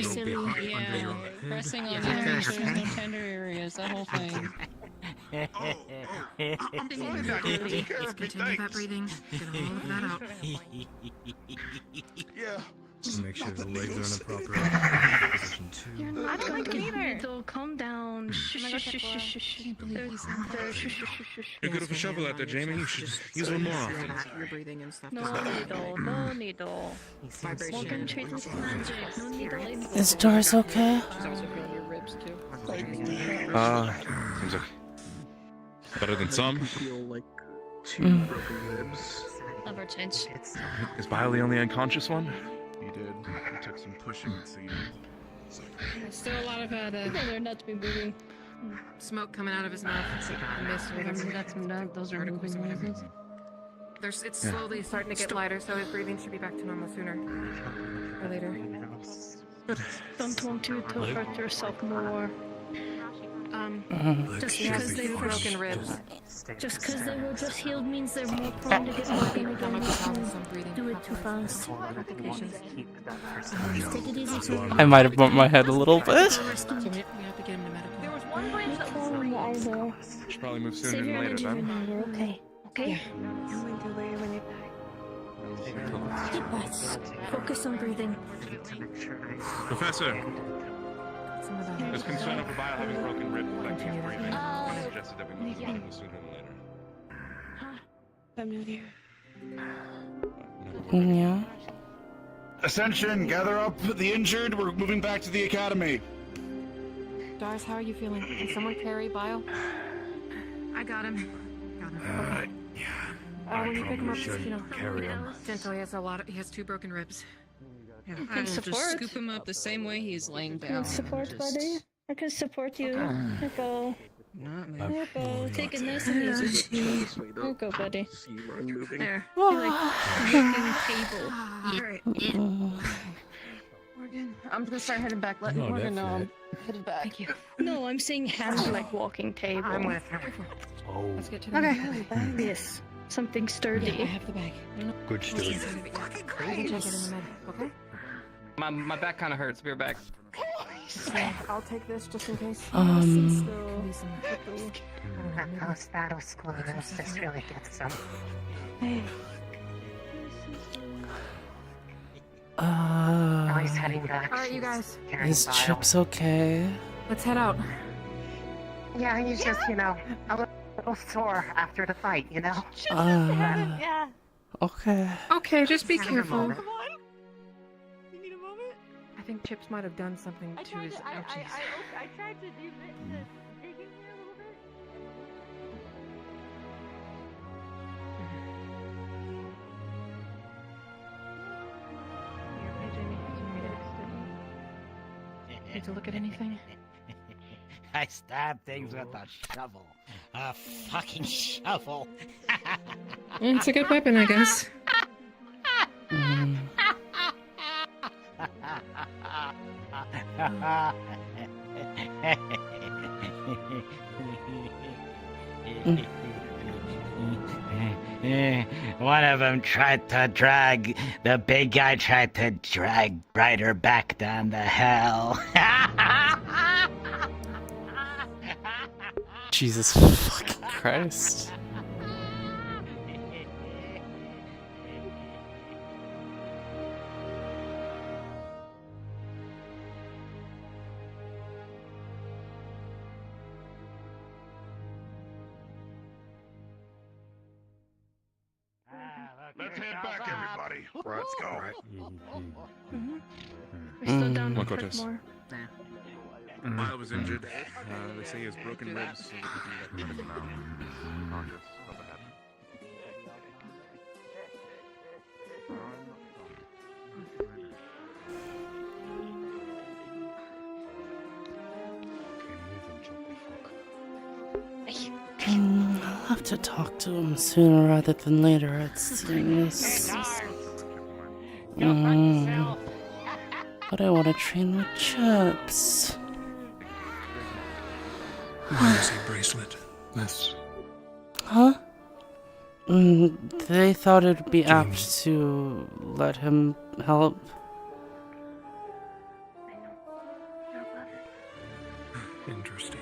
Speaker 8: Yeah, pressing on
Speaker 2: Yeah.
Speaker 8: areas there's no tender areas, that whole thing.
Speaker 5: Let's continue that breathing. Get all of that out.
Speaker 3: Yeah.
Speaker 9: Make sure the legs are in a proper position too.
Speaker 16: I don't like it either. They'll calm down.
Speaker 3: You're good with a shovel out there, Jamie. You should use one more often.
Speaker 5: Your breathing and stuff.
Speaker 16: No needle, no needle.
Speaker 5: Vibration.
Speaker 16: One can treat this magic. No needle.
Speaker 1: Is Doris okay?
Speaker 8: She's also feeling your ribs too.
Speaker 3: Seems like better than some.
Speaker 6: You feel like two broken ribs.
Speaker 8: Never change.
Speaker 3: Is Bio the only unconscious one? He did. He took some pushing, it seemed.
Speaker 8: There's still a lot of they're not to be moving.
Speaker 5: Smoke coming out of his mouth. And mist with
Speaker 8: Those are moving noises.
Speaker 5: It's slowly starting to get lighter, so his breathing should be back to normal sooner or later.
Speaker 16: Don't want you to hurt yourself more. Just because they were
Speaker 5: broken ribs.
Speaker 16: Just because they were just healed means they're more prone to get broken again. Do it too fast. Just take it easy.
Speaker 1: I might have bumped my head a little bit.
Speaker 5: We have to get him to medical.
Speaker 16: There was one place that was
Speaker 3: Should probably move
Speaker 16: Save
Speaker 3: sooner
Speaker 16: your
Speaker 3: than later
Speaker 16: energy
Speaker 3: then.
Speaker 16: when you're okay. Okay? Deep breaths. Focus on breathing.
Speaker 3: Professor, there's concern over Bio having broken ribs affecting his breathing. Suggested that we move sooner than later.
Speaker 1: Yeah.
Speaker 12: Ascension, gather up the injured. We're moving back to the academy.
Speaker 5: Doris, how are you feeling? Can someone carry Bile?
Speaker 16: I got him.
Speaker 5: When you pick him up, just,
Speaker 9: carry him.
Speaker 5: gentle. He has 2 broken ribs.
Speaker 8: I will just scoop him up the same way he's laying down.
Speaker 16: Support, buddy. I can support you. Go.
Speaker 15: Not me.
Speaker 8: Yeah, bud. Take it nice and easy. There you go, buddy. There. I feel like walking table.
Speaker 5: Morgan.
Speaker 8: I'm just gonna start heading back. Let
Speaker 5: No,
Speaker 8: Morgan
Speaker 5: that's
Speaker 8: know I'm
Speaker 5: it.
Speaker 8: headed back. Thank you. No, I'm saying hand like walking table.
Speaker 2: I'm with her.
Speaker 14: Oh.
Speaker 5: Let's get to the
Speaker 8: Okay. Yes. Something sturdy.
Speaker 5: Yeah, I have the bag.
Speaker 14: Good stuff.
Speaker 5: You can check it in a minute, okay?
Speaker 10: My back kind of hurts. Be right back.
Speaker 5: I'll take this just in case.
Speaker 2: That post-battle squads just really gets some. Now he's heading back.
Speaker 5: Alright, you guys.
Speaker 1: Is Chips okay?
Speaker 5: Let's head out.
Speaker 2: Yeah, he's just, a little sore after the fight,
Speaker 8: Yeah.
Speaker 1: Okay.
Speaker 5: Okay, just be
Speaker 2: Just have a
Speaker 5: careful.
Speaker 2: moment.
Speaker 8: You need a moment?
Speaker 5: I think Chips might have done something to his ouchies.
Speaker 8: I tried to do the digging here a little bit.
Speaker 5: Need to look at anything?
Speaker 19: I stab things with a shovel. A fucking shovel.
Speaker 5: It's a good weapon, I guess.
Speaker 19: One of them tried to drag, the big guy tried to drag Ryder back down the hell.
Speaker 1: Jesus fucking Christ.
Speaker 14: Let's head back, everybody. Let's go.
Speaker 8: We're still down
Speaker 3: What
Speaker 8: to
Speaker 3: got us?
Speaker 8: more.
Speaker 3: Mile was injured. They say he has broken ribs, so we can get rid of him now. Conscious. Up ahead.
Speaker 1: I'll have to talk to him sooner rather than later, it seems. But I want to train with Chips.
Speaker 9: Where is a bracelet? That's
Speaker 1: Huh? They thought it'd be apt to let him help.
Speaker 9: interesting.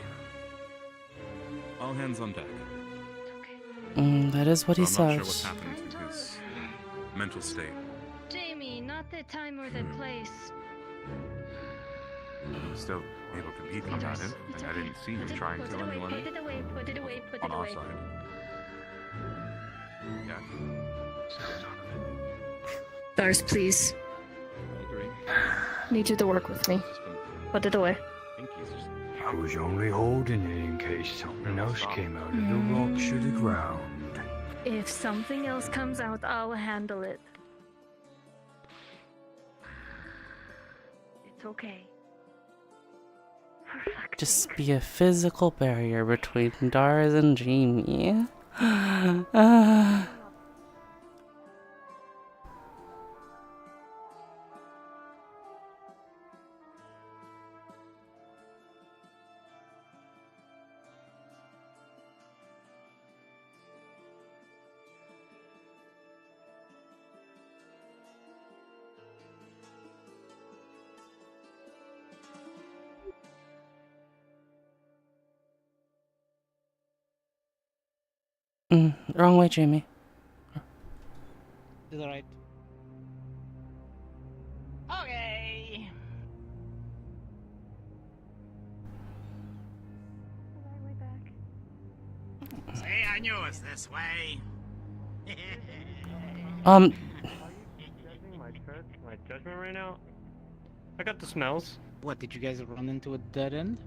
Speaker 3: All hands on deck.
Speaker 1: That is what he
Speaker 3: So I'm
Speaker 1: said.
Speaker 3: not sure what's happened to his mental state.
Speaker 16: Jamie, not the time or the place.
Speaker 3: I'm still able to beat him at it, and I didn't see him try and kill anyone
Speaker 16: Put it away, put it away, put
Speaker 3: on
Speaker 16: it
Speaker 3: our
Speaker 16: away.
Speaker 3: side. Yeah.
Speaker 8: Lars, please.
Speaker 3: I agree.
Speaker 8: Need you to work with me. Put it away.
Speaker 14: I was only holding it in case something else came out of the rocks or the ground.
Speaker 16: If something else comes out, I'll handle it. It's okay.
Speaker 1: Just be a physical barrier between Dars and Jamie. Wrong way, Jamie.
Speaker 19: To the right. Okay. See, I knew it was this way.
Speaker 17: Judging my judgment right now? I got the smells.
Speaker 19: What, did you guys run into a dead end?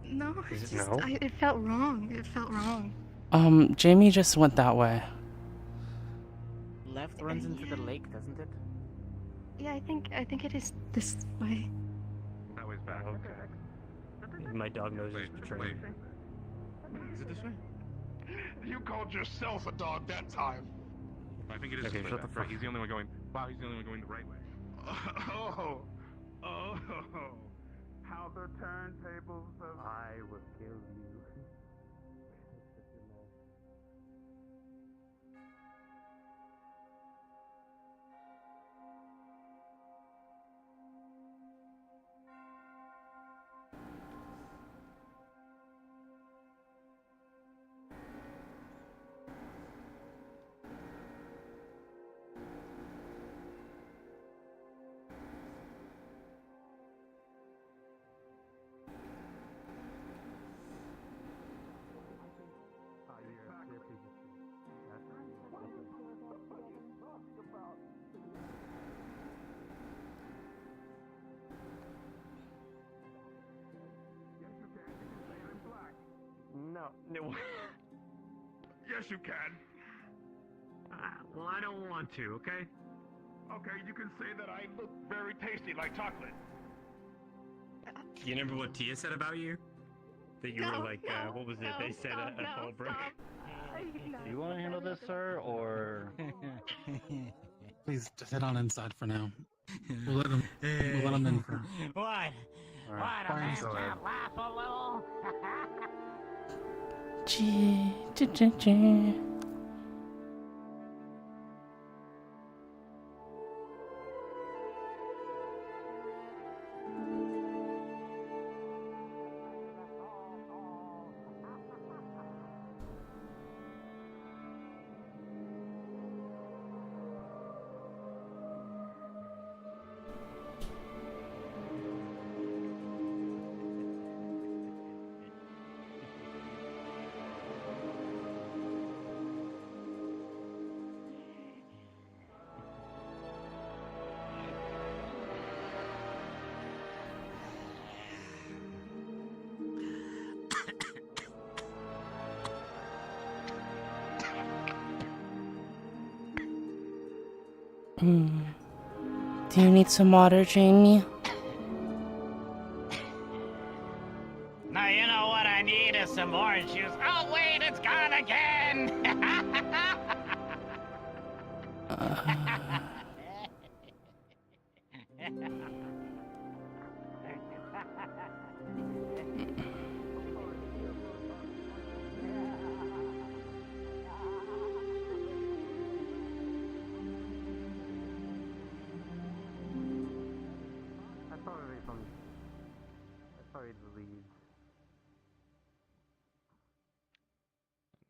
Speaker 16: No,
Speaker 17: Is
Speaker 16: it's
Speaker 17: it
Speaker 16: just,
Speaker 17: no?
Speaker 16: it felt wrong. It felt wrong.
Speaker 1: Jamie just went that way.
Speaker 19: Left runs into the lake, doesn't it?
Speaker 16: Yeah, I think it is this way.
Speaker 3: That way's back.
Speaker 17: Okay. My dog knows he's betraying me.
Speaker 3: Is it this way?
Speaker 14: You called yourself a dog that time.
Speaker 3: I think it is
Speaker 14: Okay,
Speaker 3: this way.
Speaker 14: shut the
Speaker 3: That's right.
Speaker 14: fuck
Speaker 3: He's the only one going. Wow, he's the only one going the right way.
Speaker 14: Oh, how the turntables have... I will kill you.
Speaker 13: No.
Speaker 14: Yes, you can.
Speaker 13: Well, I don't want to, okay?
Speaker 14: Okay, you can say that I look very tasty like chocolate.
Speaker 18: You remember what Tia said about you? That you were like, what was it? They said at Fallbrook.
Speaker 20: Do you want to handle this, sir, or?
Speaker 9: Please just head on inside for now. We'll let him in for.
Speaker 19: What?
Speaker 20: All
Speaker 19: What? A man can't laugh a little?
Speaker 1: Gee, gee, gee, gee. Do you need some water, Jamie?
Speaker 19: Now you know what I need is some orange juice. Oh wait, it's gone again!
Speaker 13: Sorry to leave.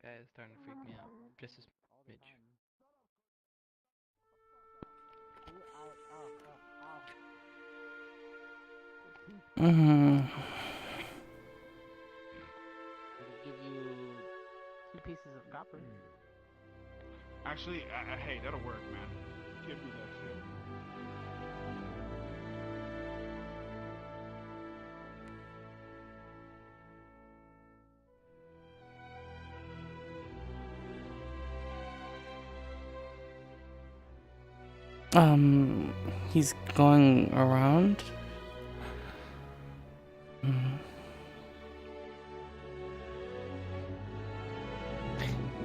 Speaker 4: Guy is starting to freak me out. Just a smidge.
Speaker 20: Give you 2 pieces of copper.
Speaker 14: Actually, hey, that'll work, man. Give me that shit.
Speaker 1: He's going around.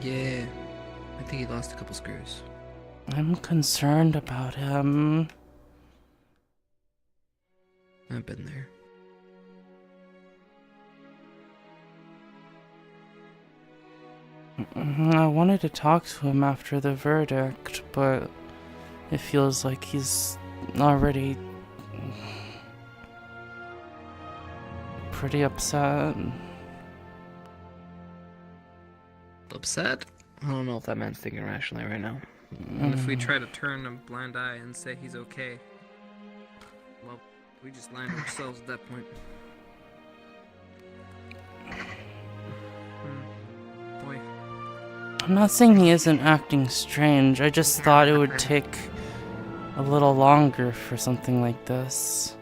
Speaker 15: Yeah, I think he lost a couple screws.
Speaker 1: I'm concerned about him.
Speaker 15: I've been there.
Speaker 1: I wanted to talk to him after the verdict, but it feels like he's already pretty upset.
Speaker 15: Upset?
Speaker 4: I don't know if that man's thinking rationally right now.
Speaker 15: And if we try to turn a blind eye and say he's okay, well, we just lie to ourselves at that point. Boy.
Speaker 1: I'm not saying he isn't acting strange, I just thought it would take a little longer for something like this.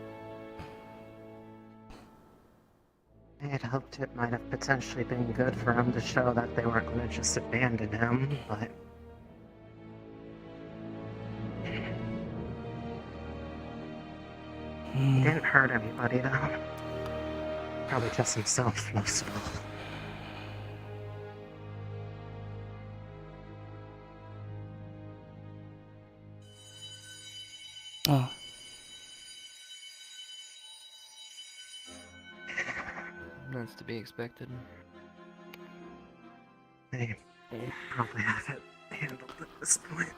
Speaker 2: I had hoped it might have potentially been good for him to show that they weren't going to just abandon him, but... He didn't hurt anybody, though. Probably just himself, most of all.
Speaker 1: Oh.
Speaker 15: That's to be expected.
Speaker 13: I probably have it handled at this point.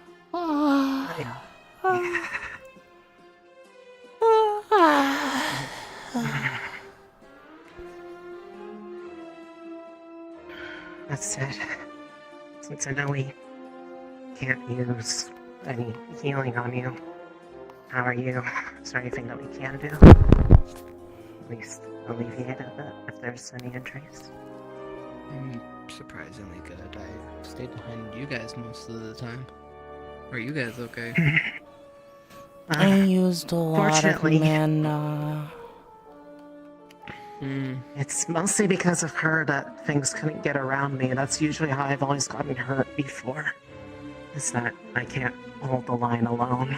Speaker 13: That's it. Since I know we can't use any healing on you, how are you? Is there anything that we can do? At least alleviate a bit if there's any injuries.
Speaker 15: I'm surprisingly good. I stayed behind you guys most of the time. Are you guys okay?
Speaker 1: I used a lot of
Speaker 13: fortunately-
Speaker 1: mana.
Speaker 13: It's mostly because of her that things couldn't get around me. That's usually how I've always gotten hurt before. Is that I can't hold the line alone.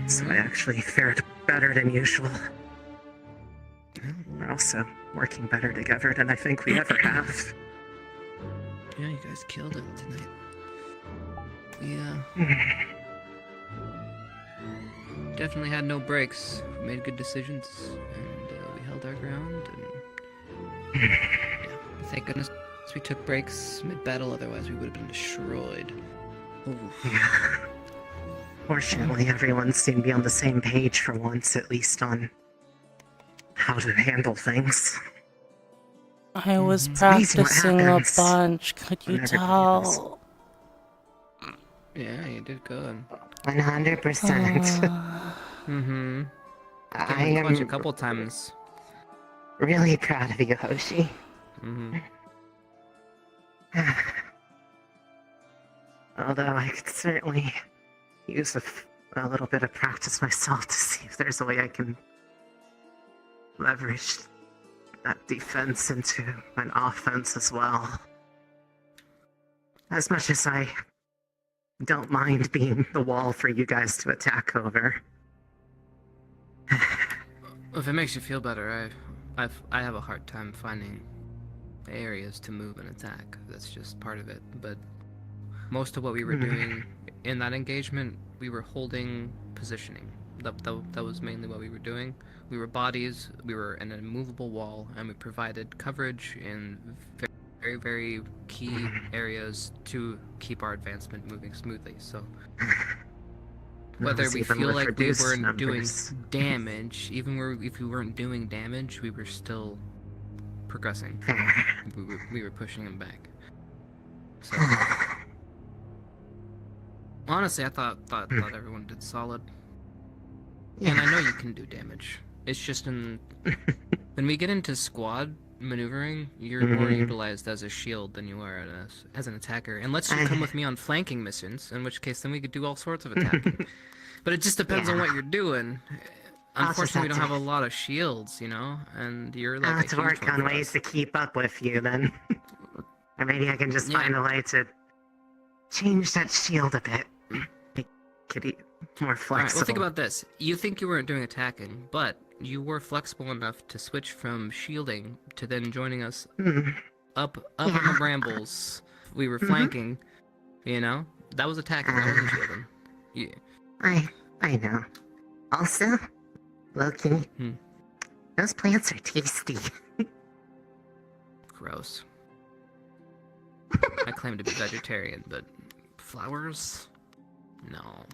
Speaker 13: So I actually fared better than usual. We're also working better together than I think we ever have.
Speaker 15: Yeah, you guys killed it tonight. We, definitely had no breaks. We made good decisions, and we held our ground, and yeah, thank goodness we took breaks mid-battle, otherwise we would have been destroyed.
Speaker 13: Fortunately, everyone seemed to be on the same page for once, at least on how to handle things.
Speaker 1: I was
Speaker 13: It's amazing what
Speaker 1: practicing a
Speaker 13: happens
Speaker 1: bunch, could you
Speaker 13: when everybody
Speaker 1: tell?
Speaker 15: Yeah, you did good.
Speaker 13: 100%.
Speaker 15: Mm-hmm.
Speaker 13: I
Speaker 15: Came in clutch a
Speaker 13: am
Speaker 15: couple times.
Speaker 13: really proud of you, Hoshi.
Speaker 15: Mm-hmm.
Speaker 13: Although I could certainly use a little bit of practice myself to see if there's a way I can leverage that defense into an offense as well. As much as I don't mind being the wall for you guys to attack over.
Speaker 15: If it makes you feel better, I have a hard time finding areas to move and attack. That's just part of it. But most of what we were doing in that engagement, we were holding positioning. That was mainly what we were doing. We were bodies, we were in a movable wall, and we provided coverage in very, very key areas to keep our advancement moving smoothly. So whether we feel like they weren't doing damage, even if we weren't doing damage, we were still progressing. We were pushing them back. So honestly, I thought everyone did solid. And I know you can do damage. It's just when we get into squad maneuvering, you're more utilized as a shield than you are as an attacker. Unless you come with me on flanking missions, in which case then we could do all sorts of attacking. But it just depends on what you're doing. Unfortunately, we don't have a lot of shields, you know, and you're like
Speaker 13: I'll have to work on ways to keep up with you then. Or maybe I can just find a way to change that shield a bit. Make it more flexible.
Speaker 15: Alright, well think about this. You think you weren't doing attacking, but you were flexible enough to switch from shielding to then joining us up in the brambles. We were flanking, you know? That was attacking, that wasn't shielding. Yeah.
Speaker 13: I know. Also, Loki, those plants are tasty.
Speaker 15: Gross. I claim to be vegetarian, but flowers? No.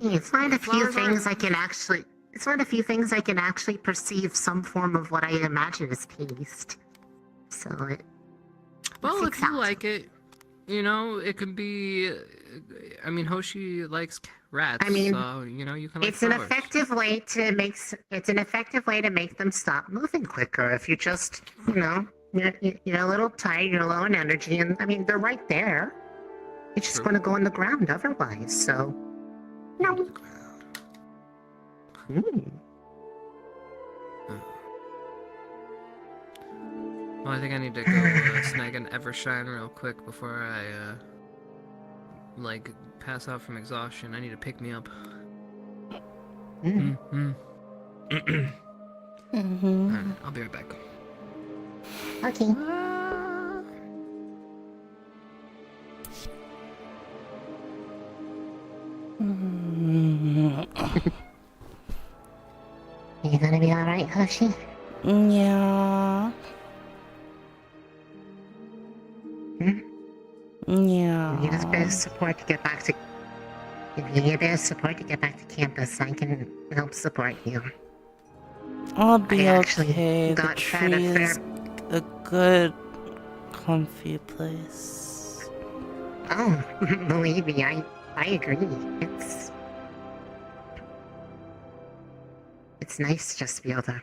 Speaker 2: It's one of the few things I can actually. It's one of the few things I can actually perceive some form of what I imagine as taste. So it.
Speaker 15: Well, if you like it, you know, it could be. I mean, Hoshi likes rats.
Speaker 2: I mean,
Speaker 15: so, you know, you can. Like
Speaker 2: it's an
Speaker 15: flowers.
Speaker 2: effective way to make. It's an effective way to make them stop moving quicker. If you just, you know, you're a little tired, you're low on energy, and I mean, they're right there. It's just going to go in the ground otherwise. So. No.
Speaker 15: Well, I think I need to go snag an Evershine real quick before I, like, pass out from exhaustion. I need to pick me up. Alright, I'll be right back.
Speaker 2: Okay. right, Hoshi?
Speaker 1: Yeah.
Speaker 2: Hmm?
Speaker 1: Yeah.
Speaker 2: You need a bit of support to get back to. If you need a bit of support to get back to campus, I can help support you.
Speaker 1: I'll be
Speaker 2: I actually
Speaker 1: okay. The
Speaker 2: got fed a
Speaker 1: tree
Speaker 2: fair.
Speaker 1: is a good, comfy place.
Speaker 2: Oh, believe me, I agree. It's nice just to be able to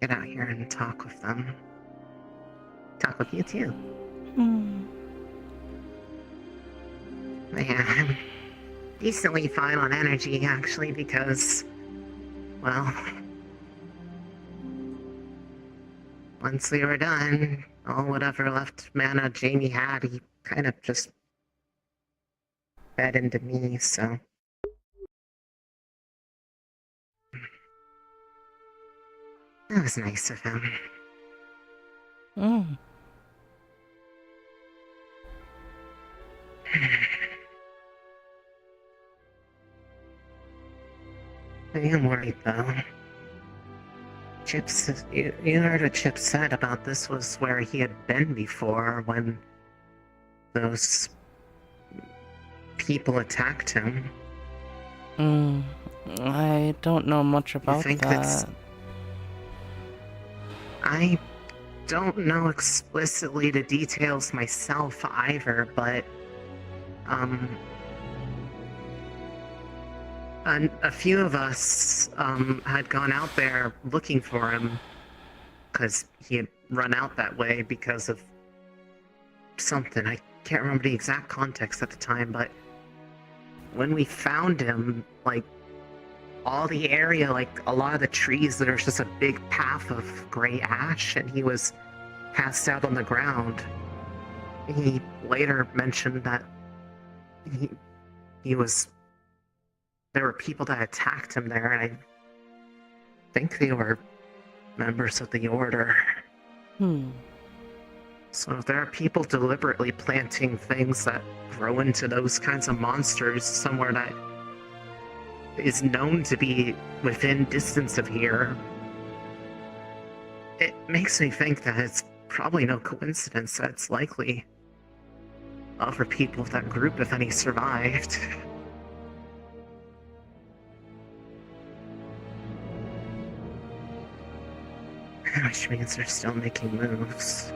Speaker 2: get out here and talk with them. Talk with you too. But yeah, I'm decently fine on energy actually because, well, once we were done, all whatever left mana Jamie had, he kind of just fed into me, so. That was nice of him. I am worried though. Chips, you heard what Chip said about this was where he had been before when those people attacked him.
Speaker 1: I don't know much about
Speaker 2: think
Speaker 1: that.
Speaker 2: I don't know explicitly the details myself either, but a few of us had gone out there looking for him because he had run out that way because of something. I can't remember the exact context at the time, but when we found him, like, all the area, like, a lot of the trees, there was just a big path of gray ash, and he was passed out on the ground. He later mentioned that he was... There were people that attacked him there, and I think they were members of the Order. So if there are people deliberately planting things that grow into those kinds of monsters somewhere that is known to be within distance of here, it makes me think that it's probably no coincidence that it's likely other people of that group, if any, survived. Which means they're still making moves.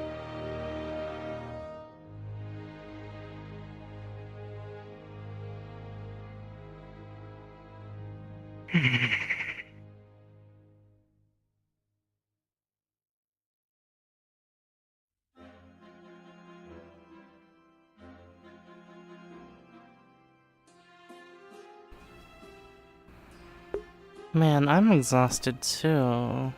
Speaker 1: Man, I'm exhausted too.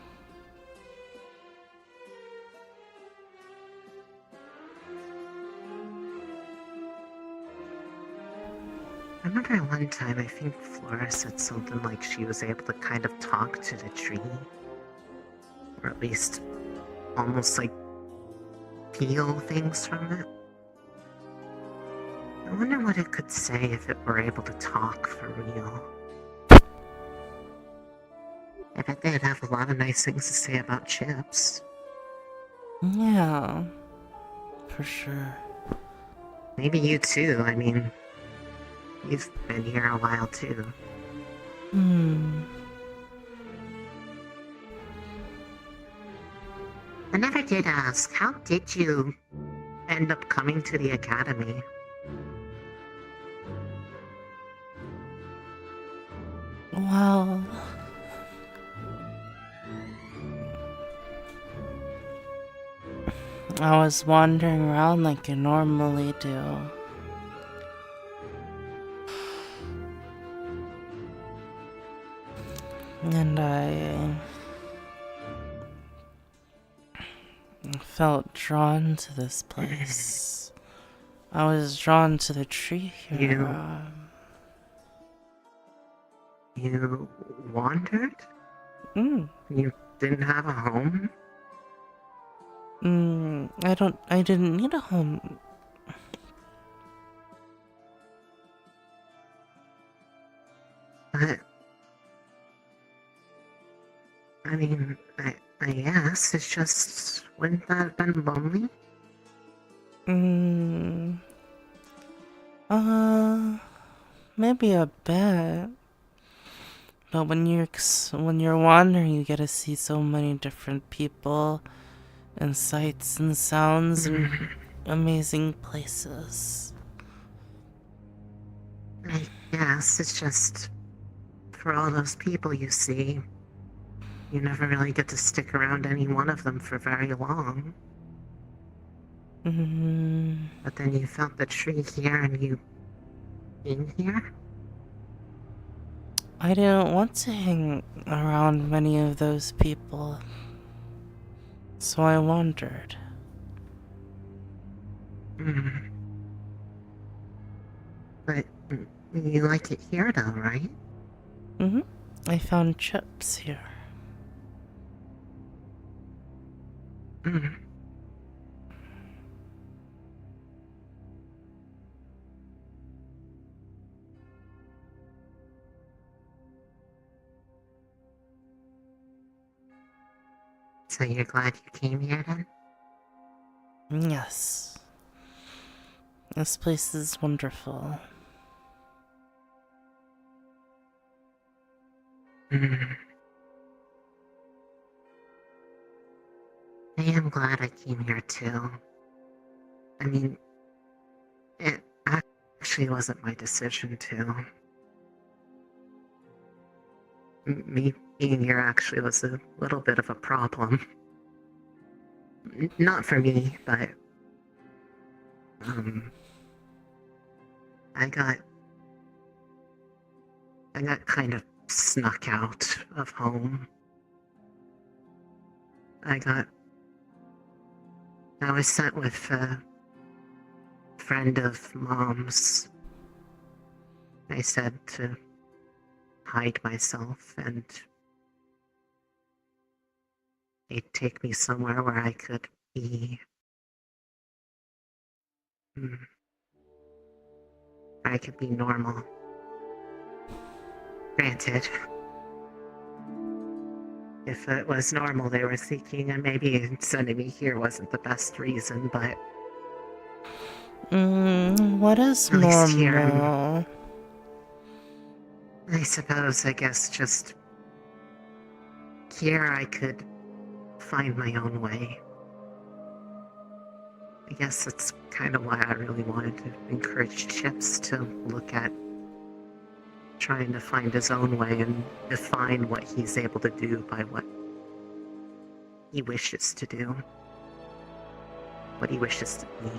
Speaker 2: I remember one time, I think Flora said something like she was able to kind of talk to the tree. Or at least almost like feel things from it. I wonder what it could say if it were able to talk for real. I bet they'd have a lot of nice things to say about Chips.
Speaker 1: Yeah, for sure.
Speaker 2: Maybe you too, I mean, you've been here a while too. I never did ask, how did you end up coming to the academy?
Speaker 1: Well, I was wandering around like I normally do. And I felt drawn to this place. I was drawn to the tree here.
Speaker 2: You wandered?
Speaker 1: You
Speaker 2: didn't have a home?
Speaker 1: I didn't need a home.
Speaker 2: But
Speaker 13: I mean, I guess it's just, wouldn't that have been lonely?
Speaker 1: Maybe a bit. But when you're wandering, you get to see so many different people and sights and sounds and amazing places.
Speaker 13: I guess it's just, for all those people you see, you never really get to stick around any one of them for very long. But then you felt the tree here and you came here?
Speaker 1: I didn't want to hang around many of those people, so I wandered.
Speaker 13: But you like it here though, right?
Speaker 1: I found chips here.
Speaker 13: So you're glad you came here then?
Speaker 1: Yes. This place is wonderful.
Speaker 13: I am glad I came here too. I mean, it actually wasn't my decision to. Me being here actually was a little bit of a problem. Not for me, but I got kind of snuck out of home. I was sent with a friend of Mom's. I said to hide myself, and they'd take me somewhere where I could be. I could be normal. Granted, if it was normal they were seeking, and maybe sending me here wasn't the best reason, but
Speaker 1: What is
Speaker 13: at least
Speaker 1: normal?
Speaker 13: I suppose, I guess, just here I could find my own way. I guess that's kind of why I really wanted to encourage Chips to look at trying to find his own way and define what he's able to do by what he wishes to do. What he wishes to be.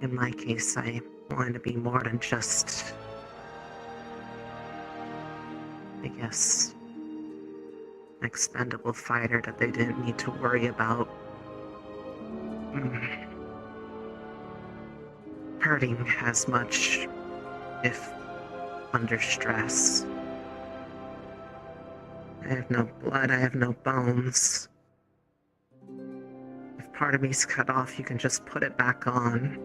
Speaker 13: In my case, I wanted to be more than just, I guess, an expendable fighter that they didn't need to worry about hurting as much if under stress. I have no blood, I have no bones. If part of me's cut off, you can just put it back on.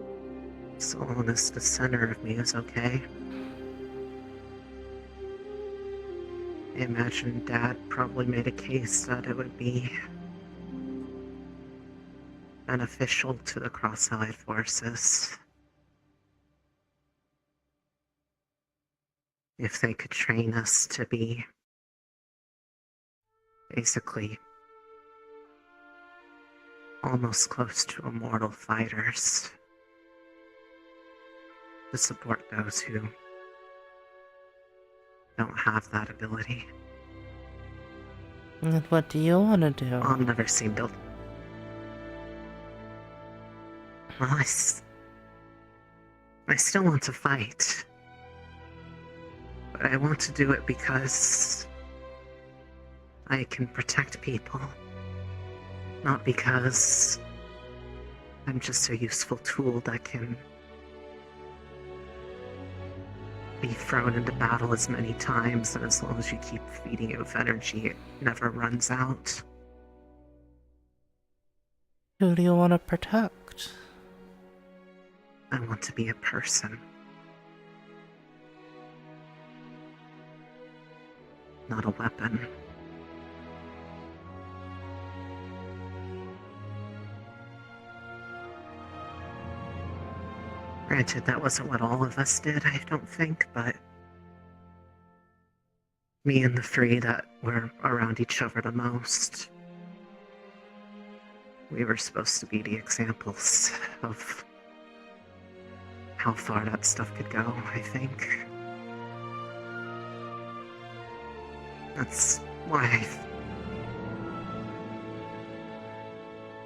Speaker 13: So long as the center of me is okay. I imagine Dad probably made a case that it would be beneficial to the Cross-Allied forces if they could train us to be basically almost close to immortal fighters to support those who don't have that ability.
Speaker 1: And what do you want to do?
Speaker 13: I'll never seem to... Well, I still want to fight. But I want to do it because I can protect people. Not because I'm just a useful tool that can be thrown into battle as many times, and as long as you keep feeding it with energy, it never runs out.
Speaker 1: Who do you want to protect?
Speaker 13: I want to be a person. not a weapon. Granted, that wasn't what all of us did, I don't think, but me and the three that were around each other the most, we were supposed to be the examples of how far that stuff could go, I think. That's why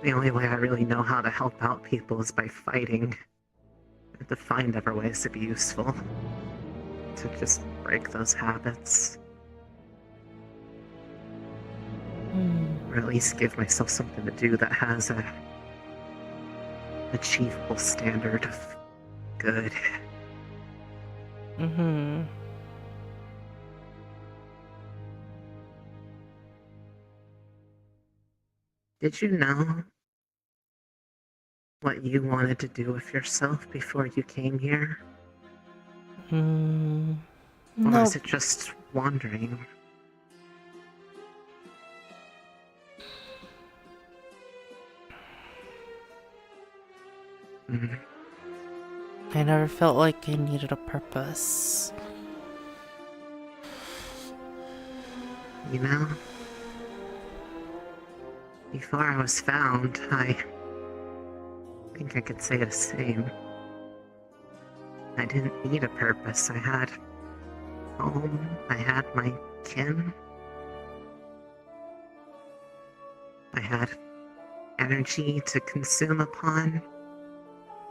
Speaker 13: the only way I really know how to help out people is by fighting. I have to find other ways to be useful. To just break those habits. Or at least give myself something to do that has a achievable standard of good.
Speaker 1: Mm-hmm.
Speaker 13: Did you know what you wanted to do with yourself before you came here? Or
Speaker 1: No.
Speaker 13: is it just wandering?
Speaker 1: I never felt like I needed a purpose.
Speaker 13: You know, before I was found, I think I could say the same. I didn't need a purpose. I had home, I had my kin. I had energy to consume upon,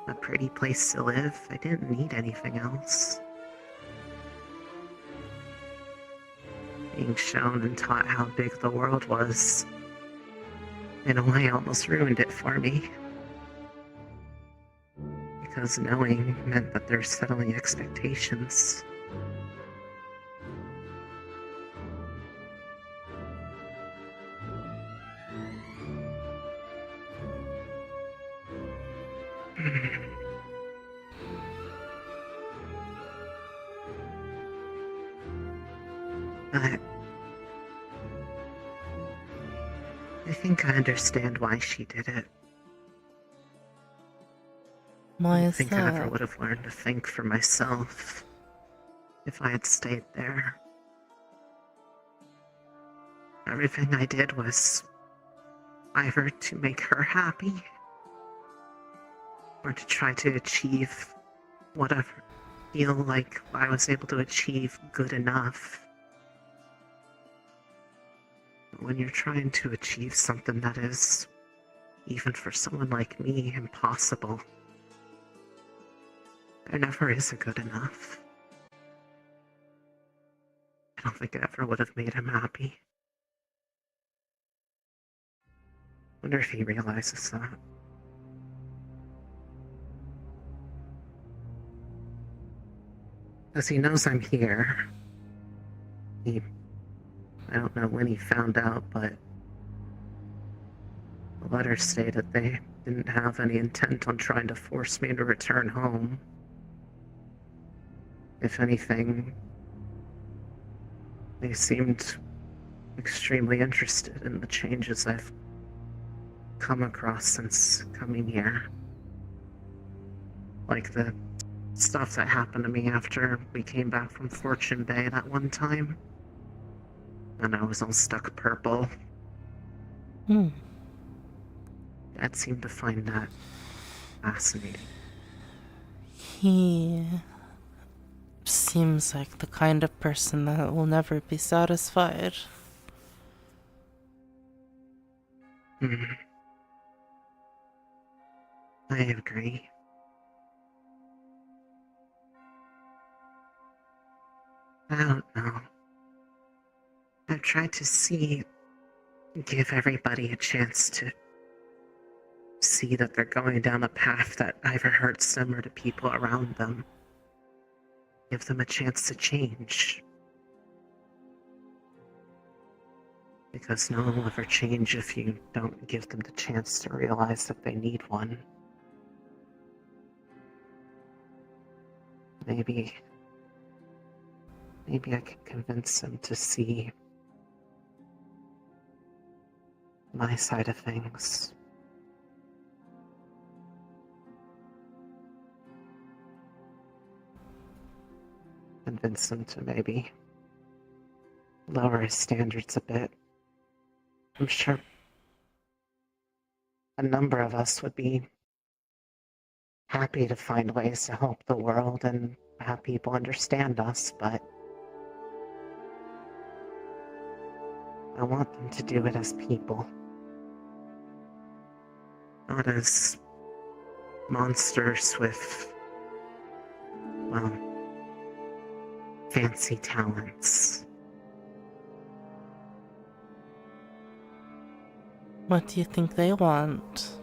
Speaker 13: a pretty place to live. I didn't need anything else. Being shown and taught how big the world was, in a way, almost ruined it for me. Because knowing meant that there's settling expectations. But I think I understand why she did it.
Speaker 1: Why
Speaker 13: I
Speaker 1: is
Speaker 13: think I never
Speaker 1: that?
Speaker 13: would have learned to think for myself if I had stayed there. Everything I did was either to make her happy or to try to achieve whatever I feel like I was able to achieve good enough. But when you're trying to achieve something that is, even for someone like me, impossible, there never is a good enough. I don't think it ever would have made him happy. Wonder if he realizes that. Because he knows I'm here. I don't know when he found out, but the letters stated they didn't have any intent on trying to force me to return home. If anything, they seemed extremely interested in the changes I've come across since coming here. Like the stuff that happened to me after we came back from Fortune Bay that one time. And I was all stuck purple. Dad seemed to find that fascinating.
Speaker 1: He seems like the kind of person that will never be satisfied.
Speaker 13: I agree. I don't know. I've tried to give everybody a chance to see that they're going down a path that either hurts them or the people around them. Give them a chance to change. Because no one will ever change if you don't give them the chance to realize that they need one. Maybe I could convince them to see my side of things. Convince him to maybe lower his standards a bit. I'm sure a number of us would be happy to find ways to help the world and have people understand us, but I want them to do it as people. Not as monsters with, well, fancy talents.
Speaker 1: What do you think they want?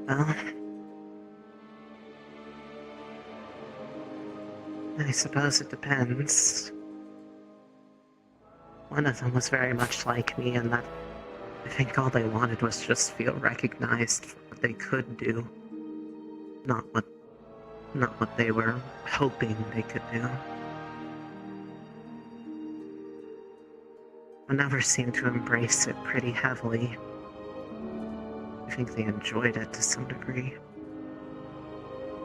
Speaker 13: Well, I suppose it depends. One of them was very much like me in that I think all they wanted was just feel recognized for what they could do, not what they were hoping they could do. Another seemed to embrace it pretty heavily. I think they enjoyed it to some degree.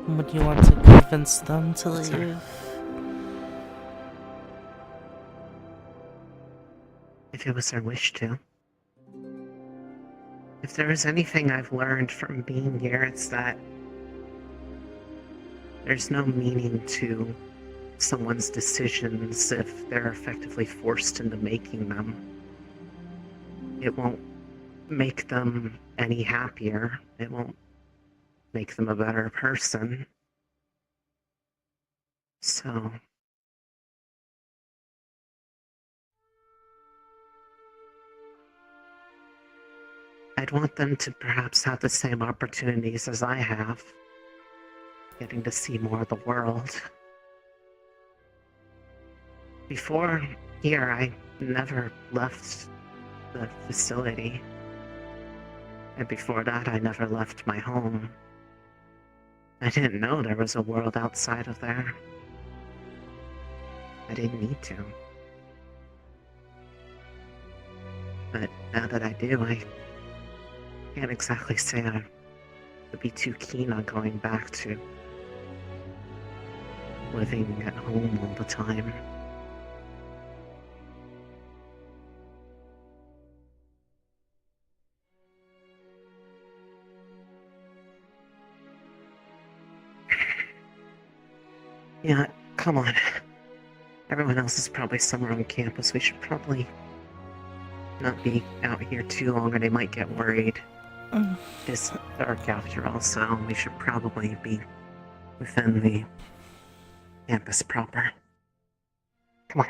Speaker 1: Would you want to convince them to leave?
Speaker 13: If it was their wish to. If there is anything I've learned from being here, it's that there's no meaning to someone's decisions if they're effectively forced into making them. It won't make them any happier. It won't make them a better person. So, I'd want them to perhaps have the same opportunities as I have, getting to see more of the world. Before here, I never left the facility. And before that, I never left my home. I didn't know there was a world outside of there. I didn't need to. But now that I do, I can't exactly say I would be too keen on going back to living at home all the time. Yeah, come on. Everyone else is probably somewhere on campus. We should probably not be out here too long or they might get worried. It's dark after all, so we should probably be within the campus proper. Come on.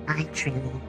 Speaker 13: Hi, Trini.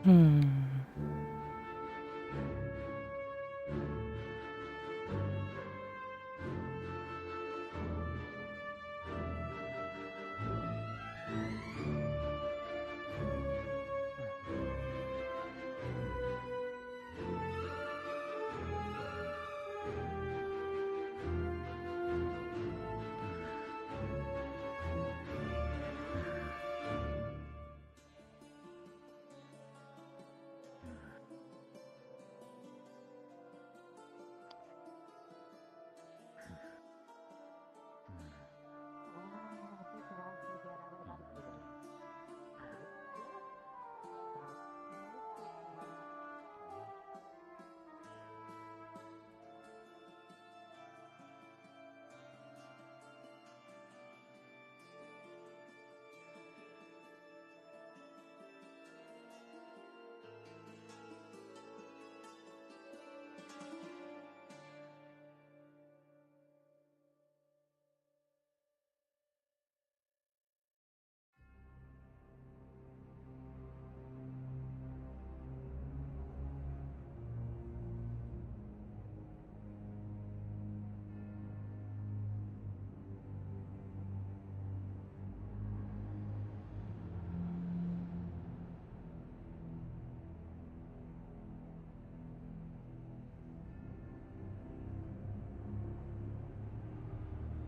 Speaker 1: Hmm.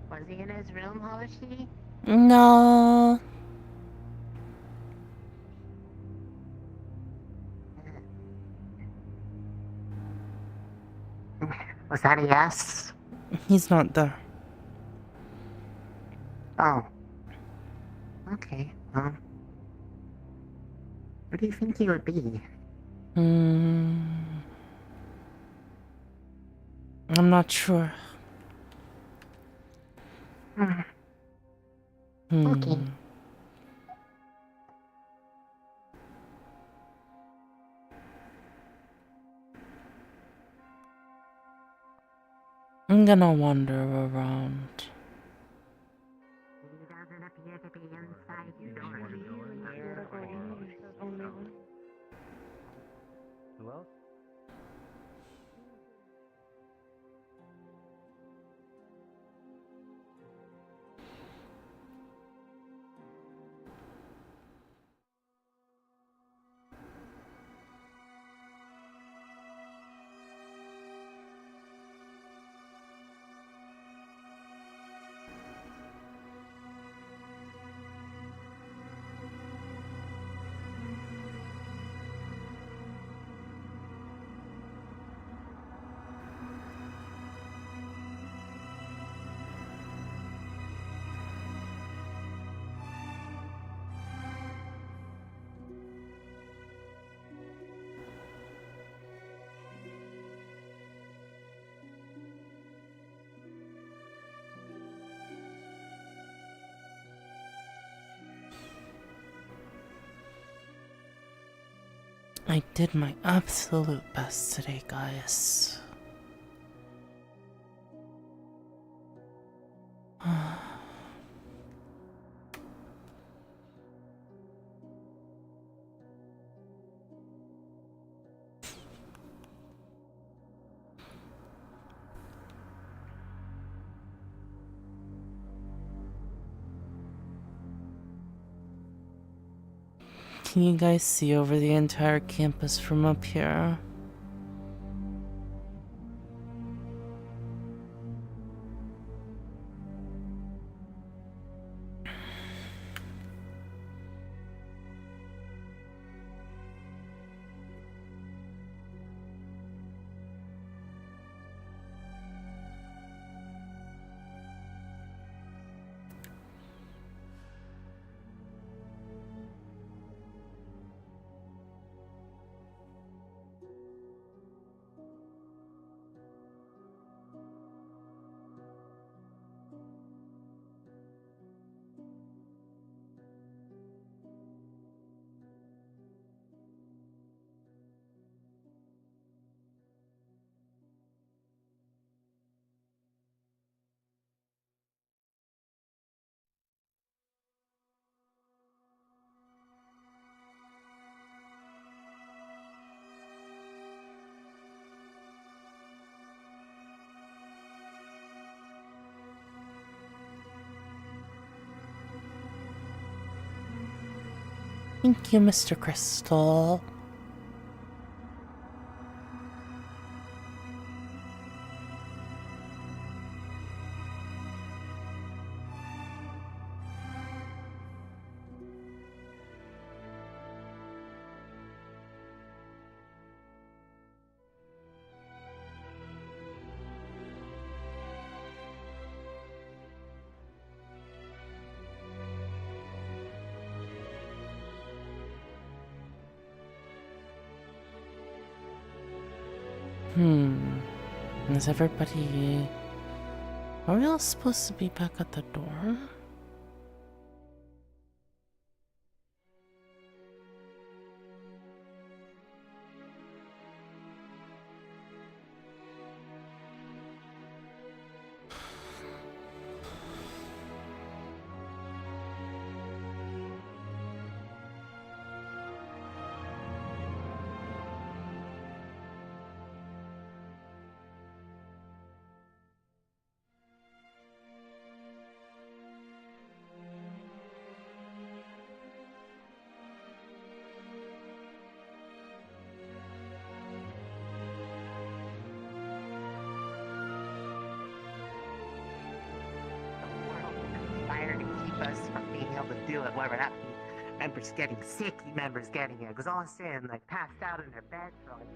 Speaker 2: Was he in his room, Hoshi?
Speaker 1: No.
Speaker 2: Was that a yes?
Speaker 1: He's not there.
Speaker 2: Oh. Okay, where do you think he would be?
Speaker 1: I'm not sure.
Speaker 2: Okay.
Speaker 1: I'm gonna wander around.
Speaker 2: He doesn't appear to be inside
Speaker 6: Who else?
Speaker 1: I did my absolute best today, guys. Can you guys see over the entire campus from up here? Thank you, Mr. Crystal. Is everybody... Are we all supposed to be back at the door?
Speaker 2: Fire to keep us from being able to do it, whether that be members getting sick, members getting exhausted, like passed out in their beds, or like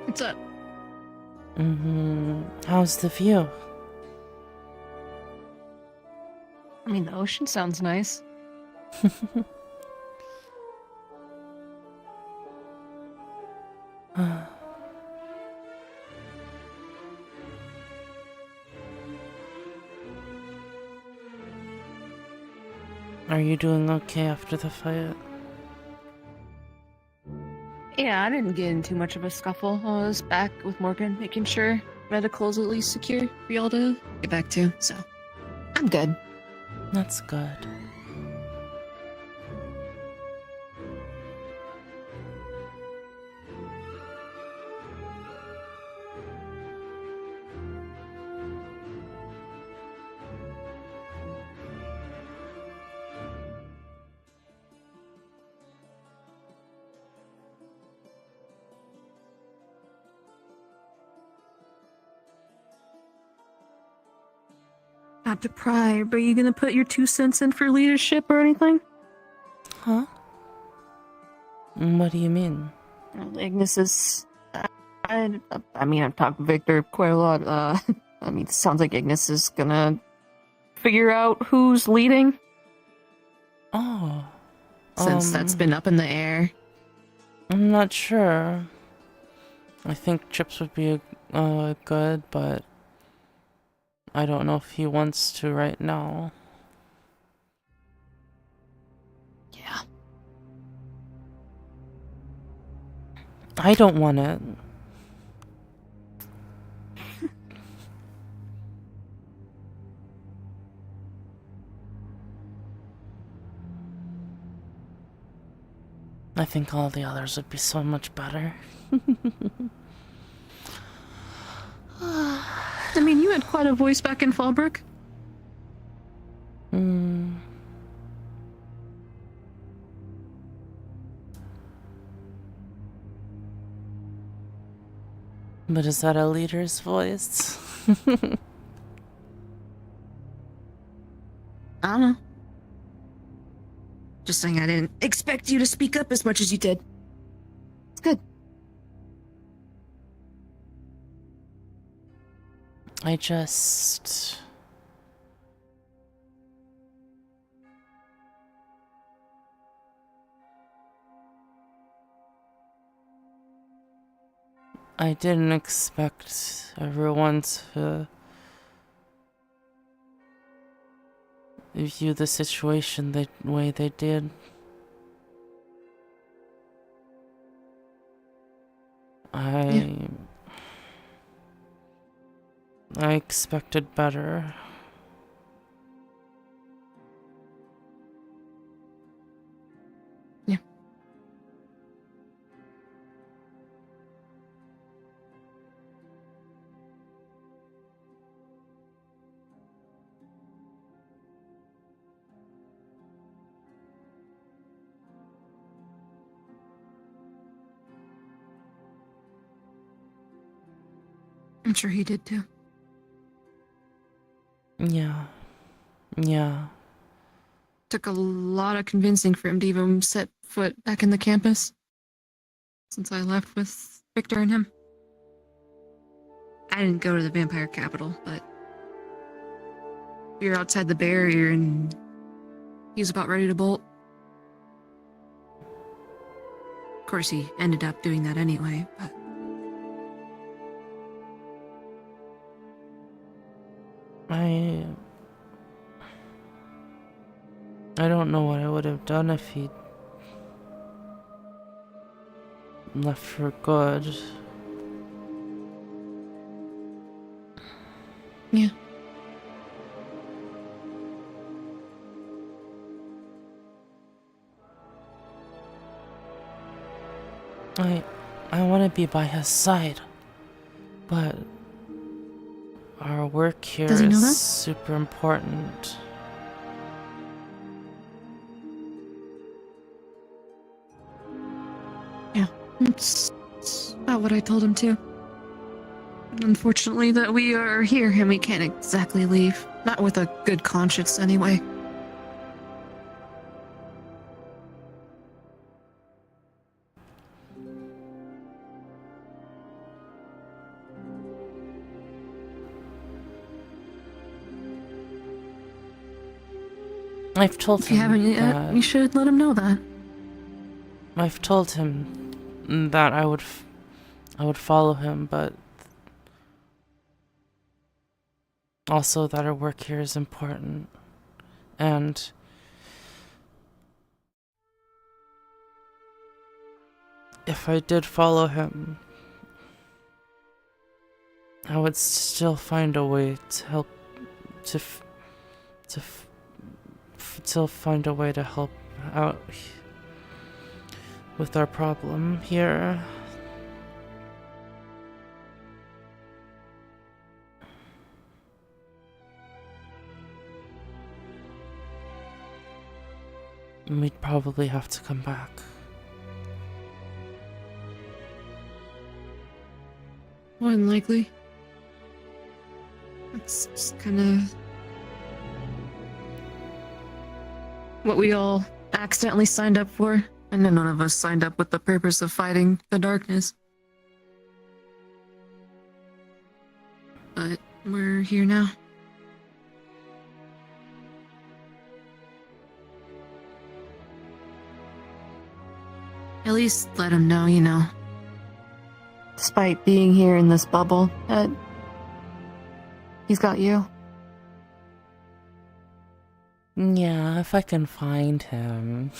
Speaker 8: What's up?
Speaker 1: How's the view?
Speaker 8: I mean, the ocean sounds nice.
Speaker 1: Are you doing okay after the fight?
Speaker 8: Yeah, I didn't get in too much of a scuffle. I was back with Morgan, making sure medical's at least secure for y'all to get back to, so I'm good.
Speaker 1: That's good.
Speaker 8: Not to pry, but are you gonna put your 2 cents in for leadership or anything?
Speaker 1: Huh? What do you mean?
Speaker 8: Ignis is... I mean, I've talked to Victor quite a lot. I mean, it sounds like Ignis is gonna figure out who's leading.
Speaker 1: Oh.
Speaker 8: Since that's been up in the air.
Speaker 1: I'm not sure. I think Chips would be good, but I don't know if he wants to right now.
Speaker 8: Yeah.
Speaker 1: I don't want it. I think all the others would be so much better.
Speaker 8: I mean, you had quite a voice back in Fallbrook.
Speaker 1: But is that a leader's voice?
Speaker 8: I don't know.
Speaker 5: Just saying I didn't expect you to speak up as much as you did. It's good.
Speaker 1: I just... I didn't expect everyone to view the situation the way they did. I expected better.
Speaker 5: Yeah. I'm sure he did too.
Speaker 1: Yeah. Yeah.
Speaker 5: Took a lot of convincing for him to even set foot back in the campus. Since I left with Victor and him. I didn't go to the vampire capital, but we were outside the barrier and he was about ready to bolt. Of course, he ended up doing that anyway, but...
Speaker 1: I don't know what I would have done if he left for good.
Speaker 5: Yeah.
Speaker 1: I want to be by his side, but our work here
Speaker 5: Does he know that?
Speaker 1: is super important.
Speaker 5: Yeah, it's about what I told him too. Unfortunately, that we are here and we can't exactly leave. Not with a good conscience, anyway.
Speaker 1: I've told
Speaker 5: If you
Speaker 1: him
Speaker 5: haven't yet,
Speaker 1: that-
Speaker 5: you should let him know that.
Speaker 1: I've told him that I would follow him, but also that our work here is important. And if I did follow him, I would still find a way to help, still find a way to help out with our problem here. We'd probably have to come back.
Speaker 5: More than likely. It's just kind of what we all accidentally signed up for. And then none of us signed up with the purpose of fighting the darkness. But we're here now. At least let him know, you know. Despite being here in this bubble, that he's got you.
Speaker 1: Yeah, if I can find him.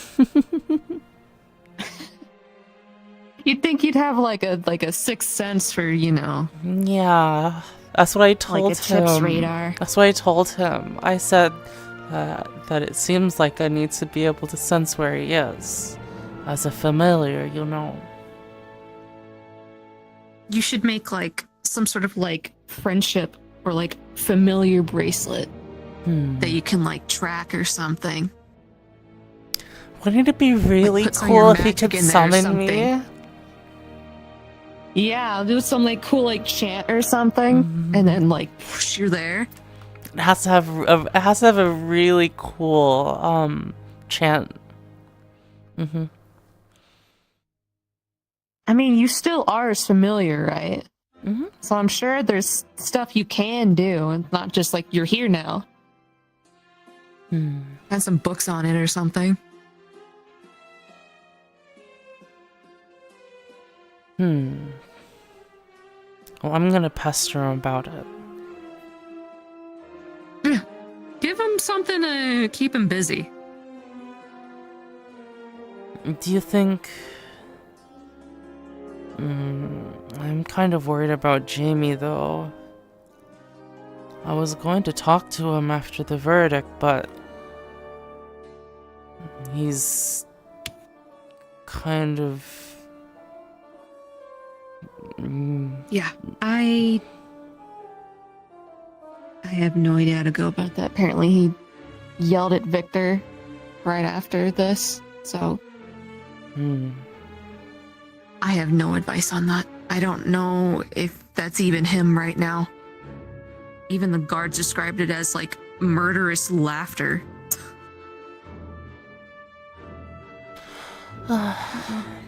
Speaker 5: You'd think he'd have like a sixth sense for, you know.
Speaker 1: Yeah, that's what I told
Speaker 5: like a
Speaker 1: him.
Speaker 5: chip's radar.
Speaker 1: That's what I told him. I said that it seems like I need to be able to sense where he is. As a familiar, you know.
Speaker 5: You should make like some sort of like friendship or like familiar bracelet that you can like track or something.
Speaker 1: Wouldn't it be really
Speaker 5: Like, put some of
Speaker 1: cool
Speaker 5: your
Speaker 1: if he
Speaker 5: magic
Speaker 1: could
Speaker 5: in there or
Speaker 1: summon me?
Speaker 5: something. Yeah, do some like cool like chant or something, and then like whoosh, you're there.
Speaker 1: It has to have a really cool chant Mm-hmm.
Speaker 8: I mean, you still are his familiar, right?
Speaker 1: Mm-hmm.
Speaker 8: So I'm sure there's stuff you can do, and not just like you're here now.
Speaker 5: Has some books on it or something.
Speaker 1: Well, I'm gonna pester him about it.
Speaker 5: Give him something to keep him busy.
Speaker 1: Do you think... I'm kind of worried about Jamie, though. I was going to talk to him after the verdict, but... he's... kind of...
Speaker 5: Yeah, I have no idea how to go about that.
Speaker 8: Apparently, he yelled at Victor right after this, so.
Speaker 5: I have no advice on that. I don't know if that's even him right now. Even the guards described it as like murderous laughter.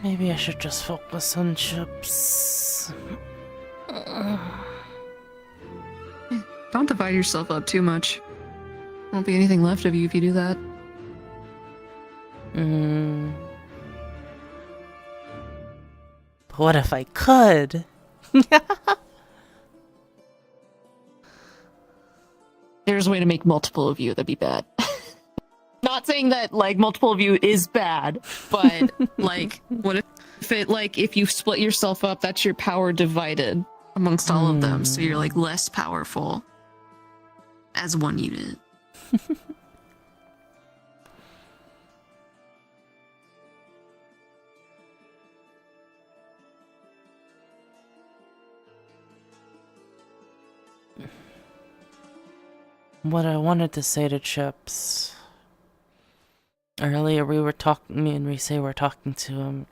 Speaker 1: Maybe I should just focus on Chips.
Speaker 5: Don't divide yourself up too much. Won't be anything left of you if you do that.
Speaker 1: But what if I could?
Speaker 8: There's a way to make multiple of you. That'd be bad. Not saying that like multiple of you is bad, but
Speaker 5: like, what if it like if you split yourself up, that's your power divided amongst all of them, so you're like less powerful as one unit.
Speaker 1: What I wanted to say to Chips... Earlier we were talking, me and Rise were talking to him.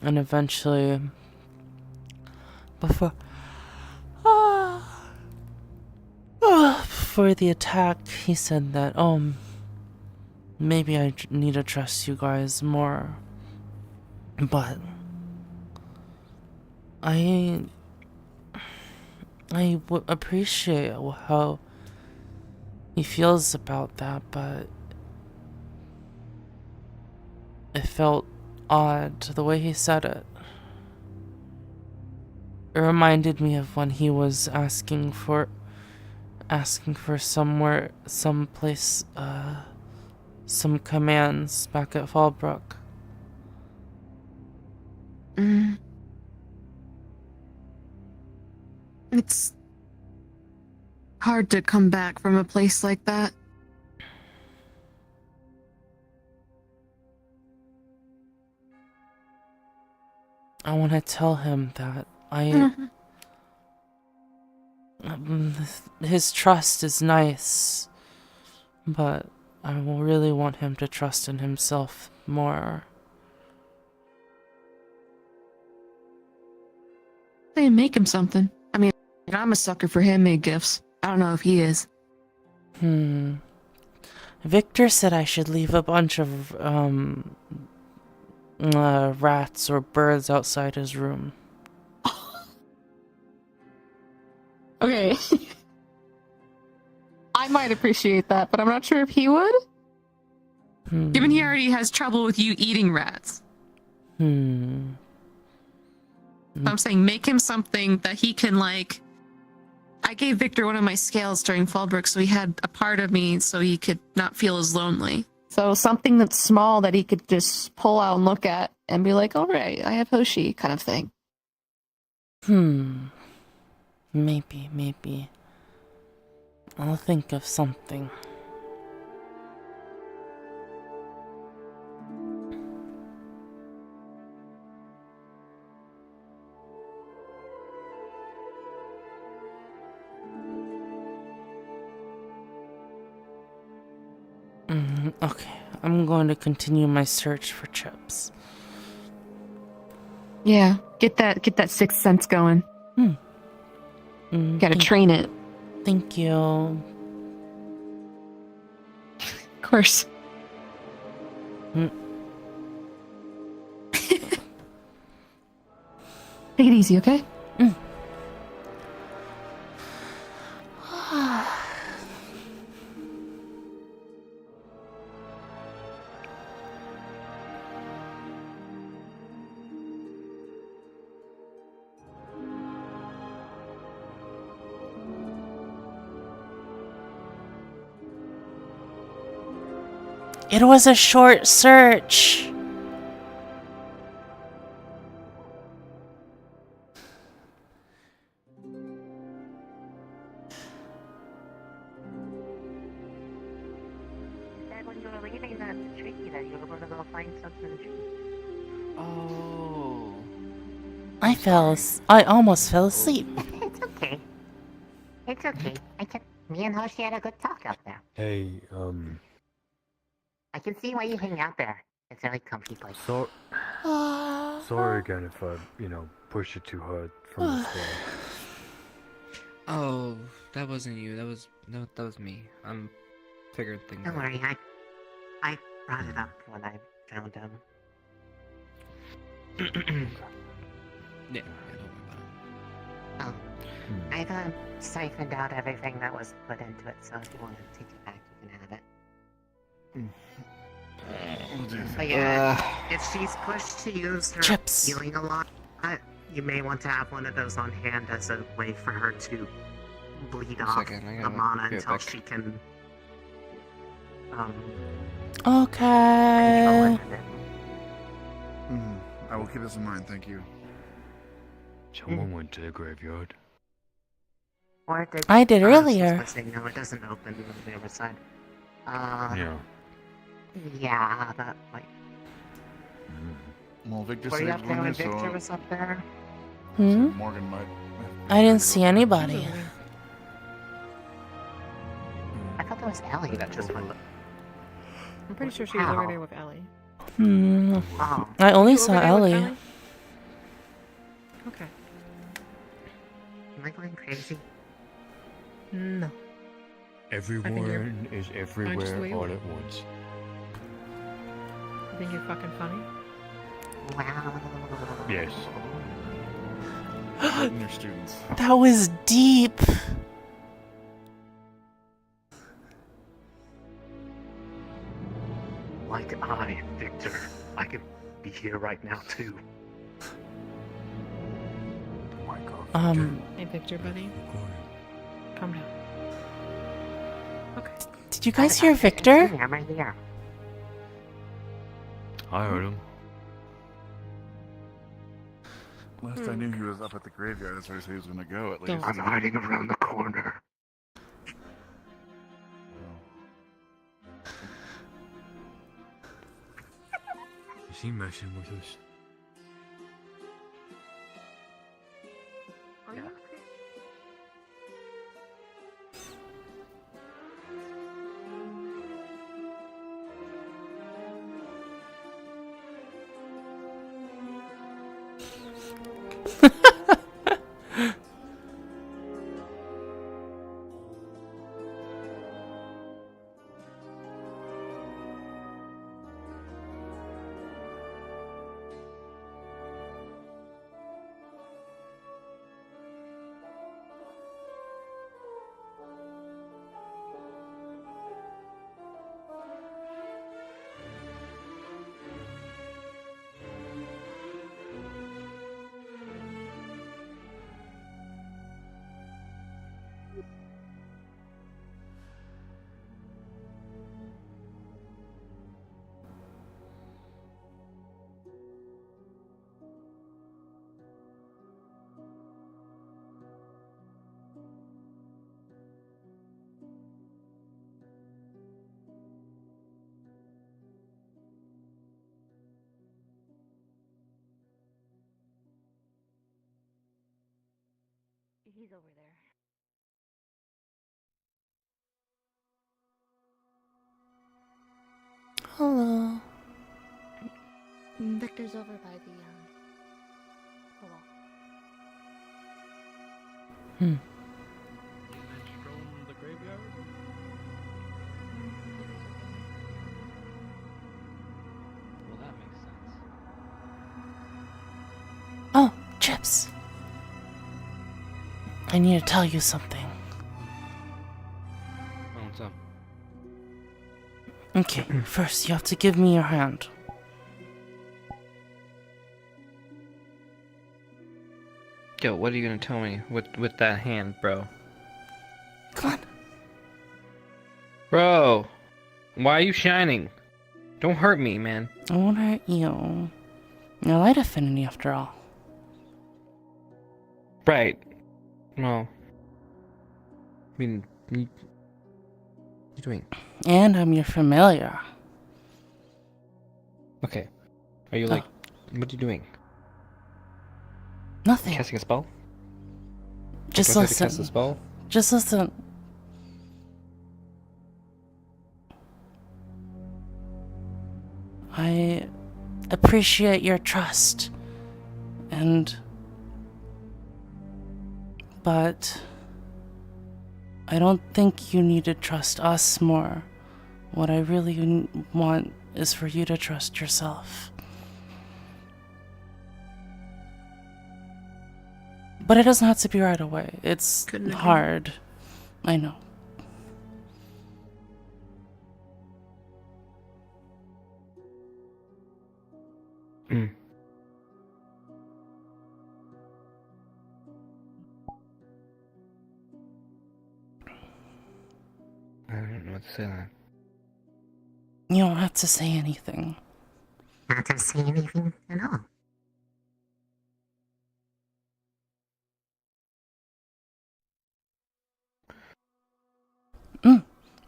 Speaker 1: And eventually... Before the attack, he said that, maybe I need to trust you guys more. But... I would appreciate how he feels about that, but it felt odd the way he said it. It reminded me of when he was asking for someplace, some commands back at Fallbrook.
Speaker 5: It's hard to come back from a place like that.
Speaker 1: I want to tell him that his trust is nice, but I will really want him to trust in himself more.
Speaker 5: They make him something. I mean, I'm a sucker for handmade gifts. I don't know if he is.
Speaker 1: Victor said I should leave a bunch of rats or birds outside his room.
Speaker 8: Okay. I might appreciate that, but I'm not sure if he would.
Speaker 5: Given he already has trouble with you eating rats. I'm saying make him something that he can like... I gave Victor one of my scales during Fallbrook, so he had a part of me so he could not feel as lonely.
Speaker 8: So something that's small that he could just pull out and look at and be like, all right, I have Hoshi, kind of thing.
Speaker 1: Maybe. I'll think of something. Okay, I'm going to continue my search for Chips.
Speaker 8: Yeah, get that sixth sense going. Gotta train it.
Speaker 1: Thank you.
Speaker 8: Of course. Take it easy, okay?
Speaker 1: It was a short search.
Speaker 2: Said when you were leaving that tree that you were going to go find something in the tree.
Speaker 20: Oh.
Speaker 1: I almost fell asleep.
Speaker 2: It's okay. It's okay. Me and Hoshi had a good talk out there.
Speaker 21: Hey,
Speaker 2: I can see why you hang out there. It's a really comfy place.
Speaker 21: sorry again if I, pushed it too hard from the start.
Speaker 15: Oh, that wasn't you. That was me. Figured things
Speaker 2: Don't
Speaker 15: out.
Speaker 2: worry, I brought it up when I found him.
Speaker 15: Yeah, don't worry about it.
Speaker 2: Oh, I've siphoned out everything that was put into it, so if you want to take it back, you can have it. But yeah, if she's pushed to use her healing a lot, you may want to have one of those on hand as a way for her to bleed off
Speaker 15: Second, I
Speaker 2: the
Speaker 15: gotta
Speaker 2: mana
Speaker 15: get
Speaker 2: until
Speaker 15: back.
Speaker 2: she can
Speaker 1: Okay.
Speaker 12: I will keep this in mind, thank you.
Speaker 21: Someone went to the graveyard.
Speaker 2: Or did
Speaker 1: I did earlier.
Speaker 2: Listening. No, it doesn't open on the other side.
Speaker 21: Yeah.
Speaker 2: Yeah, but like.
Speaker 12: Well, Victor
Speaker 2: Were you
Speaker 12: saved
Speaker 2: up there when
Speaker 12: Linda,
Speaker 2: Victor
Speaker 12: so
Speaker 2: was up there?
Speaker 12: Morgan might.
Speaker 1: I didn't see anybody.
Speaker 2: I thought that was Ellie that just went.
Speaker 8: I'm pretty sure she was over there with Ellie.
Speaker 2: Oh.
Speaker 1: I only
Speaker 8: You
Speaker 1: saw
Speaker 8: over there with
Speaker 1: Ellie.
Speaker 8: Okay.
Speaker 2: Am I going crazy?
Speaker 8: No.
Speaker 21: Everyone is
Speaker 8: the
Speaker 21: everywhere
Speaker 8: way you
Speaker 21: all
Speaker 8: are.
Speaker 21: at once.
Speaker 8: You think you're fucking funny?
Speaker 2: Wow.
Speaker 21: Yes.
Speaker 12: And your students.
Speaker 1: That was deep.
Speaker 22: Like Victor, I could be here right now too.
Speaker 8: Hey, Victor, buddy. Calm down. Okay.
Speaker 1: Did you guys hear Victor?
Speaker 2: I'm right here.
Speaker 21: I heard him.
Speaker 12: Last I knew, he was up at the graveyard. That's where he said he was going to go, at least.
Speaker 22: I'm hiding around the corner.
Speaker 21: Is he messing with us?
Speaker 2: Are you?
Speaker 23: He's over there.
Speaker 1: Hello.
Speaker 23: Victor's over by the wall.
Speaker 1: Hmm.
Speaker 10: From the graveyard? Well, that makes sense.
Speaker 1: Oh, Chip. Babs, I need to tell you something.
Speaker 4: Oh, what's up?
Speaker 1: Okay, first you have to give me your hand.
Speaker 4: Yo, what are you gonna tell me with that hand, bro?
Speaker 1: Come on.
Speaker 4: Bro, why are you shining? Don't hurt me, man.
Speaker 1: I won't hurt you. You're light affinity after all.
Speaker 4: Right. Well, I mean, what are you doing?
Speaker 1: And I'm your familiar.
Speaker 4: Okay. Are you like, what are you doing?
Speaker 1: Nothing.
Speaker 4: Casting a spell?
Speaker 1: Just
Speaker 4: Like, do I have to cast a
Speaker 1: listen.
Speaker 4: spell?
Speaker 1: Just listen. I appreciate your trust. But I don't think you need to trust us more. What I really want is for you to trust yourself. But it doesn't have to be right away. It's hard. I know.
Speaker 4: Hmm. I don't know what to say that.
Speaker 1: You don't have to say anything.
Speaker 2: Not to say anything at all.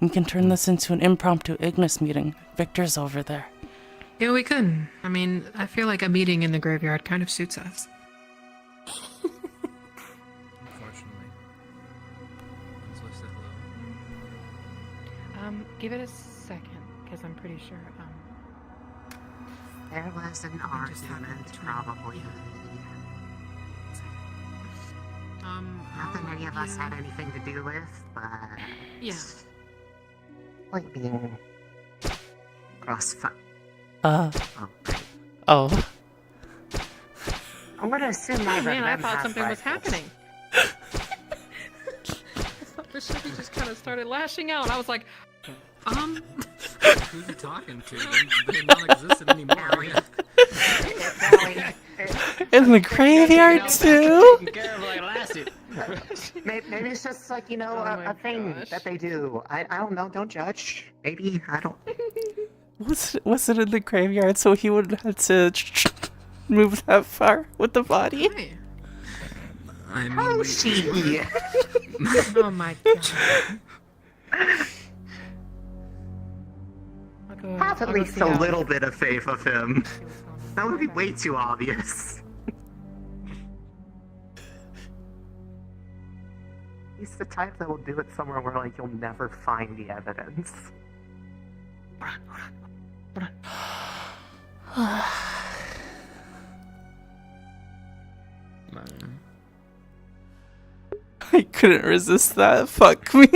Speaker 1: We can turn this into an impromptu Ignis meeting. Victor's over there.
Speaker 5: Yeah, we could. I mean, I feel like a meeting in the graveyard kind of suits us.
Speaker 15: Unfortunately. Let's say hello.
Speaker 7: Give it a second, because I'm pretty sure,
Speaker 2: There was an argument, probably. Not that any of us had anything to do with, but...
Speaker 5: Yeah.
Speaker 2: Like being... crossfire.
Speaker 1: Oh.
Speaker 2: I'm gonna assume I
Speaker 7: man, I
Speaker 2: remember
Speaker 7: thought
Speaker 2: that
Speaker 7: something was
Speaker 2: rifles.
Speaker 7: happening. I thought the Chevy just kind of started lashing out. I was like,
Speaker 15: Who's he talking to? They're non-existent anymore.
Speaker 1: In the graveyard too?
Speaker 2: Maybe it's just like, you know, a thing that they do. I don't know, don't judge. Maybe, I don't...
Speaker 1: Was it in the graveyard so he wouldn't have to move that far with the body?
Speaker 15: I mean,
Speaker 2: How is she?
Speaker 7: oh my god.
Speaker 2: Have at least a little bit of faith of him. That would be way too obvious. He's the type that will do it somewhere where, like, you'll never find the evidence.
Speaker 1: I couldn't resist that. Fuck me.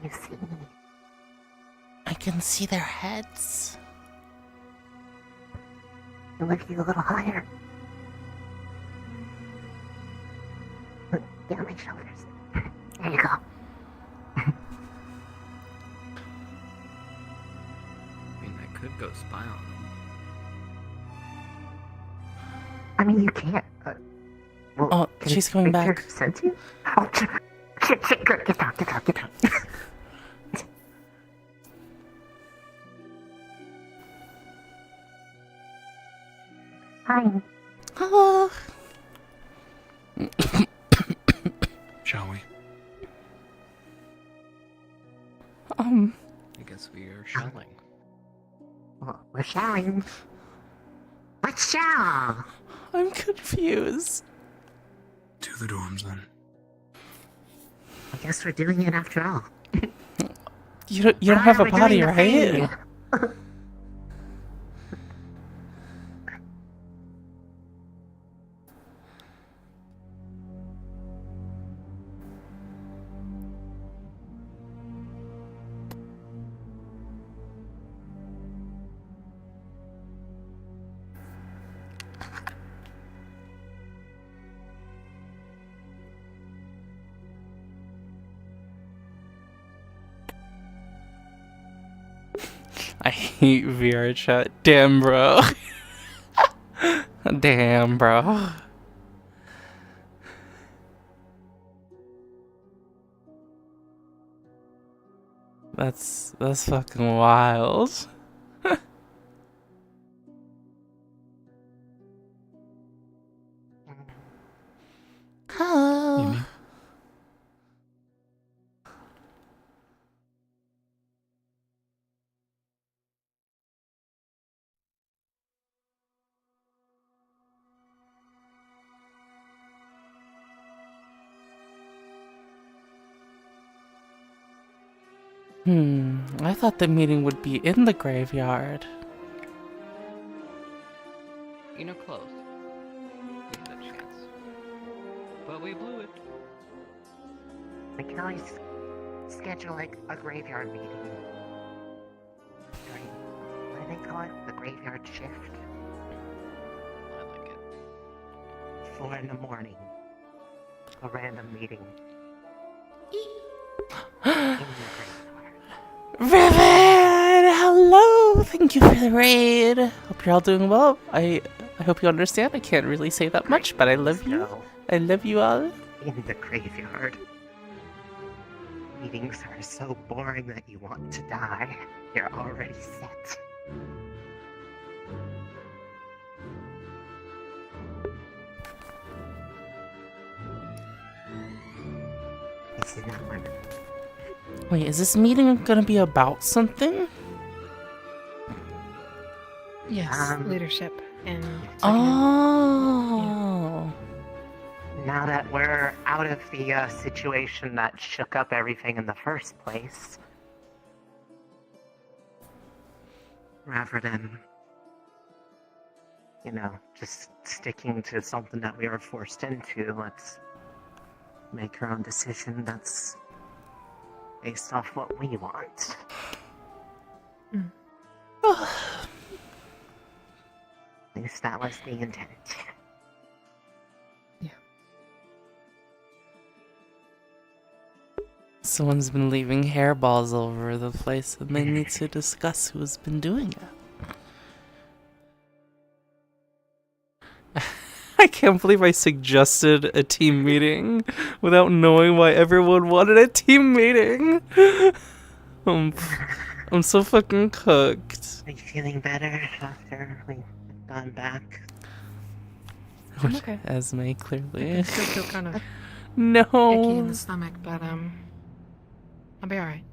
Speaker 2: You see?
Speaker 1: I can see their heads.
Speaker 2: Lift you a little higher. Look, down my shoulders. There you go.
Speaker 15: I mean, I could go spy on them.
Speaker 2: I mean, you can't. Well,
Speaker 1: Oh, she's coming
Speaker 2: Victor
Speaker 1: back.
Speaker 2: sent you? Oh, shit, good. Get down. Hi.
Speaker 1: Hello.
Speaker 9: Shall we?
Speaker 15: I guess we are shelling.
Speaker 2: Well, we're showering.
Speaker 13: What shall?
Speaker 1: I'm confused.
Speaker 9: To the dorms then.
Speaker 13: I guess we're doing it after all.
Speaker 1: You don't have a
Speaker 13: We're
Speaker 1: body,
Speaker 13: doing the thing.
Speaker 1: right? I hate VR chat. Damn, bro. Damn, bro. That's fucking wild. Hello. I thought the meeting would be in the graveyard.
Speaker 4: You know, close. We had a chance. But we blew it.
Speaker 2: We can always schedule like a graveyard meeting. During, what do they call it? The graveyard shift?
Speaker 4: I like it.
Speaker 2: 4 in the morning. A random meeting. In the graveyard.
Speaker 1: Riven! Hello! Thank you for the raid. Hope you're all doing well. I hope you understand. I can't really say that much, but I love you. I love you all.
Speaker 2: In the graveyard. Meetings are so boring that you want to die. You're already set. This is not one.
Speaker 1: Wait, is this meeting gonna be about something?
Speaker 7: Yes, leadership and.
Speaker 1: Oh.
Speaker 2: Now that we're out of the situation that shook up everything in the first place, rather than, just sticking to something that we were forced into, let's make our own decision that's based off what we want. At least that was the intent.
Speaker 1: Someone's been leaving hairballs all over the place and they need to discuss who's been doing it. I can't believe I suggested a team meeting without knowing why everyone wanted a team meeting. I'm so fucking cooked.
Speaker 2: Are you feeling better after we've gone back?
Speaker 7: I'm okay.
Speaker 1: Esme, clearly.
Speaker 7: I still feel kind of
Speaker 1: No.
Speaker 7: icky in the stomach, but I'll be alright.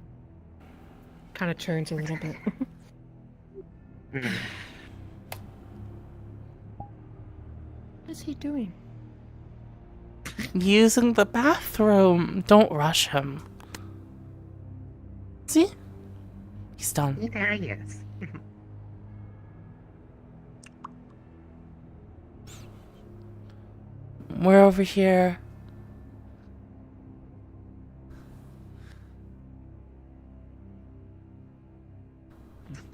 Speaker 7: Kind of churns a little bit. What is he doing?
Speaker 1: Using the bathroom. Don't rush him. See? He's done.
Speaker 2: There he is.
Speaker 1: We're over here.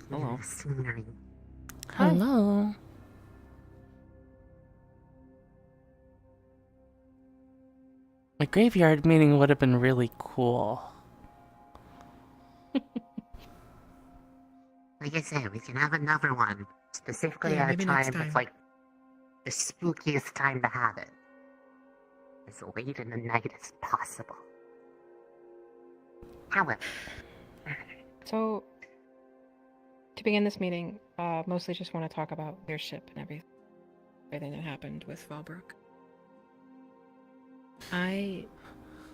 Speaker 4: Hello.
Speaker 1: Hello. A graveyard meeting would have been really cool.
Speaker 2: Like I said, we can have another one. Specifically
Speaker 7: Yeah,
Speaker 2: at a
Speaker 7: maybe next
Speaker 2: time that's like the spookiest time to have it. As late in the night as possible. However,
Speaker 7: So, to begin this meeting, mostly just want to talk about their ship and everything that happened with Valbrook.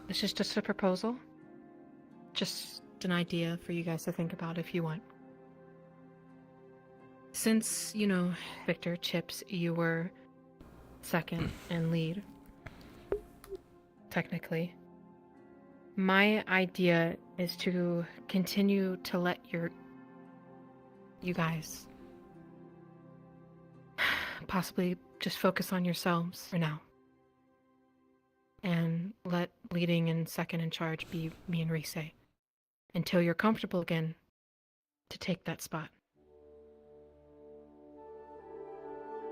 Speaker 7: This is just a proposal. Just an idea for you guys to think about if you want. Since, you know, Victor, Chips, you were second and lead, technically, my idea is to continue to let you guys possibly just focus on yourselves for now. And let leading and second in charge be me and Rise until you're comfortable again to take that spot.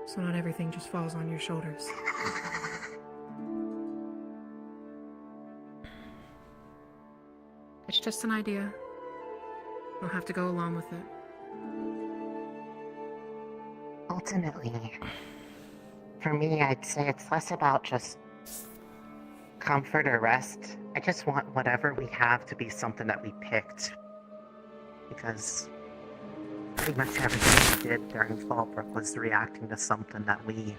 Speaker 7: So not everything just falls on your shoulders. It's just an idea. You'll have to go along with it.
Speaker 2: Ultimately, for me, I'd say it's less about just comfort or rest. I just want whatever we have to be something that we picked. Because pretty much everything we did during Fallbrook was reacting to something that we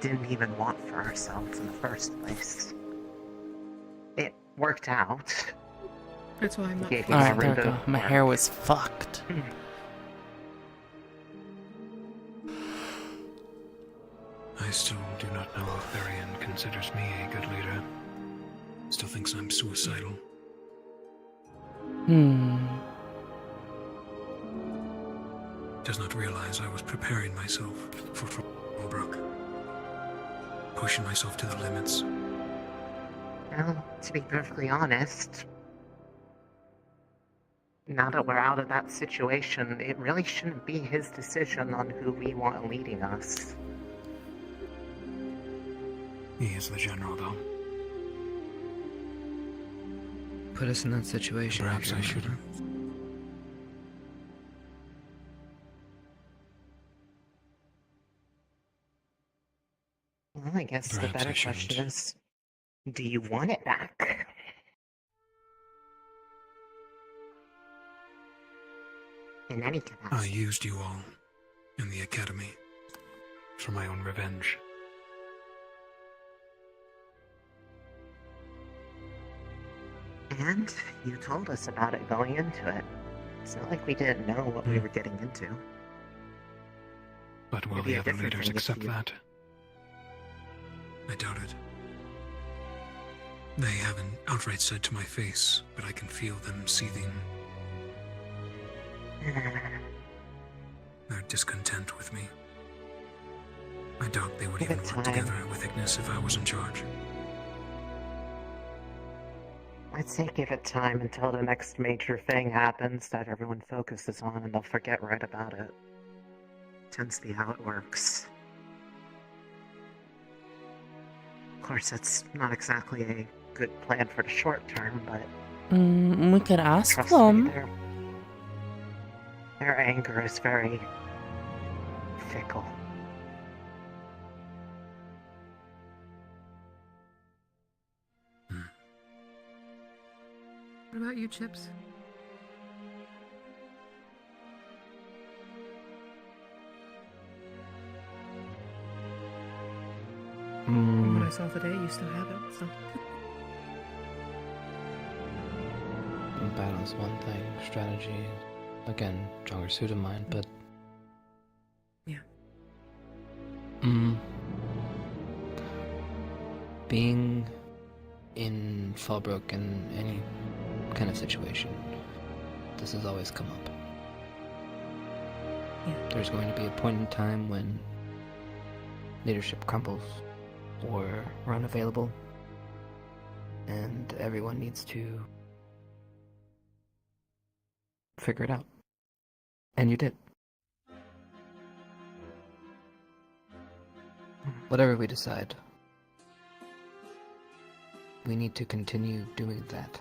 Speaker 2: didn't even want for ourselves in the first place. It worked out.
Speaker 7: That's why I'm not.
Speaker 1: Alright, there we go. My hair was fucked.
Speaker 9: I still do not know if Varian considers me a good leader. Still thinks I'm suicidal. Does not realize I was preparing myself for Fallbrook. Pushing myself to the limits.
Speaker 2: Well, to be perfectly honest, now that we're out of that situation, it really shouldn't be his decision on who we want leading us.
Speaker 9: He is the general, though.
Speaker 15: Put us in that situation.
Speaker 9: Perhaps I shouldn't.
Speaker 2: Well, I guess the
Speaker 9: Perhaps
Speaker 2: better
Speaker 9: I shouldn't.
Speaker 2: question is, do you want it back? In any
Speaker 9: I
Speaker 2: capacity.
Speaker 9: used you all in the academy for my own revenge.
Speaker 2: And you told us about it going into it. It's not like we didn't know what we were getting into.
Speaker 9: But will
Speaker 2: It'd be
Speaker 9: the
Speaker 2: a
Speaker 9: other
Speaker 2: different
Speaker 9: leaders
Speaker 2: thing if
Speaker 9: accept
Speaker 2: you-
Speaker 9: that? I doubt it. They haven't outright said to my face, but I can feel them seething. Their discontent with me. I doubt they would
Speaker 2: Give
Speaker 9: even
Speaker 2: it
Speaker 9: work
Speaker 2: time.
Speaker 9: together with Ignis if I was in charge.
Speaker 2: I'd say give it time until the next major thing happens that everyone focuses on and they'll forget right about it. Tends to be how it works. Of course, it's not exactly a good plan for the short term, but
Speaker 1: We could ask
Speaker 2: trust
Speaker 1: them.
Speaker 2: me, their anger is very fickle.
Speaker 7: What about you, Chips? From what I saw today, you still have it, so.
Speaker 15: Battle's one thing, strategy, again, stronger suit of mine, but...
Speaker 7: Yeah.
Speaker 15: Being in Fallbrook in any kind of situation, this has always come up.
Speaker 7: Yeah.
Speaker 15: There's going to be a point in time when leadership crumbles or are unavailable, and everyone needs to figure it out. And you did. Whatever we decide, we need to continue doing that,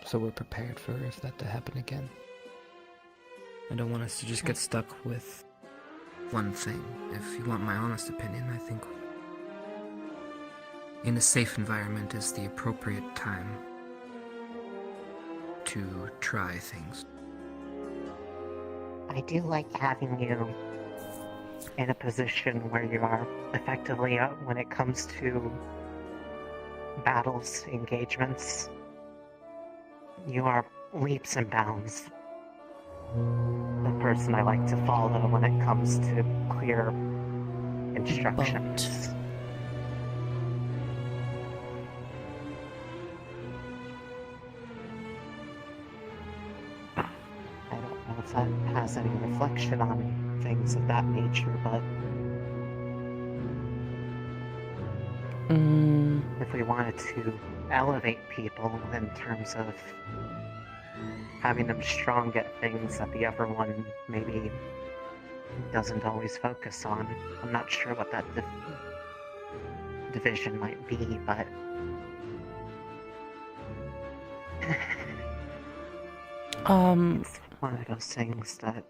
Speaker 15: so we're prepared for if that to happen again. I don't want us to just get stuck with one thing. If you want my honest opinion, I think in a safe environment is the appropriate time to try things.
Speaker 2: I do like having you in a position where you are effectively, when it comes to battles, engagements, you are leaps and bounds
Speaker 13: the person I like to follow when it comes to clear instructions. I don't know if that has any reflection on things of that nature, but if we wanted to elevate people in terms of having them strong at things that the other one maybe doesn't always focus on, I'm not sure what that division might be, but it's one of those things that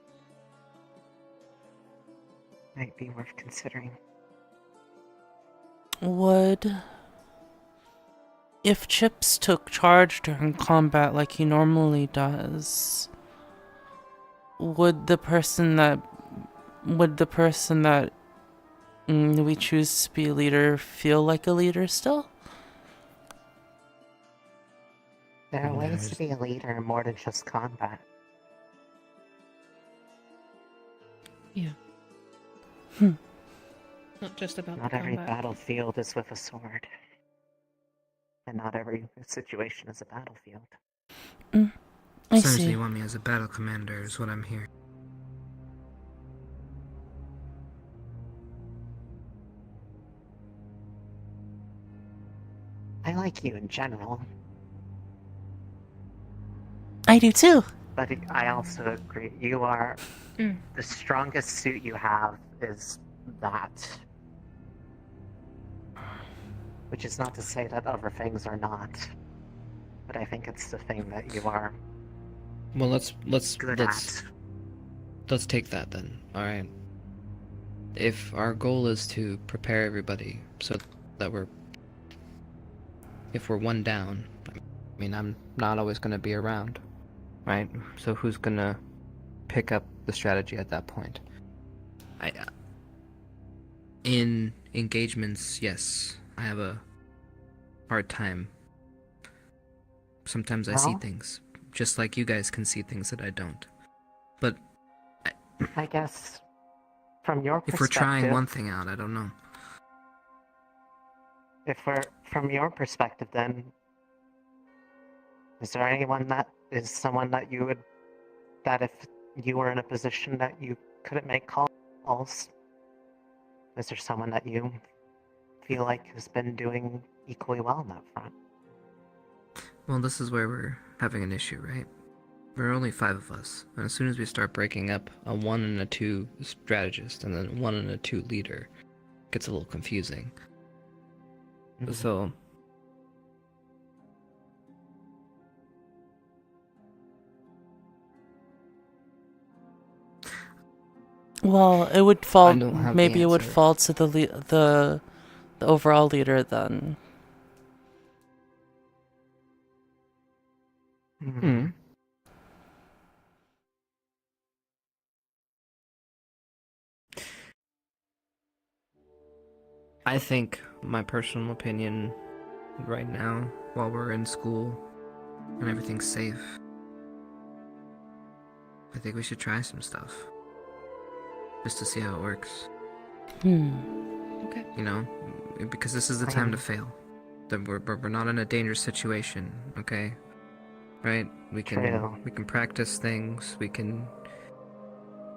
Speaker 13: might be worth considering.
Speaker 1: If Chips took charge during combat like he normally does, would the person that we choose to be a leader feel like a leader still?
Speaker 13: There are ways to be a leader in more than just combat.
Speaker 7: Yeah. Not just about
Speaker 13: Not
Speaker 7: the
Speaker 13: every
Speaker 7: combat.
Speaker 13: battlefield is with a sword. And not every situation is a battlefield.
Speaker 1: I
Speaker 15: Essentially,
Speaker 1: see.
Speaker 15: you want me as a battle commander is what I'm hearing.
Speaker 13: I like you in general.
Speaker 1: I do too.
Speaker 13: But I also agree, you are... The strongest suit you have is that. Which is not to say that other things are not. But I think it's the thing that you are...
Speaker 4: Well, let's take that then. All right. If our goal is to prepare everybody so that if we're one down, I mean, I'm not always going to be around, right? So who's going to pick up the strategy at that point? In engagements, yes, I have a hard time. Sometimes I see
Speaker 13: Well?
Speaker 4: things, just like you guys can see things that I don't. But
Speaker 13: I guess, from your perspective...
Speaker 15: If we're trying one thing out, I don't know.
Speaker 13: From your perspective, then, is there anyone that is someone that you would... That if you were in a position that you couldn't make calls, is there someone that you feel like has been doing equally well on that front?
Speaker 15: Well, this is where we're having an issue, right? There are only 5 of us, and as soon as we start breaking up a 1 and a 2 strategist and then 1 and a 2 leader, it gets a little confusing. So...
Speaker 1: Well, it would fall.
Speaker 15: I don't have the
Speaker 1: Maybe it would
Speaker 15: answer.
Speaker 1: fall to the overall leader then.
Speaker 4: Hmm. I think my personal opinion right now, while we're in school and everything's safe, I think we should try some stuff. Just to see how it works.
Speaker 7: Okay.
Speaker 15: You know? Because this is the time to fail. We're not in a dangerous situation, okay? Right? We can practice things, we can...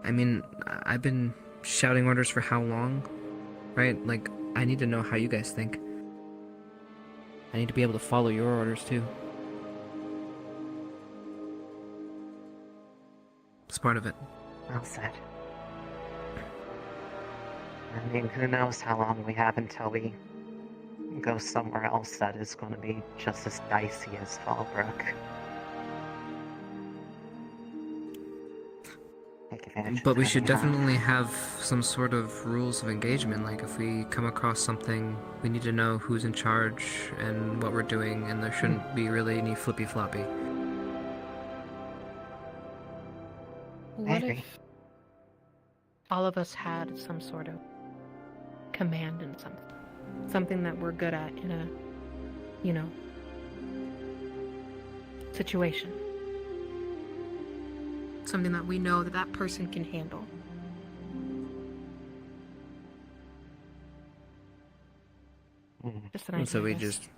Speaker 15: I mean, I've been shouting orders for how long? Right? Like, I need to know how you guys think. I need to be able to follow your orders too. It's part of it.
Speaker 13: Well said. I mean, who knows how long we have until we go somewhere else that is going to be just as dicey as Fallbrook. Take advantage
Speaker 15: But
Speaker 13: of
Speaker 15: we
Speaker 13: the
Speaker 15: should
Speaker 13: time we have.
Speaker 15: definitely have some sort of rules of engagement. Like, if we come across something, we need to know who's in charge and what we're doing, and there shouldn't be really any flippy-floppy.
Speaker 7: What if all of us had some sort of command in something that we're good at in a, situation? something that we know that that person can handle. Just an idea,
Speaker 15: So we
Speaker 7: I guess.
Speaker 15: just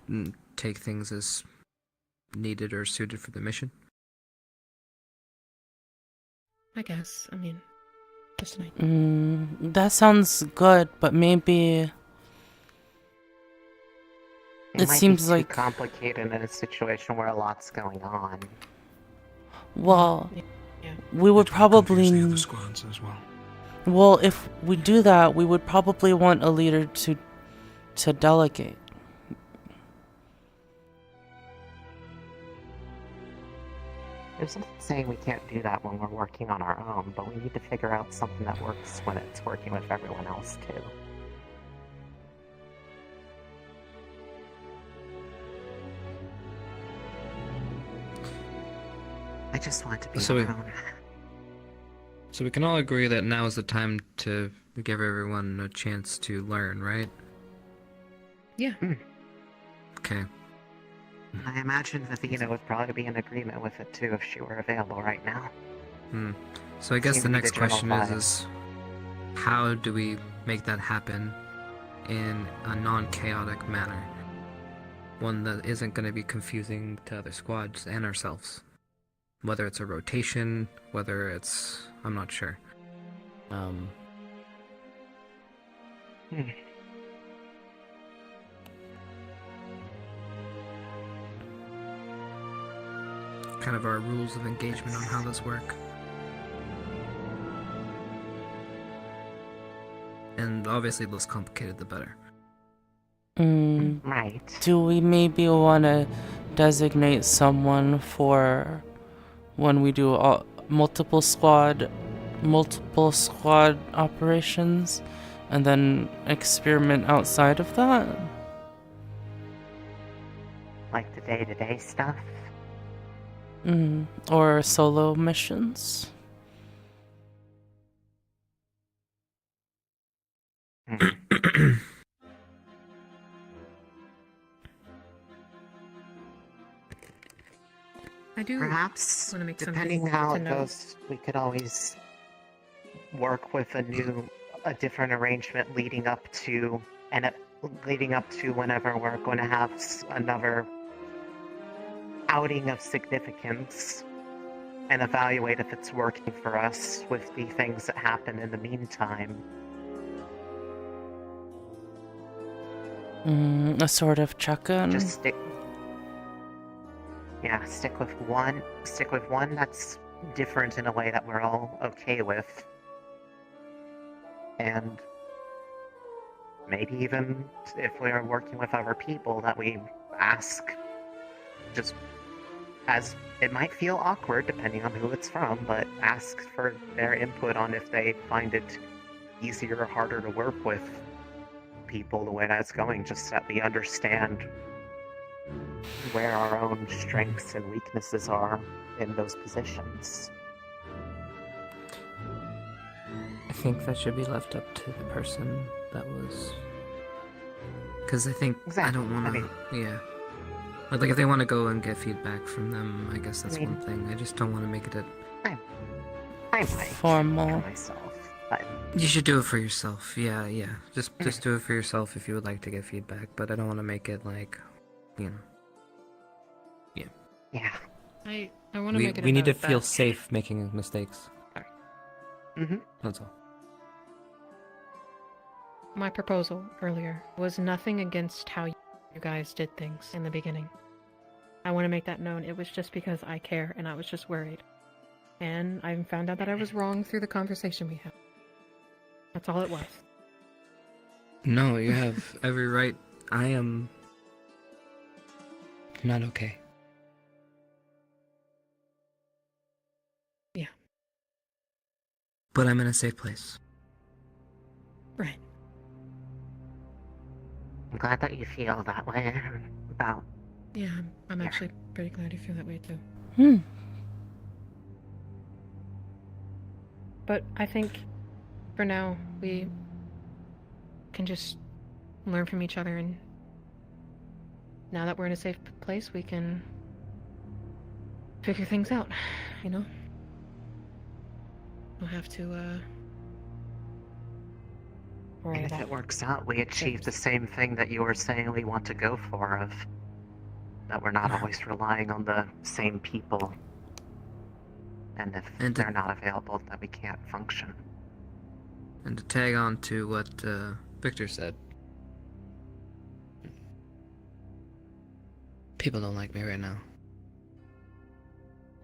Speaker 15: take things as needed or suited for the mission?
Speaker 7: I guess. I mean, just an idea.
Speaker 1: That sounds good, but maybe
Speaker 13: It
Speaker 1: it
Speaker 13: might
Speaker 1: seems
Speaker 13: be too
Speaker 1: like,
Speaker 13: complicated in a situation where a lot's going on.
Speaker 1: well,
Speaker 7: Yeah.
Speaker 1: we would probably.
Speaker 9: The other squads as well.
Speaker 1: Well, if we do that, we would probably want a leader to delegate.
Speaker 13: There's nothing saying we can't do that when we're working on our own, but we need to figure out something that works when it's working with everyone else too. I just want to be
Speaker 15: So
Speaker 13: alone.
Speaker 15: So we can all agree that now is the time to give everyone a chance to learn, right?
Speaker 7: Yeah.
Speaker 15: Okay.
Speaker 13: I imagine Vivina would probably be in agreement with it too if she were available right now.
Speaker 15: So I guess
Speaker 13: Seems
Speaker 15: the
Speaker 13: to be
Speaker 15: next
Speaker 13: general
Speaker 15: question
Speaker 13: vibe.
Speaker 15: is how do we make that happen in a non-chaotic manner? One that isn't going to be confusing to other squads and ourselves. Whether it's a rotation, whether it's... I'm not sure. Kind of our rules of engagement on how this work. And obviously the less complicated the better.
Speaker 13: Right.
Speaker 1: Do we maybe want to designate someone for when we do multiple squad operations, and then experiment outside of that?
Speaker 13: Like the day-to-day stuff?
Speaker 1: Or solo missions?
Speaker 7: I do
Speaker 13: Perhaps,
Speaker 7: want to make
Speaker 13: depending
Speaker 7: something
Speaker 13: how
Speaker 7: to
Speaker 13: it
Speaker 7: note.
Speaker 13: goes, we could always work with a different arrangement leading up to whenever we're going to have another outing of significance, and evaluate if it's working for us with the things that happen in the meantime.
Speaker 1: A sort of check-in?
Speaker 13: Just stick with one that's different in a way that we're all okay with. And maybe even if we're working with other people that we ask, just as it might feel awkward depending on who it's from, but ask for their input on if they find it easier or harder to work with people the way that's going, just that we understand where our own strengths and weaknesses are in those positions.
Speaker 15: I think that should be left up to the person that was... Because I think I don't want to... Yeah. But like if they want to go and get feedback from them, I guess that's one thing. I just don't want to make it a...
Speaker 13: I might
Speaker 1: formal
Speaker 13: myself, but
Speaker 15: You should do it for yourself. Yeah. Just do it for yourself if you would like to get feedback. But I don't want to make it like, you know.
Speaker 13: Yeah.
Speaker 7: I want to make it.
Speaker 15: We need to
Speaker 7: about
Speaker 15: feel
Speaker 7: that.
Speaker 15: safe making mistakes.
Speaker 13: Mhm.
Speaker 15: That's all.
Speaker 7: My proposal earlier was nothing against how you guys did things in the beginning. I want to make that known. It was just because I care and I was just worried. And I found out that I was wrong through the conversation we had. That's all it was.
Speaker 15: No, you have every right. I am not okay.
Speaker 7: Yeah.
Speaker 15: But I'm in a safe place.
Speaker 7: Right.
Speaker 13: I'm glad that you feel that way about...
Speaker 7: Yeah, I'm actually pretty glad you feel that way too. But I think for now we can just learn from each other, and now that we're in a safe place we can figure things out, you know? we'll have to, worry
Speaker 13: And if
Speaker 7: about
Speaker 13: it works out, we achieve the same thing that you were saying we want to go for, of that we're not always relying on the same people. And if they're not available, that we can't function.
Speaker 15: And to tag on to what Victor said, people don't like me right now.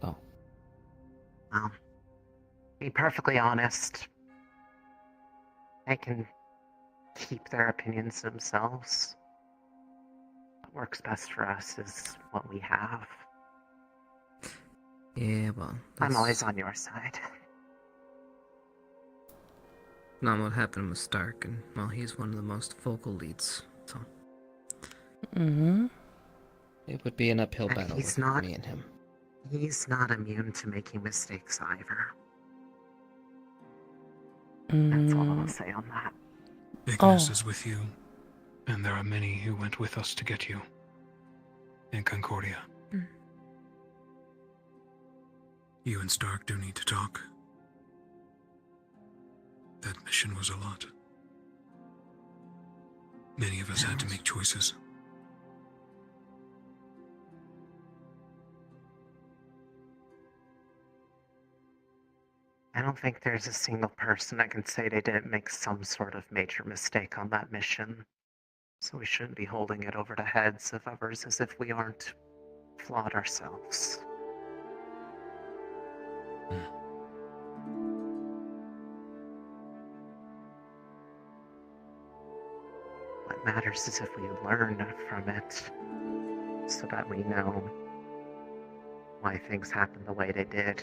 Speaker 15: Oh.
Speaker 13: Well, be perfectly honest. They can keep their opinions to themselves. What works best for us is what we have.
Speaker 15: Yeah, well,
Speaker 13: I'm always on your side.
Speaker 15: not what happened with Stark, and well, he's one of the most vocal leads, so
Speaker 1: Mm-hmm.
Speaker 15: it would be an uphill
Speaker 13: And
Speaker 15: battle
Speaker 13: he's
Speaker 15: with
Speaker 13: not-
Speaker 15: me and him.
Speaker 13: He's not immune to making mistakes either.
Speaker 1: Mm.
Speaker 13: That's all I'll say on that.
Speaker 9: Ignis is with you, and there are many who went with us to get you. In Concordia.
Speaker 7: Mm.
Speaker 9: You and Stark do need to talk. That mission was a lot. Many of us had to make choices.
Speaker 13: I don't think there's a single person that can say they didn't make some sort of major mistake on that mission. So we shouldn't be holding it over the heads of others as if we aren't flawed ourselves. What matters is if we learn from it, so that we know why things happened the way they did.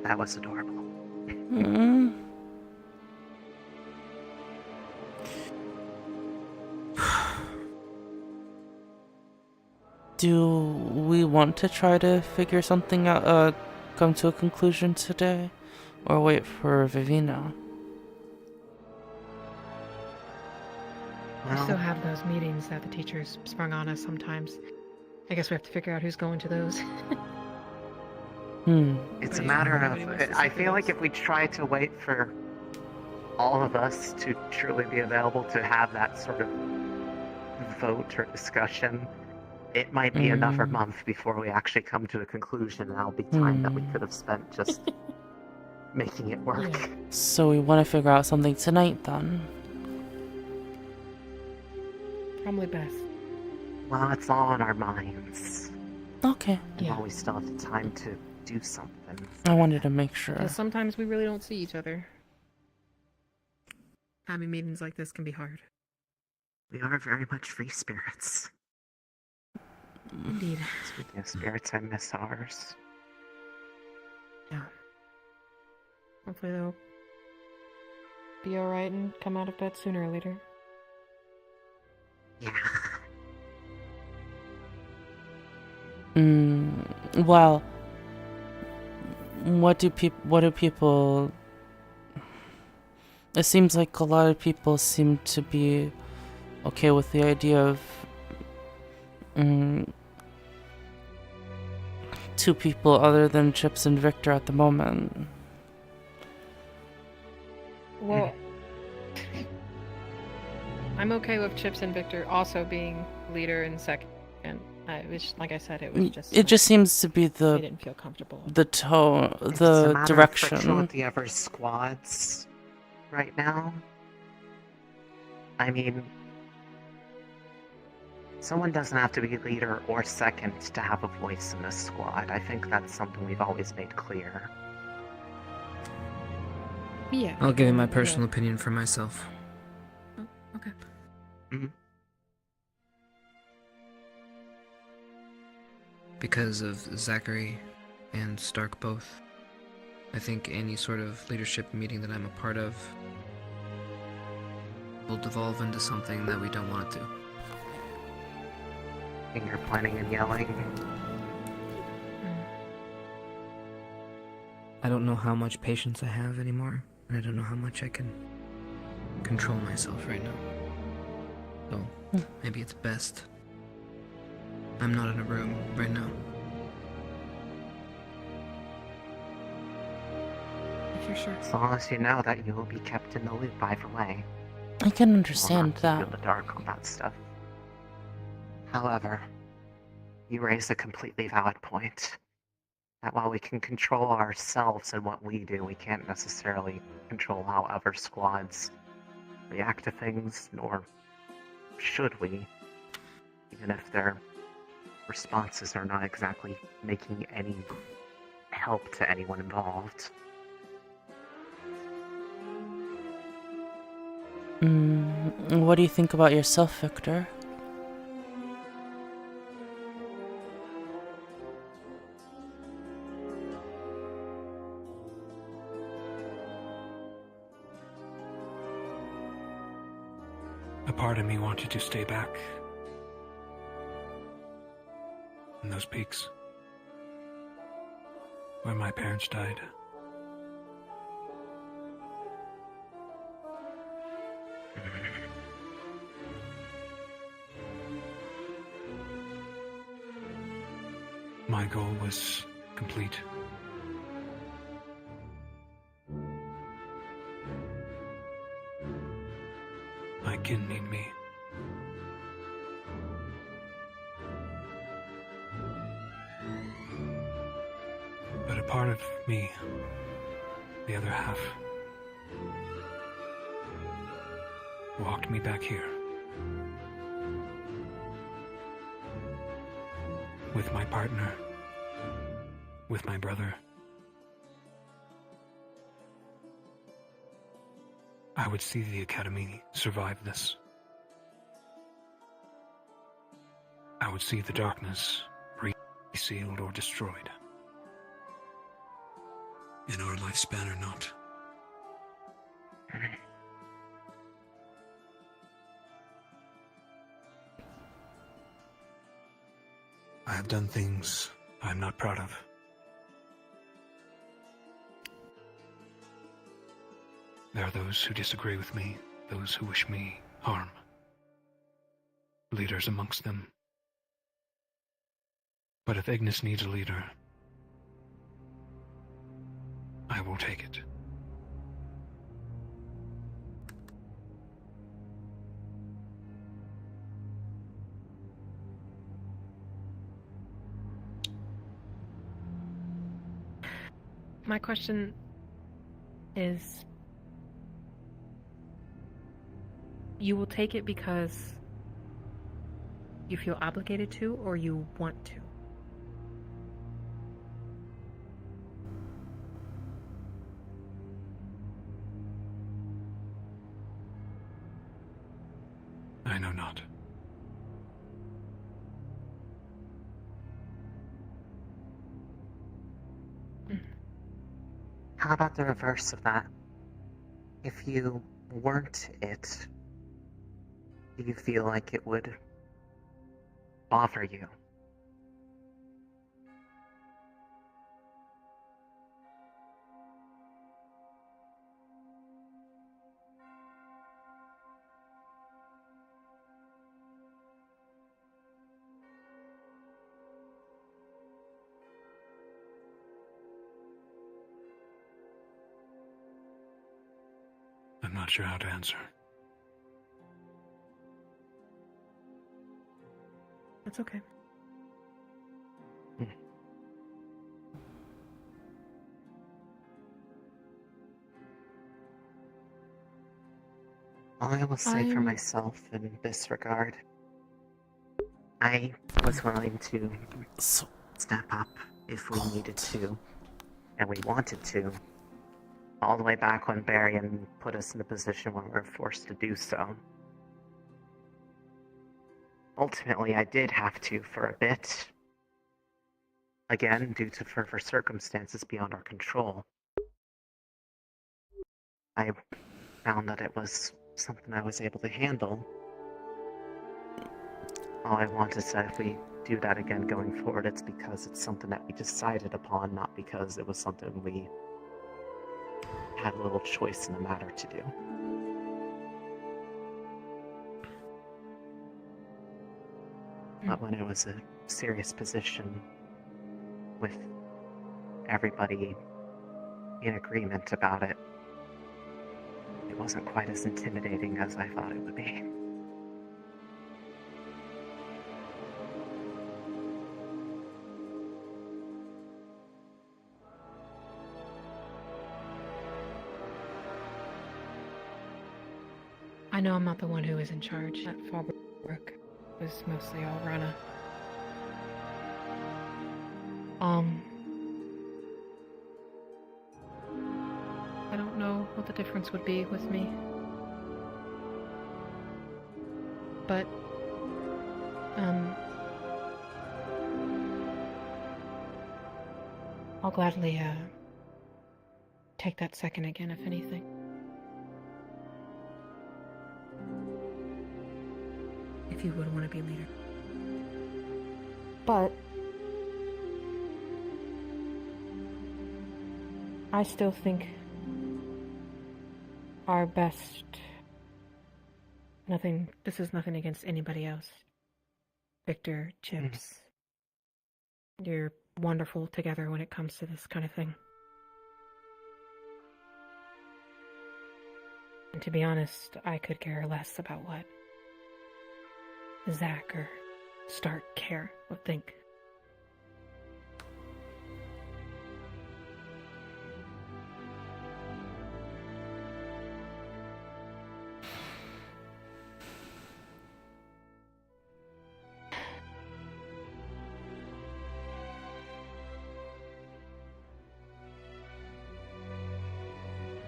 Speaker 13: That was adorable.
Speaker 1: Mm. Do we want to try to figure something out, come to a conclusion today? Or wait for Vivina?
Speaker 7: We still have those meetings that the teachers sprung on us sometimes. I guess we have to figure out who's going to those.
Speaker 13: It's a matter of, I feel like if we try to wait for all of us to truly be available to have that sort of vote or discussion, it might be another month before we actually come to a conclusion, and that'll be time that we could have spent just making it work.
Speaker 1: So we want to figure out something tonight then?
Speaker 7: Probably best.
Speaker 13: Well, it's all on our minds.
Speaker 1: Okay.
Speaker 13: And while we still have the time to do something.
Speaker 1: I wanted to make sure.
Speaker 7: Because sometimes we really don't see each other. Having meetings like this can be hard.
Speaker 13: We are very much free spirits.
Speaker 7: Indeed.
Speaker 13: Speaking of spirits, I miss ours.
Speaker 7: Yeah. Hopefully they'll be alright and come out of bed sooner or later.
Speaker 13: Yeah.
Speaker 1: Well, what do people... It seems like a lot of people seem to be okay with the idea of two people other than Chips and Victor at the moment.
Speaker 7: Well, I'm okay with Chips and Victor also being leader and second. Which, like I said, it was just.
Speaker 1: It just seems to be
Speaker 7: I didn't feel comfortable.
Speaker 1: the tone,
Speaker 13: It's
Speaker 1: the
Speaker 13: a matter of friction
Speaker 1: direction.
Speaker 13: with the other squads right now. I mean, someone doesn't have to be leader or second to have a voice in this squad. I think that's something we've always made clear.
Speaker 7: Yeah.
Speaker 15: I'll give you my personal opinion for myself.
Speaker 7: Oh, okay.
Speaker 15: Because of Zachary and Stark both, I think any sort of leadership meeting that I'm a part of will devolve into something that we don't want it to.
Speaker 13: Finger pointing and yelling.
Speaker 15: I don't know how much patience I have anymore, and I don't know how much I can control myself right now. So maybe it's best I'm not in a room right now.
Speaker 5: If you're sure.
Speaker 13: As long as you know that you will be kept in the loop either way.
Speaker 1: I can
Speaker 13: We'll
Speaker 1: understand
Speaker 13: not keep
Speaker 1: that.
Speaker 13: you in the dark on that stuff. However, you raise a completely valid point. That while we can control ourselves and what we do, we can't necessarily control how other squads react to things, nor should we, even if their responses are not exactly making any help to anyone involved.
Speaker 1: What do you think about yourself, Victor?
Speaker 9: A part of me wanted to stay back in those peaks where my parents died. My goal was complete. My kin need me. But a part of me, the other half, walked me back here. With my partner, with my brother. I would see the Academy survive this. I would see the darkness resealed or destroyed. In our lifespan or not. I have done things I'm not proud of. There are those who disagree with me, those who wish me harm. Leaders amongst them. But if Ignis needs a leader, I will take it.
Speaker 7: My question is, you will take it because you feel obligated to, or you want to?
Speaker 9: I know not.
Speaker 13: How about the reverse of that? If you weren't it, do you feel like it would bother you?
Speaker 9: I'm not sure how to answer.
Speaker 7: That's okay.
Speaker 13: All I will say for myself in this regard, I was willing to step up if we needed to, and we wanted to, all the way back when Barian put us in a position where we were forced to do so. Ultimately, I did have to for a bit. Again, due to further circumstances beyond our control. I found that it was something I was able to handle. All I want is that if we do that again going forward, it's because it's something that we decided upon, not because it was something we had a little choice in the matter to do. But when it was a serious position with everybody in agreement about it, it wasn't quite as intimidating as I thought it would be.
Speaker 7: I know I'm not the one who is in charge. At Fallbrook it was mostly all Rana. I don't know what the difference would be with me. But, I'll gladly, take that second again, if anything. If you would want to be leader. But I still think our best... This is nothing against anybody else. Victor, Chips. You're wonderful together when it comes to this kind of thing. And to be honest, I could care less about what Zach or Stark care or think.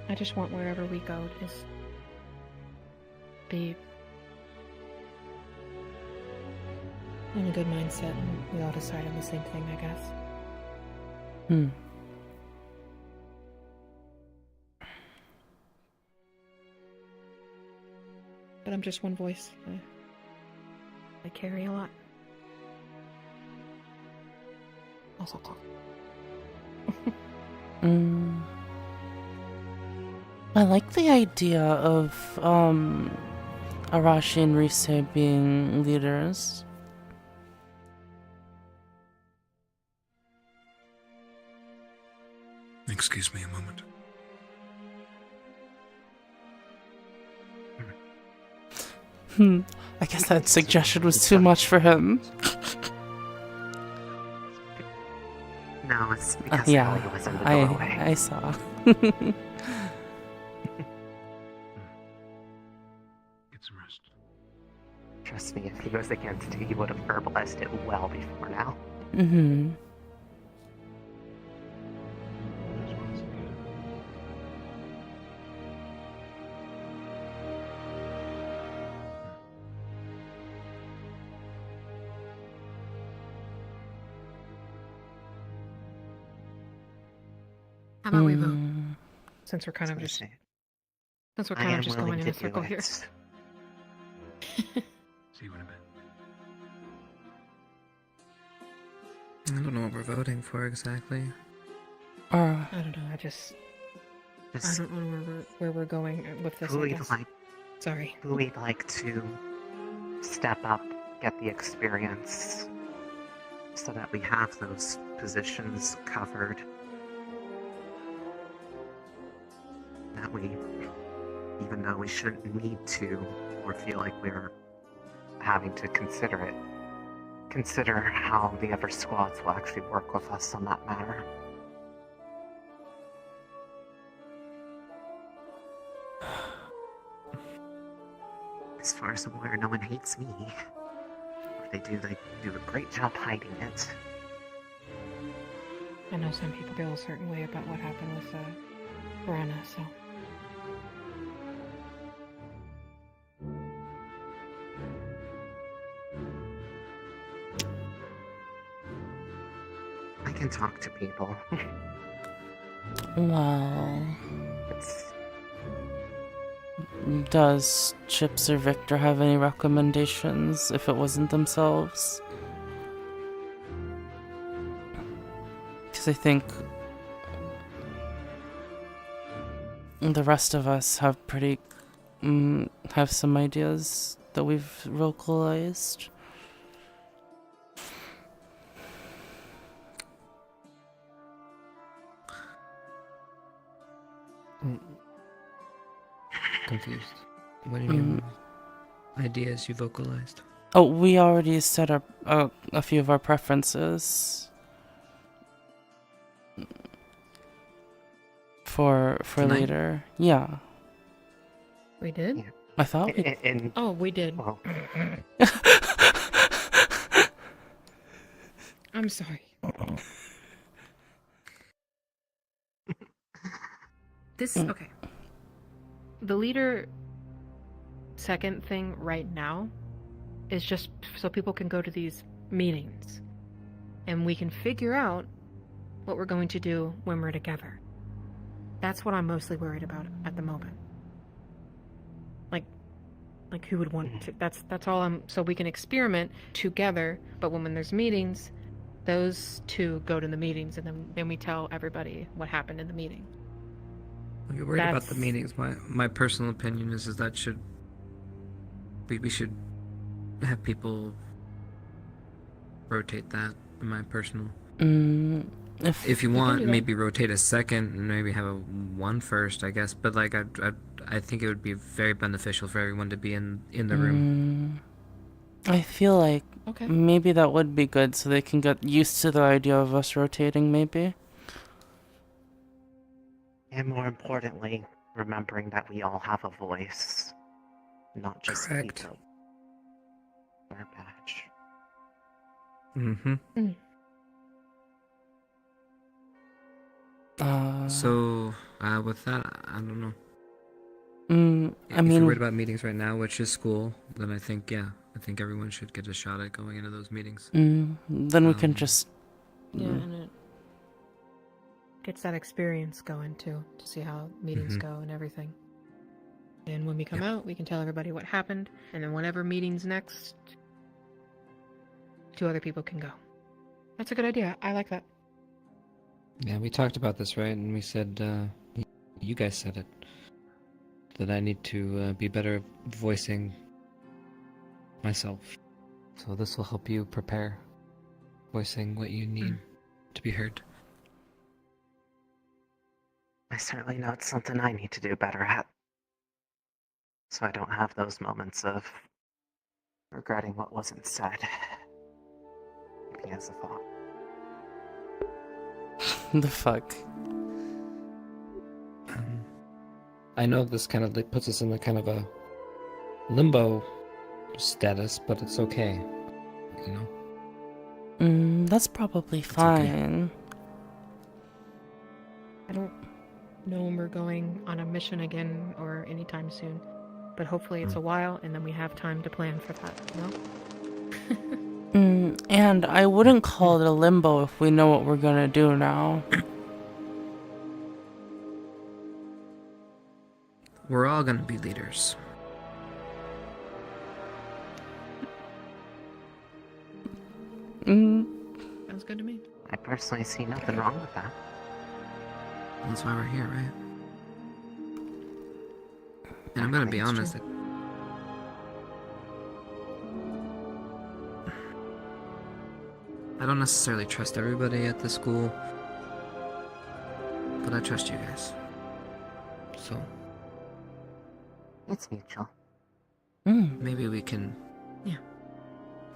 Speaker 7: I just want wherever we go is be in a good mindset and we all decide on the same thing, I guess. But I'm just one voice. I carry a lot. I'll stop talking.
Speaker 1: I like the idea of Arashi and Rise being leaders.
Speaker 9: Excuse me a moment.
Speaker 1: I guess that suggestion was too much for him.
Speaker 13: No, it's because
Speaker 1: yeah,
Speaker 13: Ellie was in the doorway.
Speaker 1: I saw.
Speaker 9: Get some rest.
Speaker 13: Trust me, if he was against it, he would have verbalized it well before now.
Speaker 1: Mm-hmm.
Speaker 7: How about we vote? Since we're kind of just...
Speaker 13: I
Speaker 7: going in a circle here.
Speaker 9: See you in a bit.
Speaker 15: I don't know what we're voting for exactly.
Speaker 7: I don't know, I don't know where we're going with this, I guess. Sorry.
Speaker 13: Who we'd like to step up, get the experience, so that we have those positions covered. That we, even though we shouldn't need to, or feel like we're having to consider it, consider how the other squads will actually work with us on that matter. As far as I'm aware, no one hates me. If they do a great job hiding it.
Speaker 7: I know some people feel a certain way about what happened with Rana, so...
Speaker 13: I can talk to people.
Speaker 1: Well... Does Chips or Victor have any recommendations if it wasn't themselves? Because I think the rest of us have have some ideas that we've vocalized.
Speaker 15: Confused. What new ideas you vocalized?
Speaker 1: Oh, we already set up a few of our preferences for
Speaker 15: Tonight?
Speaker 1: later. Yeah,
Speaker 7: We did?
Speaker 1: I thought we.
Speaker 7: Oh, we did.
Speaker 13: Well,
Speaker 7: I'm sorry. This okay. The leader second thing right now is just so people can go to these meetings and we can figure out what we're going to do when we're together. That's what I'm mostly worried about at the moment. Like who would want to, that's all so we can experiment together, but when there's meetings, those two go to the meetings and then we tell everybody what happened in the meeting.
Speaker 15: Well, you're worried about the meetings. My personal opinion is that we should have people rotate that. In my personal. If you want, maybe rotate a second and maybe have a one first, I guess. But like I think it would be very beneficial for everyone to be in the room.
Speaker 1: I feel like
Speaker 7: Okay.
Speaker 1: maybe that would be good so they can get used to the idea of us rotating, maybe.
Speaker 13: and more importantly, remembering that we all have a voice, not just
Speaker 15: Correct.
Speaker 13: people. Our badge.
Speaker 15: Mm-hmm. So, with that, I don't know. If you're worried about meetings right now, which is school, then I think everyone should get a shot at going into those meetings.
Speaker 1: Then we can just.
Speaker 7: Yeah, and it gets that experience going too, to see how meetings go and everything. And when we come out, we can tell everybody what happened, and then whatever meeting's next, 2 other people can go. That's a good idea. I like that.
Speaker 15: Yeah, we talked about this, right? And we said, you guys said it, that I need to be better at voicing myself. So this will help you prepare, voicing what you need to be heard.
Speaker 13: I certainly know it's something I need to do better at. So I don't have those moments of regretting what wasn't said. Maybe as a thought.
Speaker 1: The fuck?
Speaker 15: I know this kind of puts us in a kind of a limbo status, but it's okay, you know?
Speaker 1: That's probably
Speaker 15: okay.
Speaker 1: fine.
Speaker 7: I don't know when we're going on a mission again or anytime soon, but hopefully it's a while and then we have time to plan for that, you know?
Speaker 1: And I wouldn't call it a limbo if we know what we're gonna do now.
Speaker 15: We're all gonna be leaders.
Speaker 7: Sounds good to me.
Speaker 13: I personally see nothing wrong with that.
Speaker 15: That's why we're here, right? And I'm gonna be honest. I don't necessarily trust everybody at the school, but I trust you guys. So
Speaker 13: It's mutual.
Speaker 15: maybe we can,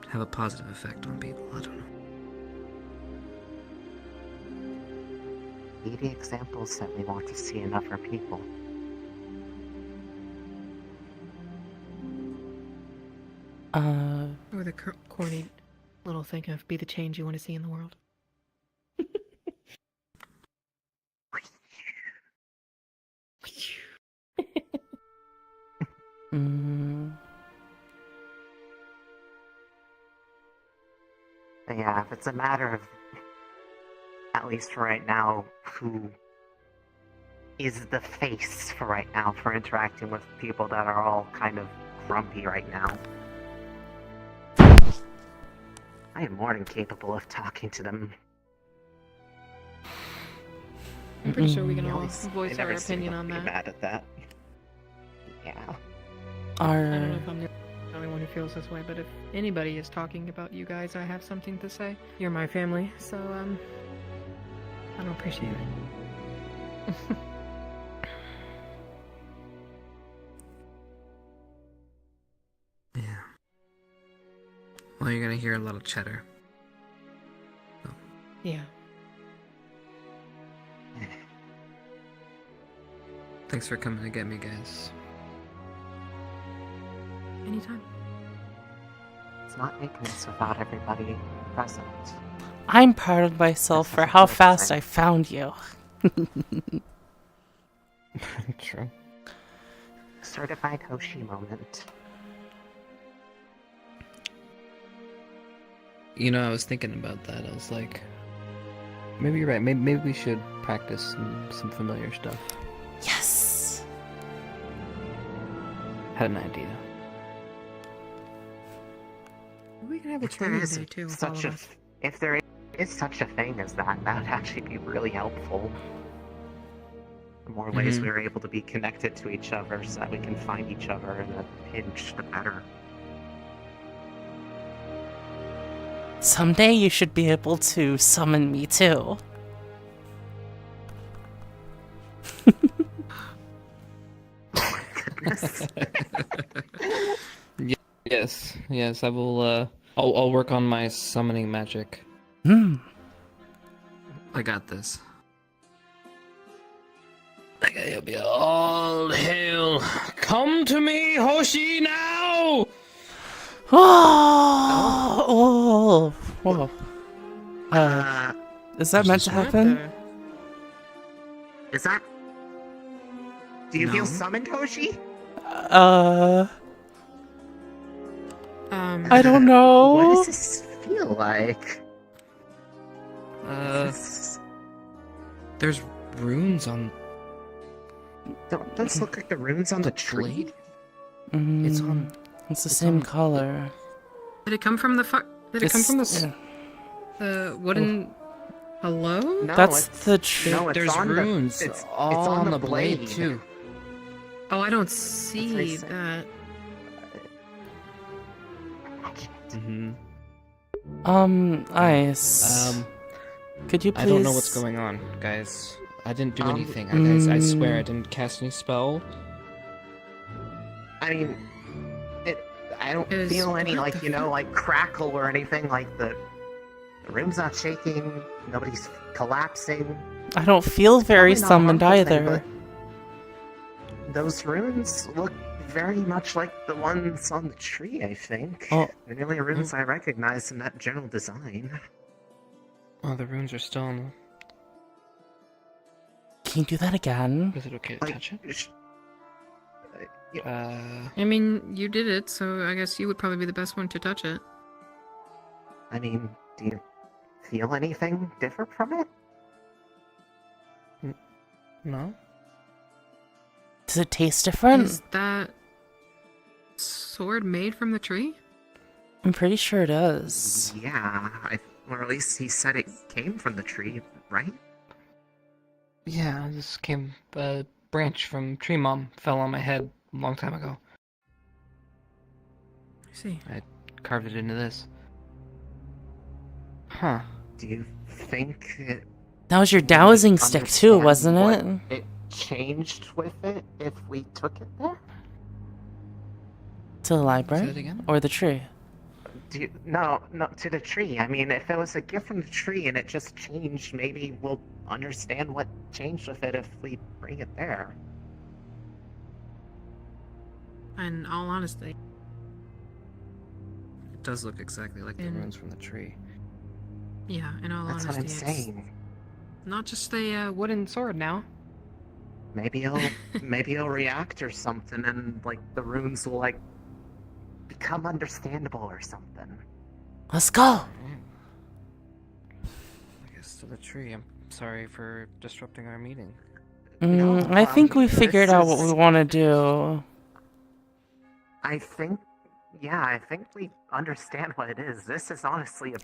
Speaker 15: have a positive effect on people. I don't know.
Speaker 13: Be the examples that we want to see in other people.
Speaker 7: Or the corny little thing of be the change you want to see in the world.
Speaker 13: But yeah, if it's a matter of, at least for right now, who is the face for right now for interacting with people that are all kind of grumpy right now. I am more than capable of talking to them.
Speaker 7: I'm pretty sure we can
Speaker 13: At
Speaker 7: all
Speaker 13: least
Speaker 7: voice
Speaker 13: I
Speaker 7: our
Speaker 13: never seem
Speaker 7: opinion
Speaker 13: to
Speaker 7: on
Speaker 13: be
Speaker 7: that.
Speaker 13: mad at that. Yeah.
Speaker 7: I don't know if I'm the only one who feels this way, but if anybody is talking about you guys, I have something to say. You're my family, so I don't appreciate it.
Speaker 15: Well, you're gonna hear a lot of chatter.
Speaker 7: Yeah.
Speaker 15: Thanks for coming to get me, guys.
Speaker 7: Anytime.
Speaker 13: It's not making this without everybody present.
Speaker 1: I'm proud of myself for how fast I found you.
Speaker 4: True.
Speaker 13: Certified Hoshi moment.
Speaker 15: You know, I was thinking about that. I was like, maybe you're right. Maybe we should practice some familiar stuff.
Speaker 1: Yes.
Speaker 15: Had an idea.
Speaker 7: We can have a
Speaker 13: If there
Speaker 7: training
Speaker 13: is
Speaker 7: day too with
Speaker 13: such
Speaker 7: all
Speaker 13: a,
Speaker 7: of us.
Speaker 13: if there is such a thing as that, that would actually be really helpful. The more ways
Speaker 15: Mhm.
Speaker 13: we are able to be connected to each other so that we can find each other in a pinch, the better.
Speaker 1: Someday you should be able to summon me too.
Speaker 15: Yes, I will, I'll work on my summoning magic. I got this. Okay, you'll be all hail. Come to me, Hoshi, now!
Speaker 1: Oh, whoa. Is that meant to happen?
Speaker 13: Is that... Do you feel
Speaker 15: No.
Speaker 13: summoned, Hoshi?
Speaker 1: I don't know.
Speaker 13: What does this feel like?
Speaker 15: There's runes on...
Speaker 13: Don't those look like the runes on the tree?
Speaker 15: It's on...
Speaker 1: It's the same color.
Speaker 7: Did it come from the Did it come from
Speaker 1: Yeah.
Speaker 7: the wooden? Hello?
Speaker 13: No,
Speaker 1: That's
Speaker 13: it's-
Speaker 1: the tree.
Speaker 13: no, it's
Speaker 15: There's
Speaker 13: on the-
Speaker 15: runes
Speaker 13: it's
Speaker 15: all
Speaker 13: on
Speaker 15: on
Speaker 13: the
Speaker 15: the blade,
Speaker 13: blade.
Speaker 15: too.
Speaker 7: Oh, I don't see
Speaker 13: say.
Speaker 7: that.
Speaker 1: Ice. Could you please...
Speaker 15: I don't know what's going on, guys. I didn't do anything. I swear I didn't cast any spell.
Speaker 13: I mean, I don't
Speaker 7: Is-
Speaker 13: feel any,
Speaker 7: what
Speaker 13: like,
Speaker 7: the
Speaker 13: you know, like, crackle or anything, like, the room's not shaking, nobody's collapsing.
Speaker 1: I don't feel very
Speaker 13: Probably not a
Speaker 1: summoned
Speaker 13: harmful thing,
Speaker 1: either.
Speaker 13: but those runes look very much like the ones on the tree, I think.
Speaker 1: Oh.
Speaker 13: They're the only runes I recognize in that general design.
Speaker 15: Oh, the runes are still on
Speaker 1: Can you do that again?
Speaker 15: the... Is it okay to touch it?
Speaker 7: I mean, you did it, so I guess you would probably be the best one to touch it.
Speaker 13: I mean, do you feel anything different from it?
Speaker 15: No?
Speaker 1: Does it taste different?
Speaker 7: Is that sword made from the tree?
Speaker 1: I'm pretty sure it does.
Speaker 13: Yeah, or at least he said it came from the tree, right?
Speaker 15: Yeah, this came... A branch from Tree Mom fell on my head a long time ago.
Speaker 7: I see.
Speaker 15: I carved it into this. Huh.
Speaker 13: Do you think it...
Speaker 1: That was your dowsing stick too, wasn't
Speaker 13: understand
Speaker 1: it?
Speaker 13: what it changed with it if we took it there?
Speaker 1: To the library?
Speaker 15: Say that again?
Speaker 1: Or the tree?
Speaker 13: No, to the tree. I mean, if it was a gift from the tree and it just changed, maybe we'll understand what changed with it if we bring it there.
Speaker 7: In all honesty,
Speaker 15: It does look exactly like the
Speaker 7: And-
Speaker 15: runes from the tree.
Speaker 7: yeah. In all
Speaker 13: That's what
Speaker 7: honesty,
Speaker 13: I'm
Speaker 7: it's
Speaker 13: saying.
Speaker 7: not just a wooden sword now.
Speaker 13: Maybe he'll react or something, and like the runes will like become understandable or something.
Speaker 1: Let's go!
Speaker 15: I guess to the tree. I'm sorry for disrupting our meeting.
Speaker 1: I think we figured
Speaker 13: this
Speaker 1: out what
Speaker 13: is-
Speaker 1: we want to do.
Speaker 13: I think we understand what it is. This is honestly a...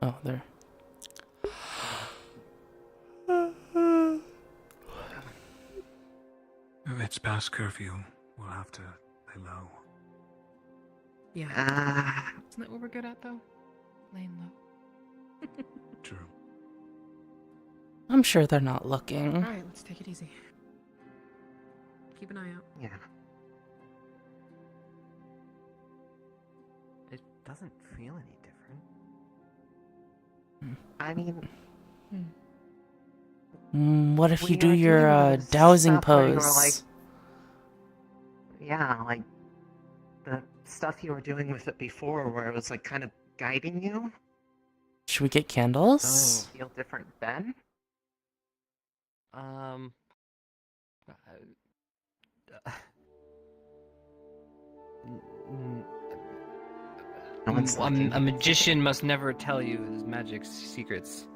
Speaker 1: Oh, there.
Speaker 9: It's past curfew. We'll have to lay low.
Speaker 7: Yeah.
Speaker 13: Uh,
Speaker 7: Isn't that what we're good at, though? Laying low.
Speaker 9: True.
Speaker 1: I'm sure they're not looking.
Speaker 5: Alright, let's take it easy. Keep an eye out.
Speaker 13: Yeah.
Speaker 11: It doesn't feel any different.
Speaker 13: I mean,
Speaker 1: What if you
Speaker 13: we
Speaker 1: do
Speaker 13: are
Speaker 1: your
Speaker 13: doing the
Speaker 1: dowsing
Speaker 13: stuff where you were
Speaker 1: pose?
Speaker 13: like, yeah, like the stuff you were doing with it before, where it was like kind of guiding you.
Speaker 1: Should we get candles?
Speaker 13: Feel different then?
Speaker 4: Um.
Speaker 13: No one's looking.
Speaker 4: A magician must never tell you his magic secrets.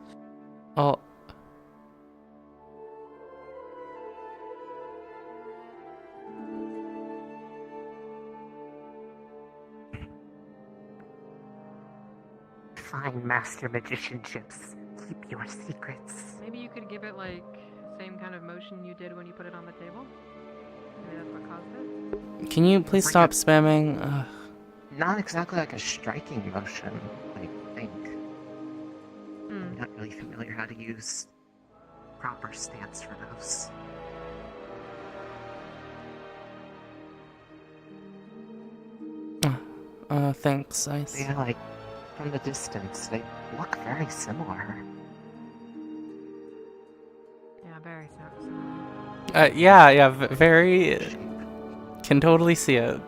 Speaker 1: Oh.
Speaker 13: Fine, Master Magician Chips. Keep your secrets.
Speaker 7: Maybe you could give it like same kind of motion you did when you put it on the table. Maybe that's what caused it.
Speaker 1: Can you please stop spamming? Ugh.
Speaker 13: Not exactly like a striking motion, I think. I'm not really familiar how to use proper stance for those.
Speaker 1: Thanks, Ice.
Speaker 13: Yeah, like, from the distance, they look very similar.
Speaker 7: Yeah, very so.
Speaker 1: Yeah, very. Can totally see it.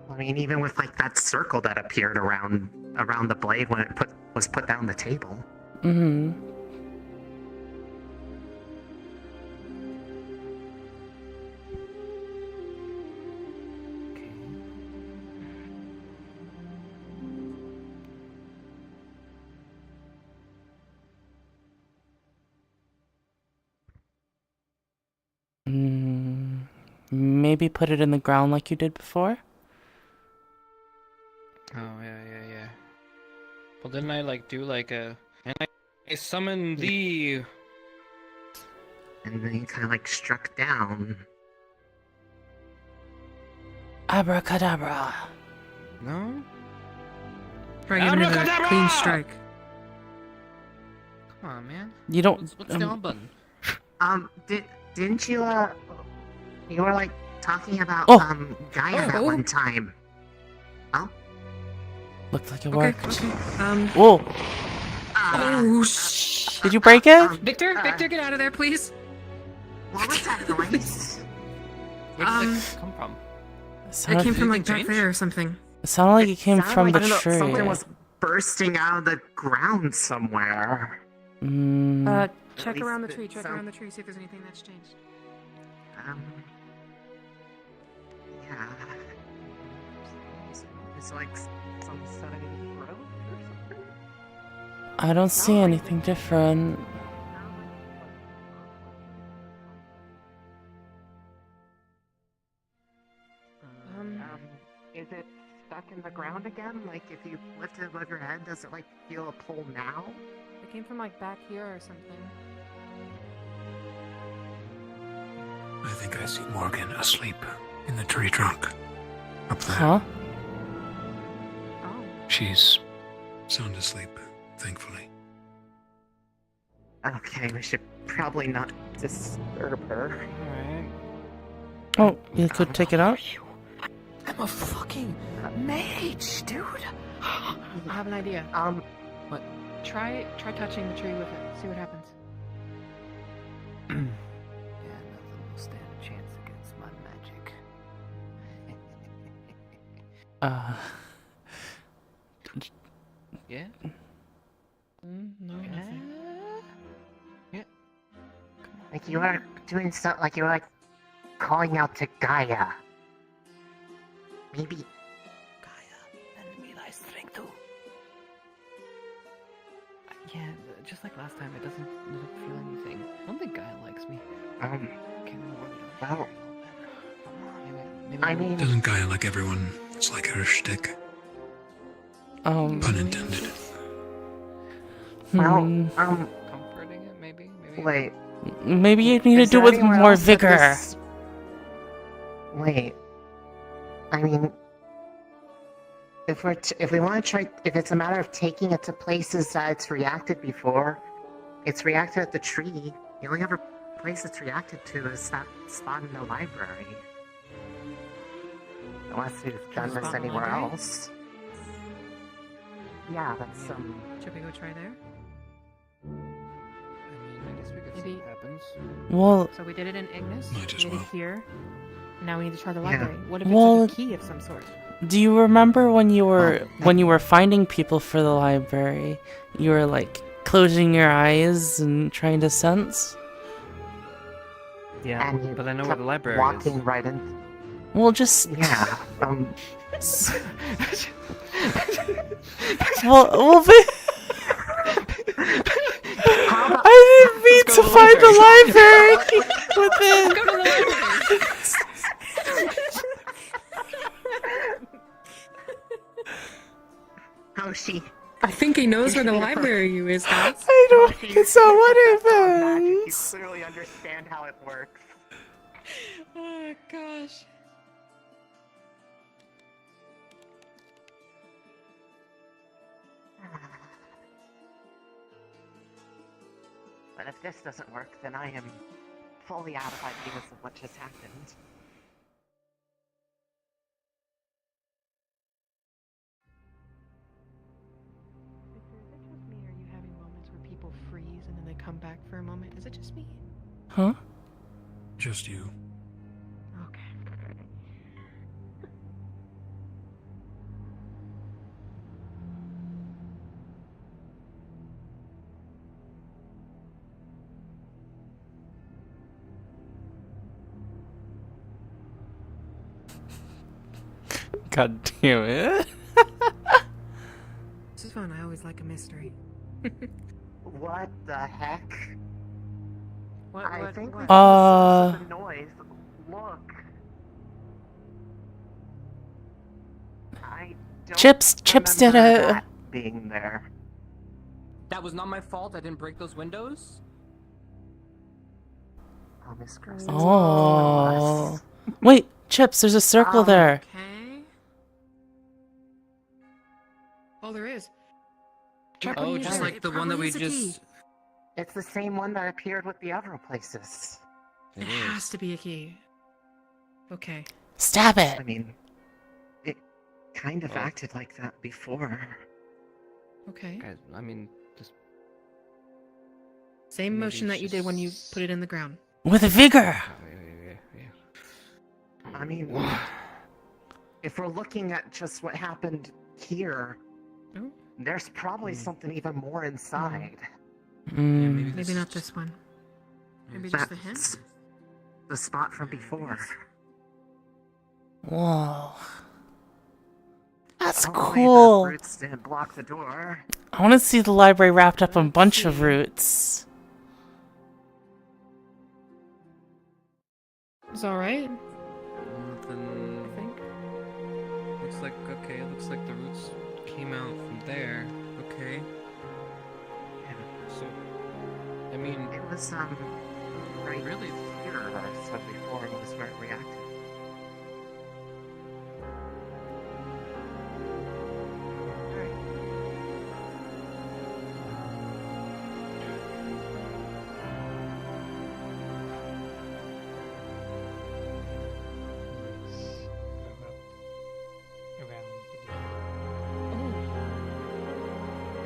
Speaker 13: I mean, even with like that circle that appeared around the blade when it was put down the table.
Speaker 1: Mm-hmm. Maybe put it in the ground like you did before?
Speaker 4: Oh, yeah. Well, didn't I, like, do, like, and I summon thee...
Speaker 13: And then he kind of, like, struck down.
Speaker 1: Abracadabra.
Speaker 4: No?
Speaker 5: Try giving it a clean strike.
Speaker 4: Come on, man.
Speaker 1: You don't...
Speaker 4: What's the on button?
Speaker 13: Didn't you, you were, like, talking about, Gaia that one time. Oh?
Speaker 1: Looked like it worked.
Speaker 5: Okay.
Speaker 1: Whoa!
Speaker 5: Oh, shh.
Speaker 1: Did you break it?
Speaker 5: Victor, get out of there, please.
Speaker 13: What was that noise?
Speaker 4: Where did it come from?
Speaker 5: It came from, like, back there or something.
Speaker 1: It sounded like it came from the
Speaker 13: I don't know,
Speaker 1: tree.
Speaker 13: something was bursting out of the ground somewhere.
Speaker 5: Check around the tree, around the tree, see if there's anything that's changed.
Speaker 13: Yeah. It's like some side road or something?
Speaker 1: I don't see anything different.
Speaker 13: Is it stuck in the ground again? Like, if you lift it above your head, does it, like, feel a pull now?
Speaker 7: It came from like back here or something.
Speaker 9: I think I see Morgan asleep in the tree trunk. Up there.
Speaker 1: Huh?
Speaker 7: Oh.
Speaker 9: She's sound asleep, thankfully.
Speaker 13: Okay, we should probably not disturb her.
Speaker 4: Alright.
Speaker 1: Oh, you could take it out?
Speaker 11: I'm a fucking mage, dude.
Speaker 7: I have an idea.
Speaker 11: What?
Speaker 7: Try touching the tree with it. See what happens.
Speaker 11: Yeah, nothing will stand a chance against my magic.
Speaker 4: Yeah?
Speaker 7: No, nothing.
Speaker 4: Yeah.
Speaker 13: Like, you are doing stuff, like, you were, like, calling out to Gaia. Maybe.
Speaker 11: And me thy strength too.
Speaker 4: Yeah, just like last time, it doesn't feel anything. I don't think Gaia likes me.
Speaker 13: Well,
Speaker 4: Maybe
Speaker 13: I mean,
Speaker 9: Doesn't Gaia like everyone? It's like her shtick. Pun intended.
Speaker 13: well,
Speaker 4: comforting it, maybe?
Speaker 13: wait.
Speaker 1: Maybe you need to
Speaker 13: Is
Speaker 1: do it
Speaker 13: there
Speaker 1: with
Speaker 13: anywhere
Speaker 1: more
Speaker 13: else that
Speaker 1: vigor.
Speaker 13: this- Wait. I mean,
Speaker 2: if we want to try, if it's a matter of taking it to places that it's reacted before, it's reacted at the tree. The only other place it's reacted to is that spot in the library. Unless we've done this anywhere else. Yeah, that's
Speaker 7: Should we go try there?
Speaker 4: I guess we could see
Speaker 7: Maybe.
Speaker 4: what happens.
Speaker 1: Well,
Speaker 7: So we did it in Ignis.
Speaker 9: Might
Speaker 7: We
Speaker 9: as
Speaker 7: did
Speaker 9: well.
Speaker 7: it here. Now we need to try the
Speaker 2: Yeah.
Speaker 7: library. What if
Speaker 1: Well,
Speaker 7: it's like a key of some sort?
Speaker 1: do you remember when you were finding people for the library? You were like closing your eyes and trying to sense?
Speaker 4: Yeah,
Speaker 2: And you
Speaker 4: but I know where the library
Speaker 2: walking
Speaker 4: is.
Speaker 2: right in.
Speaker 1: Well, just
Speaker 2: Yeah.
Speaker 1: well, I didn't mean to find the library within.
Speaker 7: Go to the library.
Speaker 2: Oh, she.
Speaker 7: I think he knows where the library is, guys.
Speaker 1: I don't. It's not what
Speaker 2: You
Speaker 1: happens.
Speaker 2: clearly understand how it works.
Speaker 7: Oh gosh.
Speaker 2: But if this doesn't work, then I am fully out of ideas of what just happened.
Speaker 7: Victor, is it just me, or are you having moments where people freeze and then they come back for a moment? Is it just me?
Speaker 1: Huh?
Speaker 9: Just you.
Speaker 7: Okay.
Speaker 1: God damn it.
Speaker 7: This is fun. I always like a mystery.
Speaker 2: What the heck? I think we
Speaker 1: what?
Speaker 2: found the source of the noise. Look. I don't
Speaker 1: Chips did
Speaker 2: remember
Speaker 1: it.
Speaker 2: that being there.
Speaker 10: That was not my fault. I didn't break those windows.
Speaker 2: Oh, Miss Chris.
Speaker 1: Oh. Wait, Chips, there's a circle there.
Speaker 7: Okay. Oh, there is.
Speaker 15: Oh, just like the one that we just.
Speaker 2: It's the same one that appeared with the other places.
Speaker 7: It has to be a key. Okay.
Speaker 1: Stab it.
Speaker 2: I mean, it kind of acted like that before.
Speaker 7: Okay.
Speaker 4: Guys, I mean, just
Speaker 7: Same
Speaker 4: Maybe
Speaker 7: motion
Speaker 4: it's
Speaker 7: that you did when you put it in the ground.
Speaker 1: With vigor.
Speaker 2: I mean, if we're looking at just what happened here,
Speaker 7: Oh.
Speaker 2: there's probably something even more inside.
Speaker 7: Maybe not this one. Maybe just the hint.
Speaker 2: That's the spot from before.
Speaker 1: Whoa. That's
Speaker 2: Hopefully
Speaker 1: cool.
Speaker 2: The roots didn't block the door.
Speaker 1: I want to see the library wrapped up in a bunch of roots.
Speaker 7: It's alright.
Speaker 4: Nothing.
Speaker 7: I think.
Speaker 4: Looks like okay. Looks like the roots came out from there. Okay. So, I mean,
Speaker 2: It was, right
Speaker 4: really.
Speaker 2: here, as I said before, it was where it reacted.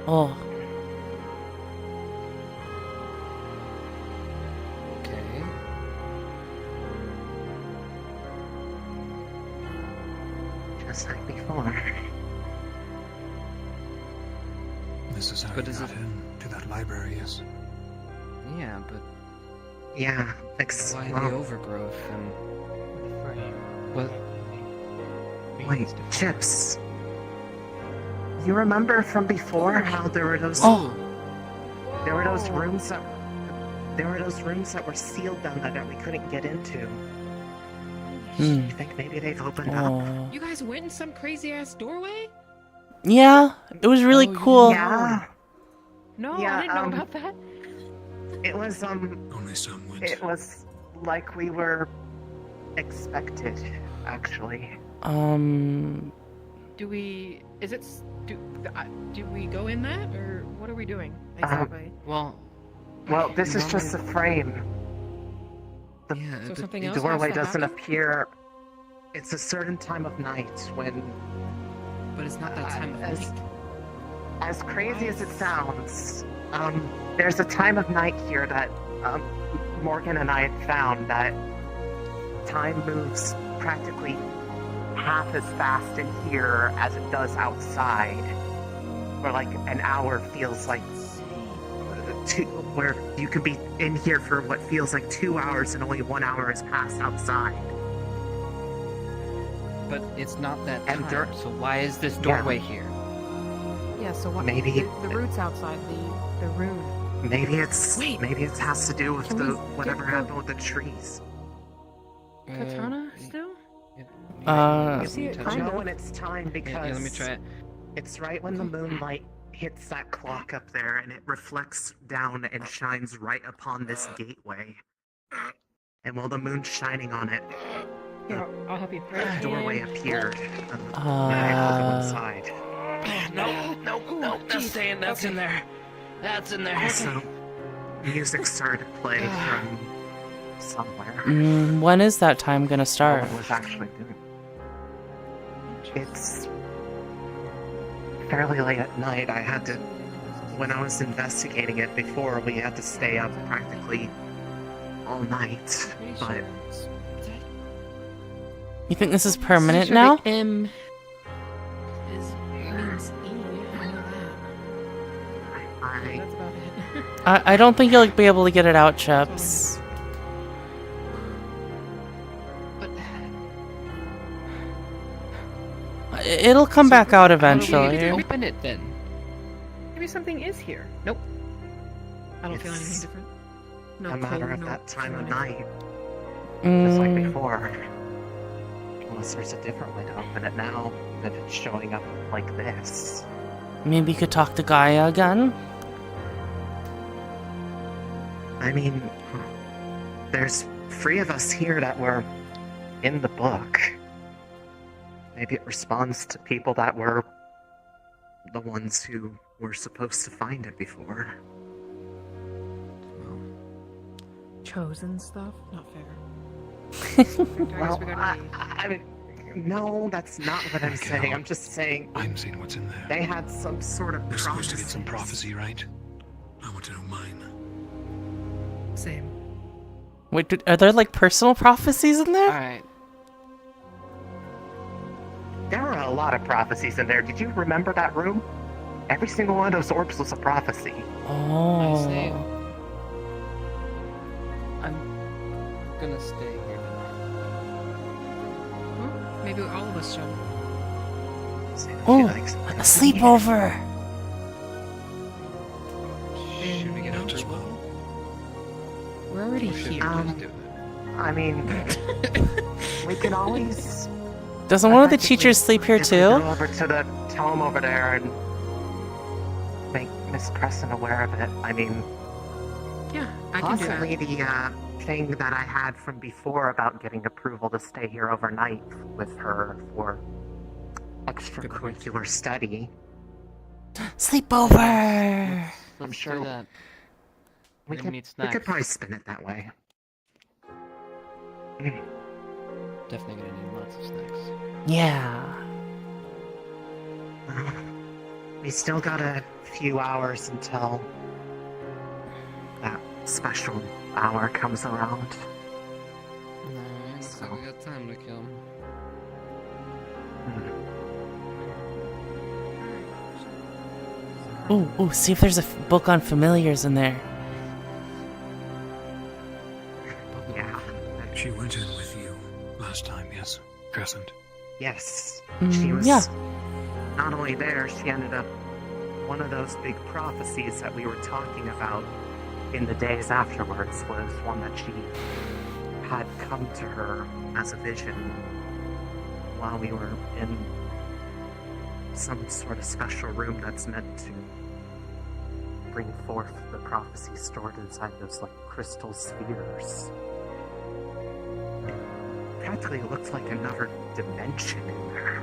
Speaker 1: Oh.
Speaker 4: Okay.
Speaker 2: Just like before.
Speaker 9: This is how
Speaker 4: But
Speaker 9: you
Speaker 4: is
Speaker 9: got
Speaker 4: it-
Speaker 9: into that library, yes?
Speaker 4: Yeah, but
Speaker 2: Yeah,
Speaker 4: why the
Speaker 2: well,
Speaker 4: overgrowth and what?
Speaker 2: wait, Chips. You remember from before how there were those there were those rooms that were sealed down there that we couldn't get into.
Speaker 1: Hmm.
Speaker 2: You think maybe they've opened up?
Speaker 1: Oh.
Speaker 7: You guys went in some crazy ass doorway?
Speaker 1: Yeah, it was really cool.
Speaker 2: Yeah.
Speaker 7: No,
Speaker 2: Yeah,
Speaker 7: I didn't know about that.
Speaker 2: It was
Speaker 9: Only some went.
Speaker 2: it was like we were expected, actually.
Speaker 7: Did Do we? Is it? Do we go in that, or what are we doing exactly?
Speaker 15: Well,
Speaker 13: this is just a frame.
Speaker 7: So something
Speaker 13: The
Speaker 7: else
Speaker 13: doorway
Speaker 7: has to
Speaker 13: doesn't
Speaker 7: happen?
Speaker 13: appear. It's a certain time of night when.
Speaker 15: But it's not that time of night.
Speaker 13: As crazy as it sounds, there's a time of night here that Morgan and I had found that time moves practically half as fast in here as it does outside. Where like an hour feels like where you could be in here for what feels like 2 hours and only 1 hour has passed outside.
Speaker 15: But it's not that
Speaker 13: And
Speaker 15: time, so why is this doorway here?
Speaker 7: Yeah. So what?
Speaker 13: Maybe
Speaker 7: the root's outside the rune.
Speaker 13: Maybe it has to do with
Speaker 7: Can we
Speaker 13: whatever
Speaker 7: go-
Speaker 13: happened with the trees.
Speaker 7: Katana still?
Speaker 13: You see it
Speaker 15: touch
Speaker 13: know
Speaker 15: it?
Speaker 13: when it's time because
Speaker 15: Yeah, let me try it.
Speaker 13: it's right when the moonlight hits that clock up there and it reflects down and shines right upon this gateway. And while the moon's shining on it,
Speaker 7: Here, I'll help you.
Speaker 13: the doorway appeared. And I
Speaker 1: Uh,
Speaker 13: pulled it inside.
Speaker 10: No, that's staying. That's in there. That's in there.
Speaker 13: Also, music started to play from somewhere.
Speaker 1: when is that time gonna
Speaker 13: No
Speaker 1: start?
Speaker 13: one was actually doing it. It's fairly late at night. I had to, when I was investigating it before, we had to stay up practically all night. But
Speaker 1: You think this is permanent
Speaker 7: Sure,
Speaker 1: now?
Speaker 7: the M means E. I know that. That's about it.
Speaker 1: I don't think you'll be able to get it out, Chips. It'll come back out eventually.
Speaker 15: Open it then.
Speaker 7: Maybe something is here. Nope. I don't feel anything
Speaker 13: It's
Speaker 7: different. No
Speaker 13: a matter
Speaker 7: cold,
Speaker 13: of
Speaker 7: no
Speaker 13: that time of
Speaker 7: feeling.
Speaker 13: night, just like
Speaker 1: Mm,
Speaker 13: before. Unless there's a different way to open it now, if it's showing up like this.
Speaker 1: maybe you could talk to Gaia again?
Speaker 13: I mean, there's 3 of us here that were in the book. Maybe it responds to people that were the ones who were supposed to find it before.
Speaker 7: Chosen stuff? Not fair.
Speaker 13: Well, I mean, no, that's not what I'm saying. I'm just saying
Speaker 9: I'm seeing what's in there.
Speaker 13: they had some sort of
Speaker 9: We're supposed to get some
Speaker 13: prophecies.
Speaker 9: prophecy, right? I want to know mine.
Speaker 7: Same.
Speaker 1: Wait, are there like personal prophecies in there?
Speaker 15: Alright.
Speaker 13: There were a lot of prophecies in there. Did you remember that room? Every single one of those orbs was a prophecy.
Speaker 1: Oh.
Speaker 15: I'm gonna stay here
Speaker 7: Well, maybe all of us shall.
Speaker 1: Oh, a sleepover.
Speaker 15: Should we get out as well?
Speaker 7: We're already
Speaker 15: Or should we
Speaker 7: here.
Speaker 15: just do
Speaker 13: I mean, we can always.
Speaker 1: Doesn't one of the teachers sleep here
Speaker 13: if we
Speaker 1: too?
Speaker 13: Go over to the tome over there and make Miss Crescent aware of it. I mean,
Speaker 7: Yeah, I can do
Speaker 13: possibly
Speaker 7: that.
Speaker 13: the thing that I had from before about getting approval to stay here overnight with her for extracurricular study.
Speaker 1: Sleepover.
Speaker 13: I'm sure
Speaker 15: do that.
Speaker 13: we
Speaker 15: Then
Speaker 13: could,
Speaker 15: need
Speaker 13: we
Speaker 15: snacks.
Speaker 13: could probably spin it that way.
Speaker 15: Definitely gonna need lots of snacks.
Speaker 1: Yeah.
Speaker 13: We still got a few hours until that special hour comes around.
Speaker 15: Alright, so we got time to kill.
Speaker 1: Ooh, see if there's a book on familiars in there.
Speaker 13: Yeah.
Speaker 9: She went in with you last time, yes, Crescent?
Speaker 13: Yes.
Speaker 1: Mm,
Speaker 13: She was
Speaker 1: yeah.
Speaker 13: not only there, she ended up one of those big prophecies that we were talking about in the days afterwards was one that she had come to her as a vision while we were in some sort of special room that's meant to bring forth the prophecy stored inside those like crystal spheres. It practically looked like another dimension in there.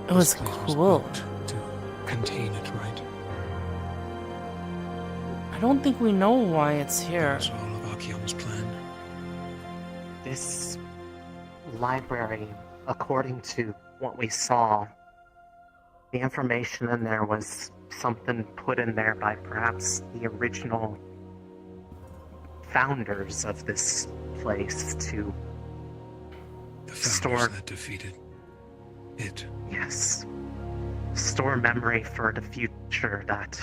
Speaker 1: It was
Speaker 9: place
Speaker 1: cool.
Speaker 9: built to contain it, right?
Speaker 1: I don't think we know why it's here.
Speaker 9: That was all of Akyong's plan.
Speaker 13: This library, according to what we saw, the information in there was something put in there by perhaps the original founders of this place to
Speaker 9: The founders
Speaker 13: store.
Speaker 9: that defeated it.
Speaker 13: Yes. Store memory for the future that,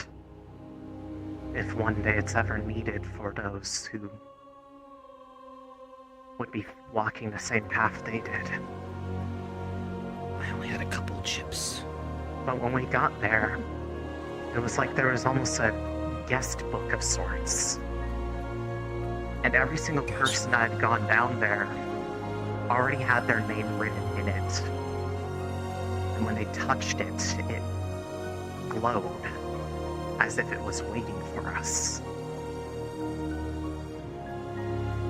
Speaker 13: if one day it's ever needed for those who would be walking the same path they did.
Speaker 15: I only had a couple chips.
Speaker 13: But when we got there, it was like there was almost a guest book of sorts. And every single person that had gone down there already had their name written in it. And when they touched it, it glowed as if it was waiting for us.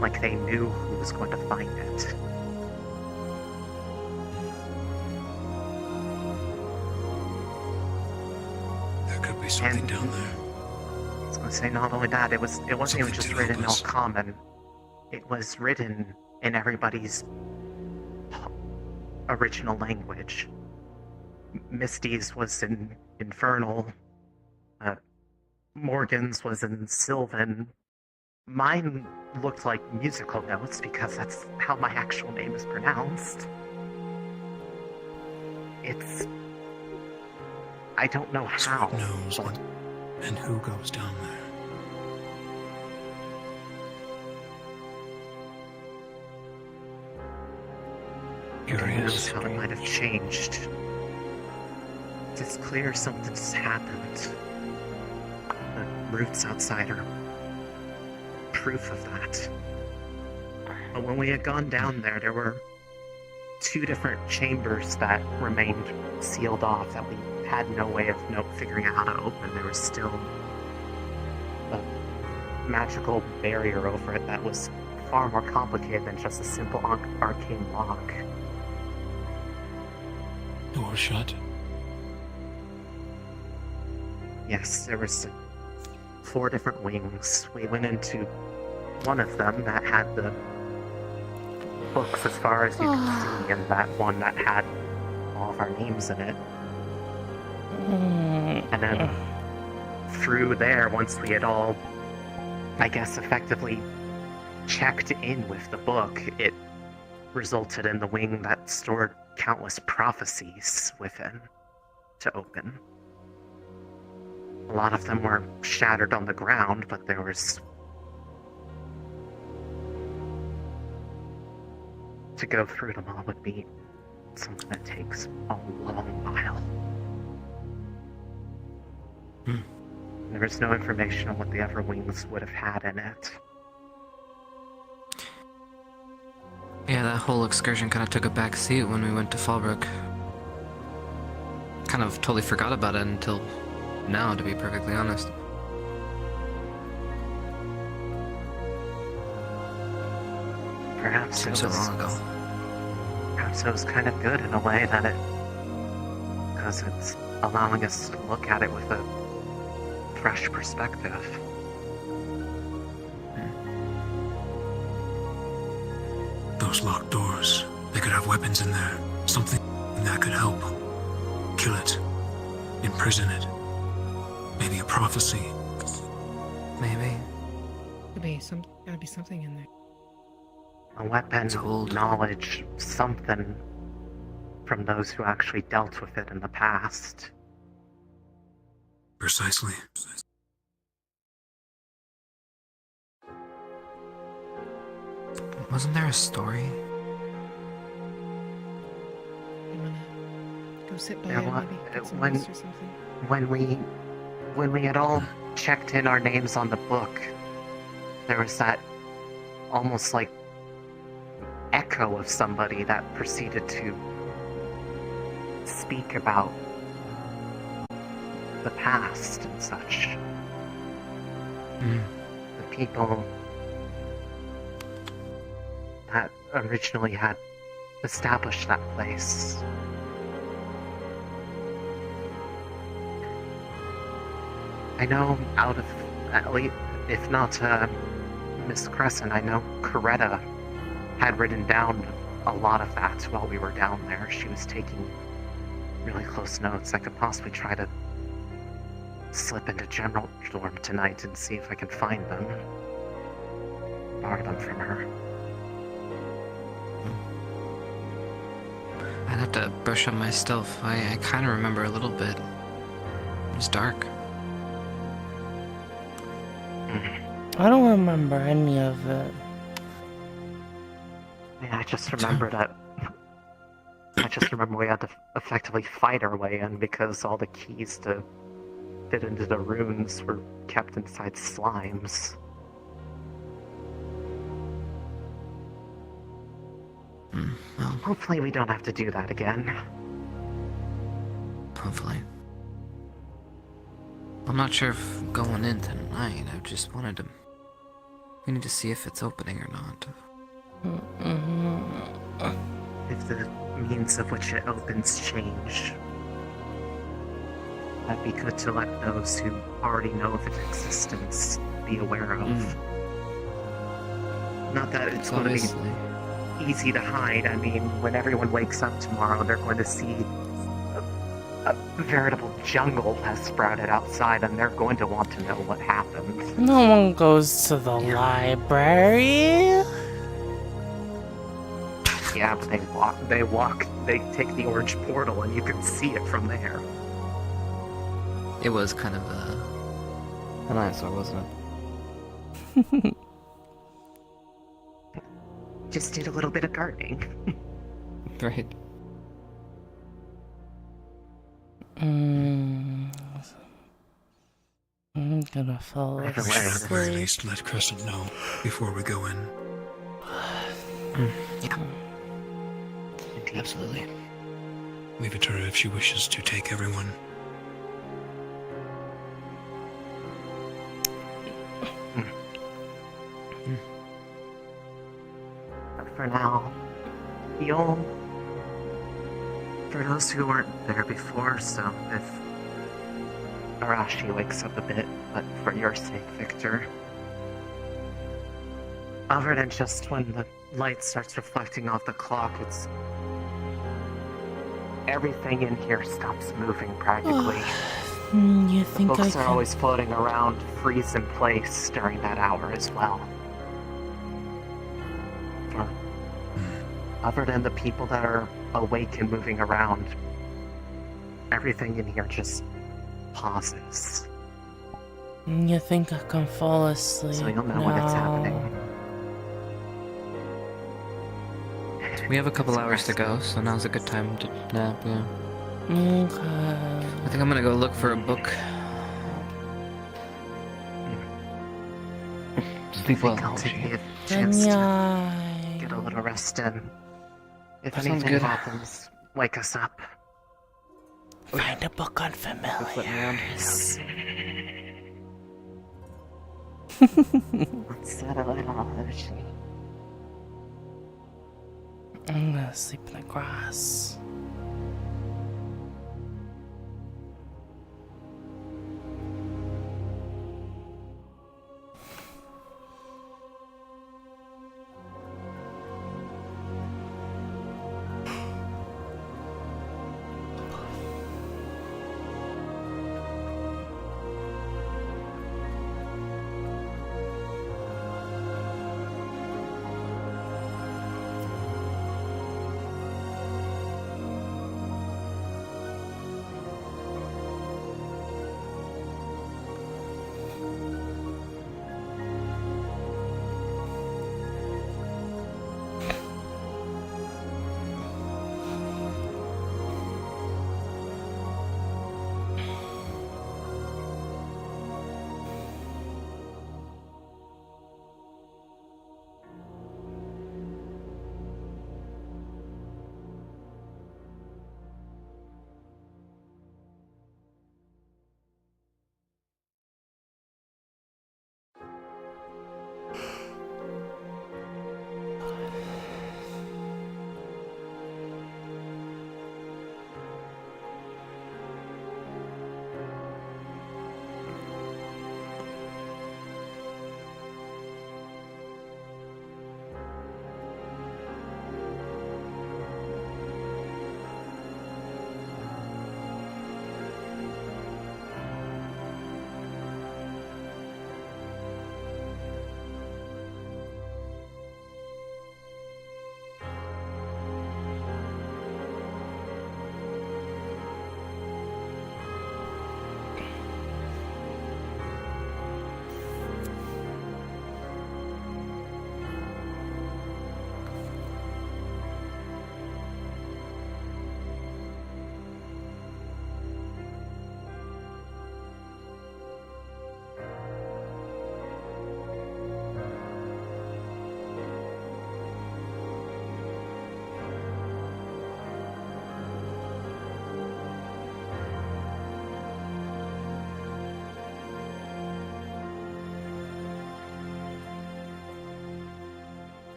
Speaker 13: Like they knew who was going to find it.
Speaker 9: There could be something
Speaker 13: And-
Speaker 9: down there.
Speaker 13: I was going to say, not only that, it wasn't even
Speaker 9: Something
Speaker 13: just
Speaker 9: to
Speaker 13: written in
Speaker 9: help us.
Speaker 13: common. It was written in everybody's original language. Misty's was in Infernal. Morgan's was in Sylvan. Mine looked like musical notes because that's how my actual name is pronounced. It's... I don't know how.
Speaker 9: Knows what and who goes down there.
Speaker 13: Who knows how it might have changed. It's clear something's happened. The roots outside are proof of that. But when we had gone down there, there were two different chambers that remained sealed off that we had no way of figuring out how to open. There was still a magical barrier over it that was far more complicated than just a simple arcane lock.
Speaker 9: Door shut.
Speaker 13: Yes, there was 4 different wings. We went into one of them that had the books as far as you could see, and that one that had all of our names in it. And then through there, once we had all, I guess, effectively checked in with the book, it resulted in the wing that stored countless prophecies within to open. A lot of them were shattered on the ground, but there was... To go through them all would be something that takes a long while. There was no information on what the other wings would have had in it.
Speaker 15: Yeah, that whole excursion kind of took a back seat when we went to Fallbrook. Kind of totally forgot about it until now, to be perfectly honest.
Speaker 13: Perhaps
Speaker 15: Seems
Speaker 13: it
Speaker 15: so
Speaker 13: was...
Speaker 15: long ago.
Speaker 13: Perhaps it was kind of good in a way that it... Because it's allowing us to look at it with a fresh perspective.
Speaker 9: Those locked doors. They could have weapons in there. Something that could help. Kill it. Imprison it. Maybe a prophecy.
Speaker 15: Maybe.
Speaker 7: Gotta be something in there.
Speaker 13: A weapon, knowledge, something from those who actually dealt with it in the past.
Speaker 9: Precisely.
Speaker 15: Wasn't there a story?
Speaker 7: You wanna go sit by
Speaker 13: There
Speaker 7: it,
Speaker 13: wa-
Speaker 7: maybe get some
Speaker 13: when-
Speaker 7: rest or something?
Speaker 13: When we had all checked in our names on the book, there was that almost like echo of somebody that proceeded to speak about the past and such. The people that originally had established that place. I know out of, at least, if not Miss Crescent, I know Coretta had written down a lot of that while we were down there. She was taking really close notes. I could possibly try to slip into General Dorm tonight and see if I can find them. Borrow them from her.
Speaker 15: I'd have to brush up my stealth. I kind of remember a little bit. It was dark.
Speaker 1: I don't remember any of it.
Speaker 13: Yeah, I just remember that. I just remember we had to effectively fight our way in because all the keys to fit into the runes were kept inside slimes.
Speaker 15: Well,
Speaker 13: hopefully we don't have to do that again.
Speaker 15: Hopefully. I'm not sure if going in tonight. I just wanted to. We need to see if it's opening or not.
Speaker 13: If the means of which it opens change, that'd be good to let those who already know of its existence be aware of. Not that it's going to be easy to hide. I mean, when everyone wakes up tomorrow, they're going to see a veritable jungle has sprouted outside, and they're going to want to know what happened.
Speaker 1: No one goes to the library.
Speaker 13: Yeah, but they take the orange portal, and you can see it from there.
Speaker 15: It was kind of an eyesore, wasn't it?
Speaker 13: Just did a little bit of gardening.
Speaker 15: Right.
Speaker 1: I'm gonna fall
Speaker 9: We should at the very least let Crescent know before we go in.
Speaker 15: Yeah. Absolutely.
Speaker 9: Leave it to her if she wishes to take everyone.
Speaker 13: But for now, for those who weren't there before, so if Arashi wakes up a bit, but for your sake, Victor, other than just when the light starts reflecting off the clock, it's everything in here stops moving practically.
Speaker 1: You think I
Speaker 13: Books are
Speaker 1: can...
Speaker 13: always floating around, freeze in place during that hour as well. Other than the people that are awake and moving around, everything in here just pauses.
Speaker 1: You think I can fall asleep
Speaker 13: So you'll know when it's happening.
Speaker 15: We have a couple hours to go, so now's a good time to nap, yeah.
Speaker 1: Okay.
Speaker 15: I think I'm gonna go look for a book. Sleep well.
Speaker 13: I'll take the chance to get a little rest in. If
Speaker 15: That sounds
Speaker 13: anything
Speaker 15: good.
Speaker 13: happens, wake us up.
Speaker 1: Find a book on familiars.
Speaker 13: Let's settle it all, Oshi.
Speaker 1: I'm gonna sleep in the grass.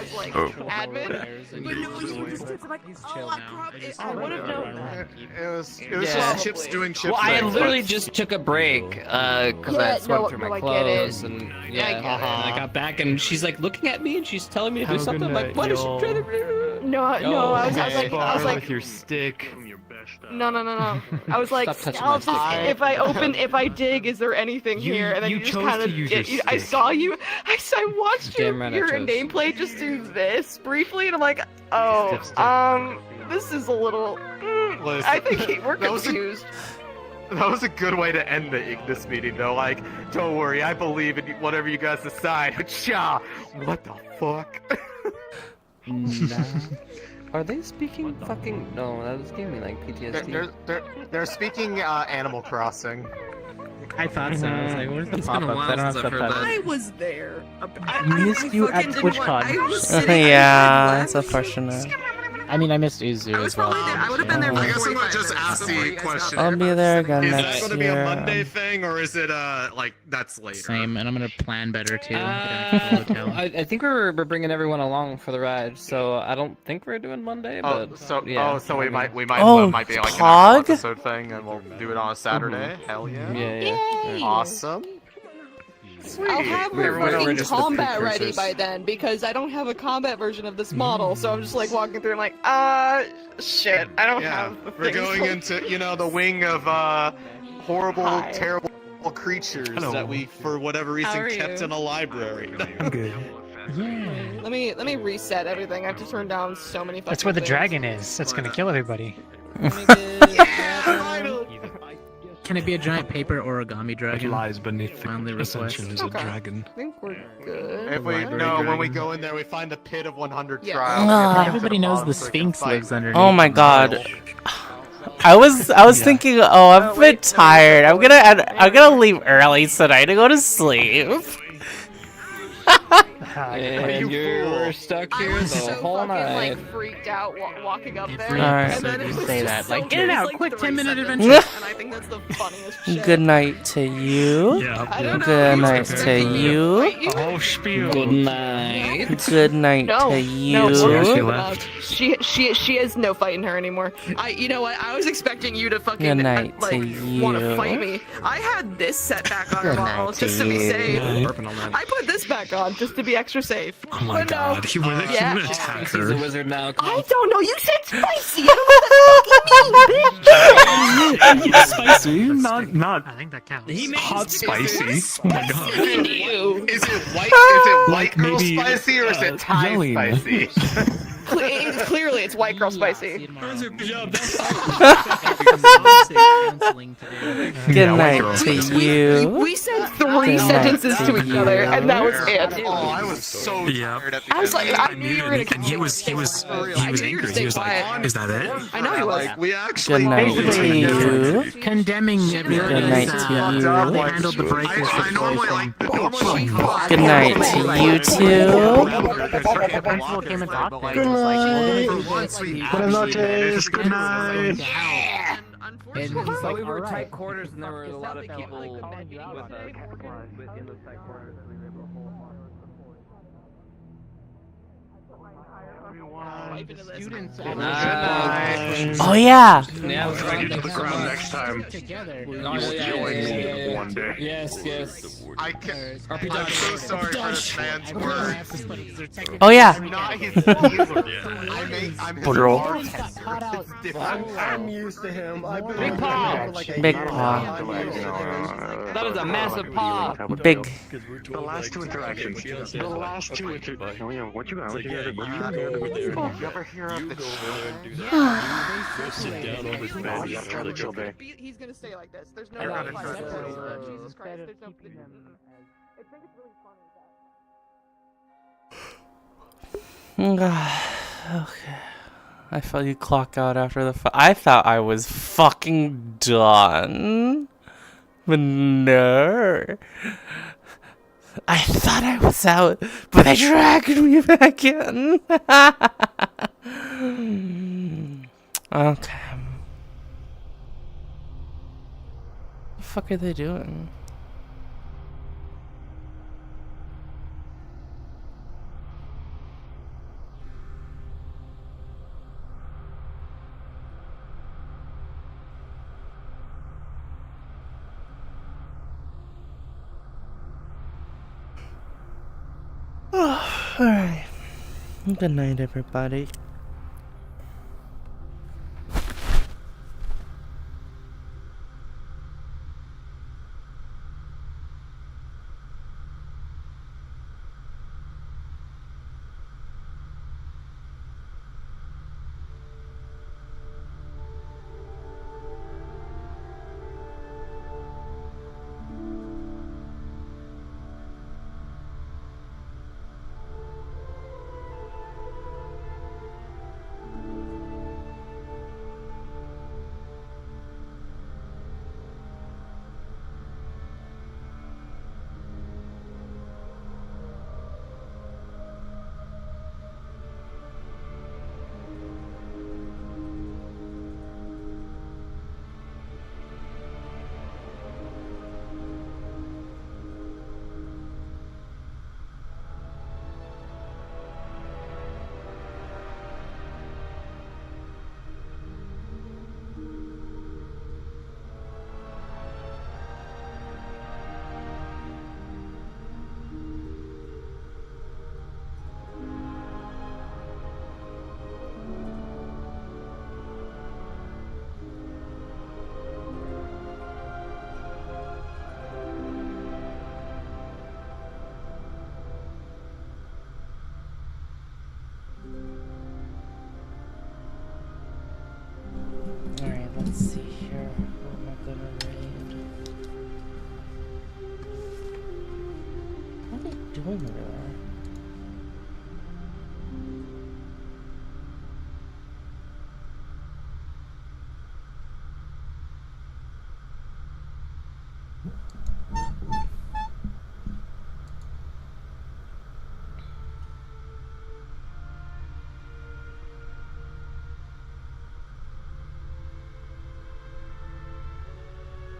Speaker 3: as like
Speaker 12: Oh.
Speaker 3: admin. But no, you just said like, oh crap! I would have known that.
Speaker 16: It was
Speaker 3: Yeah.
Speaker 16: just Chips doing Chips.
Speaker 4: Well, I
Speaker 16: things.
Speaker 4: literally just took a break because I had swept through my
Speaker 3: I get it.
Speaker 4: clothes and yeah,
Speaker 3: I get
Speaker 4: and I got back and she's like looking at me and she's telling me to do
Speaker 21: Have a
Speaker 4: something.
Speaker 21: good
Speaker 4: I'm like,
Speaker 21: night,
Speaker 4: what is she
Speaker 21: y'all.
Speaker 4: trying to?
Speaker 3: No, I was
Speaker 21: Spar
Speaker 3: like,
Speaker 21: with your stick.
Speaker 3: no. I was like,
Speaker 4: Stop touching
Speaker 3: I'll
Speaker 4: my
Speaker 3: just,
Speaker 4: stick.
Speaker 3: if I dig, is there anything here? And then you just
Speaker 21: chose
Speaker 3: kind
Speaker 21: to
Speaker 3: of,
Speaker 21: use your
Speaker 3: I
Speaker 21: stick.
Speaker 3: saw you. I watched
Speaker 4: Damn right I
Speaker 3: your
Speaker 4: chose.
Speaker 3: nameplate just do this briefly, and I'm like, oh, this is a little.
Speaker 16: Listen,
Speaker 3: I think we're
Speaker 16: that was a-
Speaker 3: confused.
Speaker 16: That was a good way to end the Ignis meeting, though. Like, don't worry, I believe in whatever you guys decide. But Cha, what the fuck?
Speaker 4: Are they speaking fucking? No, that was giving me like PTSD.
Speaker 16: They're speaking Animal Crossing.
Speaker 17: I thought so. I was like, where's the
Speaker 15: It's been a
Speaker 17: pop-up?
Speaker 15: while
Speaker 17: They don't have
Speaker 15: since I've heard
Speaker 17: subtitles.
Speaker 3: I was there.
Speaker 17: Missed you at TwitchCon.
Speaker 3: I was sitting.
Speaker 1: Yeah, it's unfortunate.
Speaker 17: I mean, I missed Uzu as well.
Speaker 3: I would have been there.
Speaker 16: I
Speaker 3: For
Speaker 16: guess I'm gonna
Speaker 3: 45
Speaker 16: just
Speaker 3: minutes
Speaker 16: ask the question.
Speaker 1: I'll be there again
Speaker 16: Is that
Speaker 1: next
Speaker 16: gonna be
Speaker 1: year.
Speaker 16: a Monday thing, or is it like that's later?
Speaker 17: Same, and I'm gonna plan better too. Get a hotel.
Speaker 4: I think we're bringing everyone along for the ride, so I don't think we're doing Monday.
Speaker 16: Oh,
Speaker 4: But
Speaker 16: so
Speaker 4: yeah,
Speaker 16: so we might
Speaker 1: Oh,
Speaker 16: be like an
Speaker 1: Pog?
Speaker 16: actual episode thing, and we'll do it on a Saturday. Hell yeah!
Speaker 4: Yeah.
Speaker 16: Awesome.
Speaker 3: I'll have
Speaker 4: We're
Speaker 3: my
Speaker 4: gonna
Speaker 3: fucking
Speaker 4: register the
Speaker 3: combat ready
Speaker 4: precursors.
Speaker 3: by then because I don't have a combat version of this model, so I'm just like walking through and like, shit, I don't
Speaker 16: Yeah,
Speaker 3: have the
Speaker 16: we're
Speaker 3: things
Speaker 16: going
Speaker 3: for-
Speaker 16: into the wing of horrible,
Speaker 3: Hi.
Speaker 16: terrible creatures
Speaker 21: Hello.
Speaker 16: that we, for whatever reason,
Speaker 3: How are
Speaker 16: kept
Speaker 3: you?
Speaker 16: in a library.
Speaker 21: I'm good.
Speaker 3: Let me reset everything. I have to turn down so many fucking
Speaker 24: That's where the
Speaker 3: things.
Speaker 24: dragon is. That's gonna kill everybody.
Speaker 17: Can it be a giant paper origami
Speaker 21: It
Speaker 17: dragon?
Speaker 21: lies beneath the
Speaker 17: Finally request.
Speaker 21: Ascension is a
Speaker 3: Okay.
Speaker 21: dragon.
Speaker 3: I think we're good.
Speaker 16: If we
Speaker 21: Library
Speaker 16: when we
Speaker 21: dragon.
Speaker 16: go in there, we find the pit of 100
Speaker 3: Yeah.
Speaker 16: trials.
Speaker 1: Ah.
Speaker 17: Everybody knows the Sphinx lives underneath.
Speaker 1: Oh my god. I was thinking, oh, I'm a bit tired. I'm gonna leave early tonight to go to sleep.
Speaker 4: And you're stuck here
Speaker 3: I was
Speaker 4: the
Speaker 3: so
Speaker 4: whole
Speaker 3: fucking
Speaker 4: night.
Speaker 3: like freaked out walking up there.
Speaker 1: Alright.
Speaker 3: And then it was
Speaker 17: Say
Speaker 3: just
Speaker 17: that. Like,
Speaker 3: so
Speaker 17: get it
Speaker 3: weird.
Speaker 17: out,
Speaker 3: It's
Speaker 17: quick,
Speaker 3: 3
Speaker 17: 10-minute
Speaker 3: seconds,
Speaker 17: adventure.
Speaker 3: And I think that's the funniest shit.
Speaker 1: Good night to you.
Speaker 21: Yeah.
Speaker 3: I don't know.
Speaker 1: Good
Speaker 3: He was
Speaker 1: night to
Speaker 3: expecting me
Speaker 1: you.
Speaker 3: fight you.
Speaker 21: Oh, spiel.
Speaker 4: Good night.
Speaker 1: Good night
Speaker 3: No,
Speaker 1: to
Speaker 3: no,
Speaker 1: you.
Speaker 21: She
Speaker 3: no,
Speaker 21: left.
Speaker 3: she has no fight in her anymore. You know what? I was expecting you to fucking
Speaker 1: Good night to
Speaker 3: want to
Speaker 1: you.
Speaker 3: fight me. I had this set back on her
Speaker 1: Good
Speaker 3: model
Speaker 1: night
Speaker 3: just
Speaker 1: to
Speaker 3: to be
Speaker 1: you.
Speaker 3: safe.
Speaker 21: Burping on that.
Speaker 3: I put this back on just to be extra safe.
Speaker 21: Oh my
Speaker 3: But no.
Speaker 21: god, he would
Speaker 3: Yeah.
Speaker 21: attack
Speaker 4: He's a
Speaker 21: her.
Speaker 4: wizard now.
Speaker 3: I don't know. You said spicy. I don't know what the fuck you mean, bitch.
Speaker 21: Spicy, not
Speaker 24: I think that counts.
Speaker 21: hot spicy. Oh my god.
Speaker 3: You.
Speaker 16: Is it white
Speaker 21: Like
Speaker 16: girl
Speaker 21: maybe,
Speaker 16: spicy, or is it Thai
Speaker 21: yelling.
Speaker 16: spicy?
Speaker 3: Clearly, it's white girl spicy.
Speaker 1: Good
Speaker 21: Yeah, white
Speaker 1: night
Speaker 21: girl.
Speaker 1: to you.
Speaker 3: We said 3
Speaker 1: Good night
Speaker 3: sentences to each
Speaker 1: to
Speaker 3: other,
Speaker 1: you.
Speaker 3: and that was it.
Speaker 16: Oh, I was so
Speaker 21: Yeah.
Speaker 16: tired at the
Speaker 3: I was
Speaker 16: end.
Speaker 3: like, I knew you were gonna.
Speaker 21: And he was
Speaker 3: I
Speaker 21: angry.
Speaker 3: knew you were
Speaker 21: He
Speaker 3: stay
Speaker 21: was
Speaker 3: quiet.
Speaker 21: like, "Is that it?"
Speaker 3: I know he was.
Speaker 16: Like, we actually
Speaker 1: Good night to you.
Speaker 17: Condemning everybody.
Speaker 1: Good night to you.
Speaker 17: They handled the breakers
Speaker 16: I normally like
Speaker 1: Good night to you too.
Speaker 24: Principal came and talked to him.
Speaker 21: Good
Speaker 24: He was like,
Speaker 21: night.
Speaker 24: "Once we
Speaker 21: Buenas noches. Good night.
Speaker 17: And he's
Speaker 4: But
Speaker 17: like,
Speaker 4: we were
Speaker 17: "Alright."
Speaker 4: tight quarters, and there were a lot of people with us in those tight quarters.
Speaker 24: Students.
Speaker 1: Oh yeah.
Speaker 4: Yeah, we're
Speaker 14: Try to
Speaker 4: trying
Speaker 14: get to the ground
Speaker 4: come
Speaker 14: next time.
Speaker 17: Together.
Speaker 14: You will join me one day.
Speaker 4: Yes, yes.
Speaker 16: I'm so sorry for this man's words.
Speaker 1: Oh yeah.
Speaker 16: I'm not his dealer. I'm his
Speaker 21: Bro.
Speaker 16: bartender. It's different.
Speaker 14: I'm used to him. I've been
Speaker 4: Big paw.
Speaker 1: Big paw.
Speaker 4: That is a massive paw.
Speaker 1: Big.
Speaker 14: The last two interactions. The last two interactions. Oh yeah, what you got? What you got? What you got?
Speaker 16: You ever hear of the
Speaker 14: Sit down on this bed. You gotta try the chill day.
Speaker 3: He's gonna stay like this. There's no
Speaker 16: I gotta
Speaker 3: fight.
Speaker 16: try
Speaker 3: Jesus
Speaker 16: to-
Speaker 3: Christ. There's no. I think it's really funny that.
Speaker 1: Okay. I felt you clock out after the I thought I was fucking done. But no. I thought I was out, but they dragged me back in. Okay. What the fuck are they doing? Alright. Good night, everybody. Alright, let's see here. What am I gonna raid? What are they doing over there?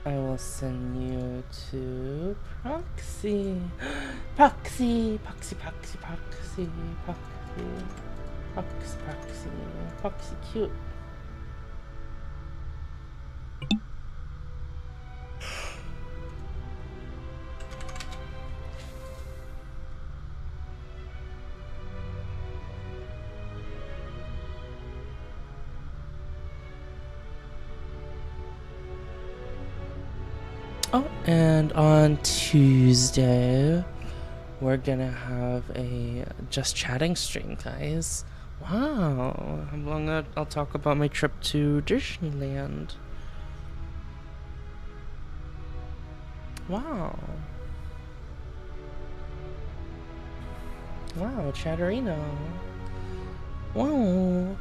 Speaker 1: I will send you to Proxy. Proxy, Proxy, Proxy, Proxy, Proxy, Proxy, Proxy, Proxy, cute. Oh, and on Tuesday, we're gonna have a just chatting stream, guys. Wow, I'll talk about my trip to Disneyland. Wow. Wow, Chatterino. Wow.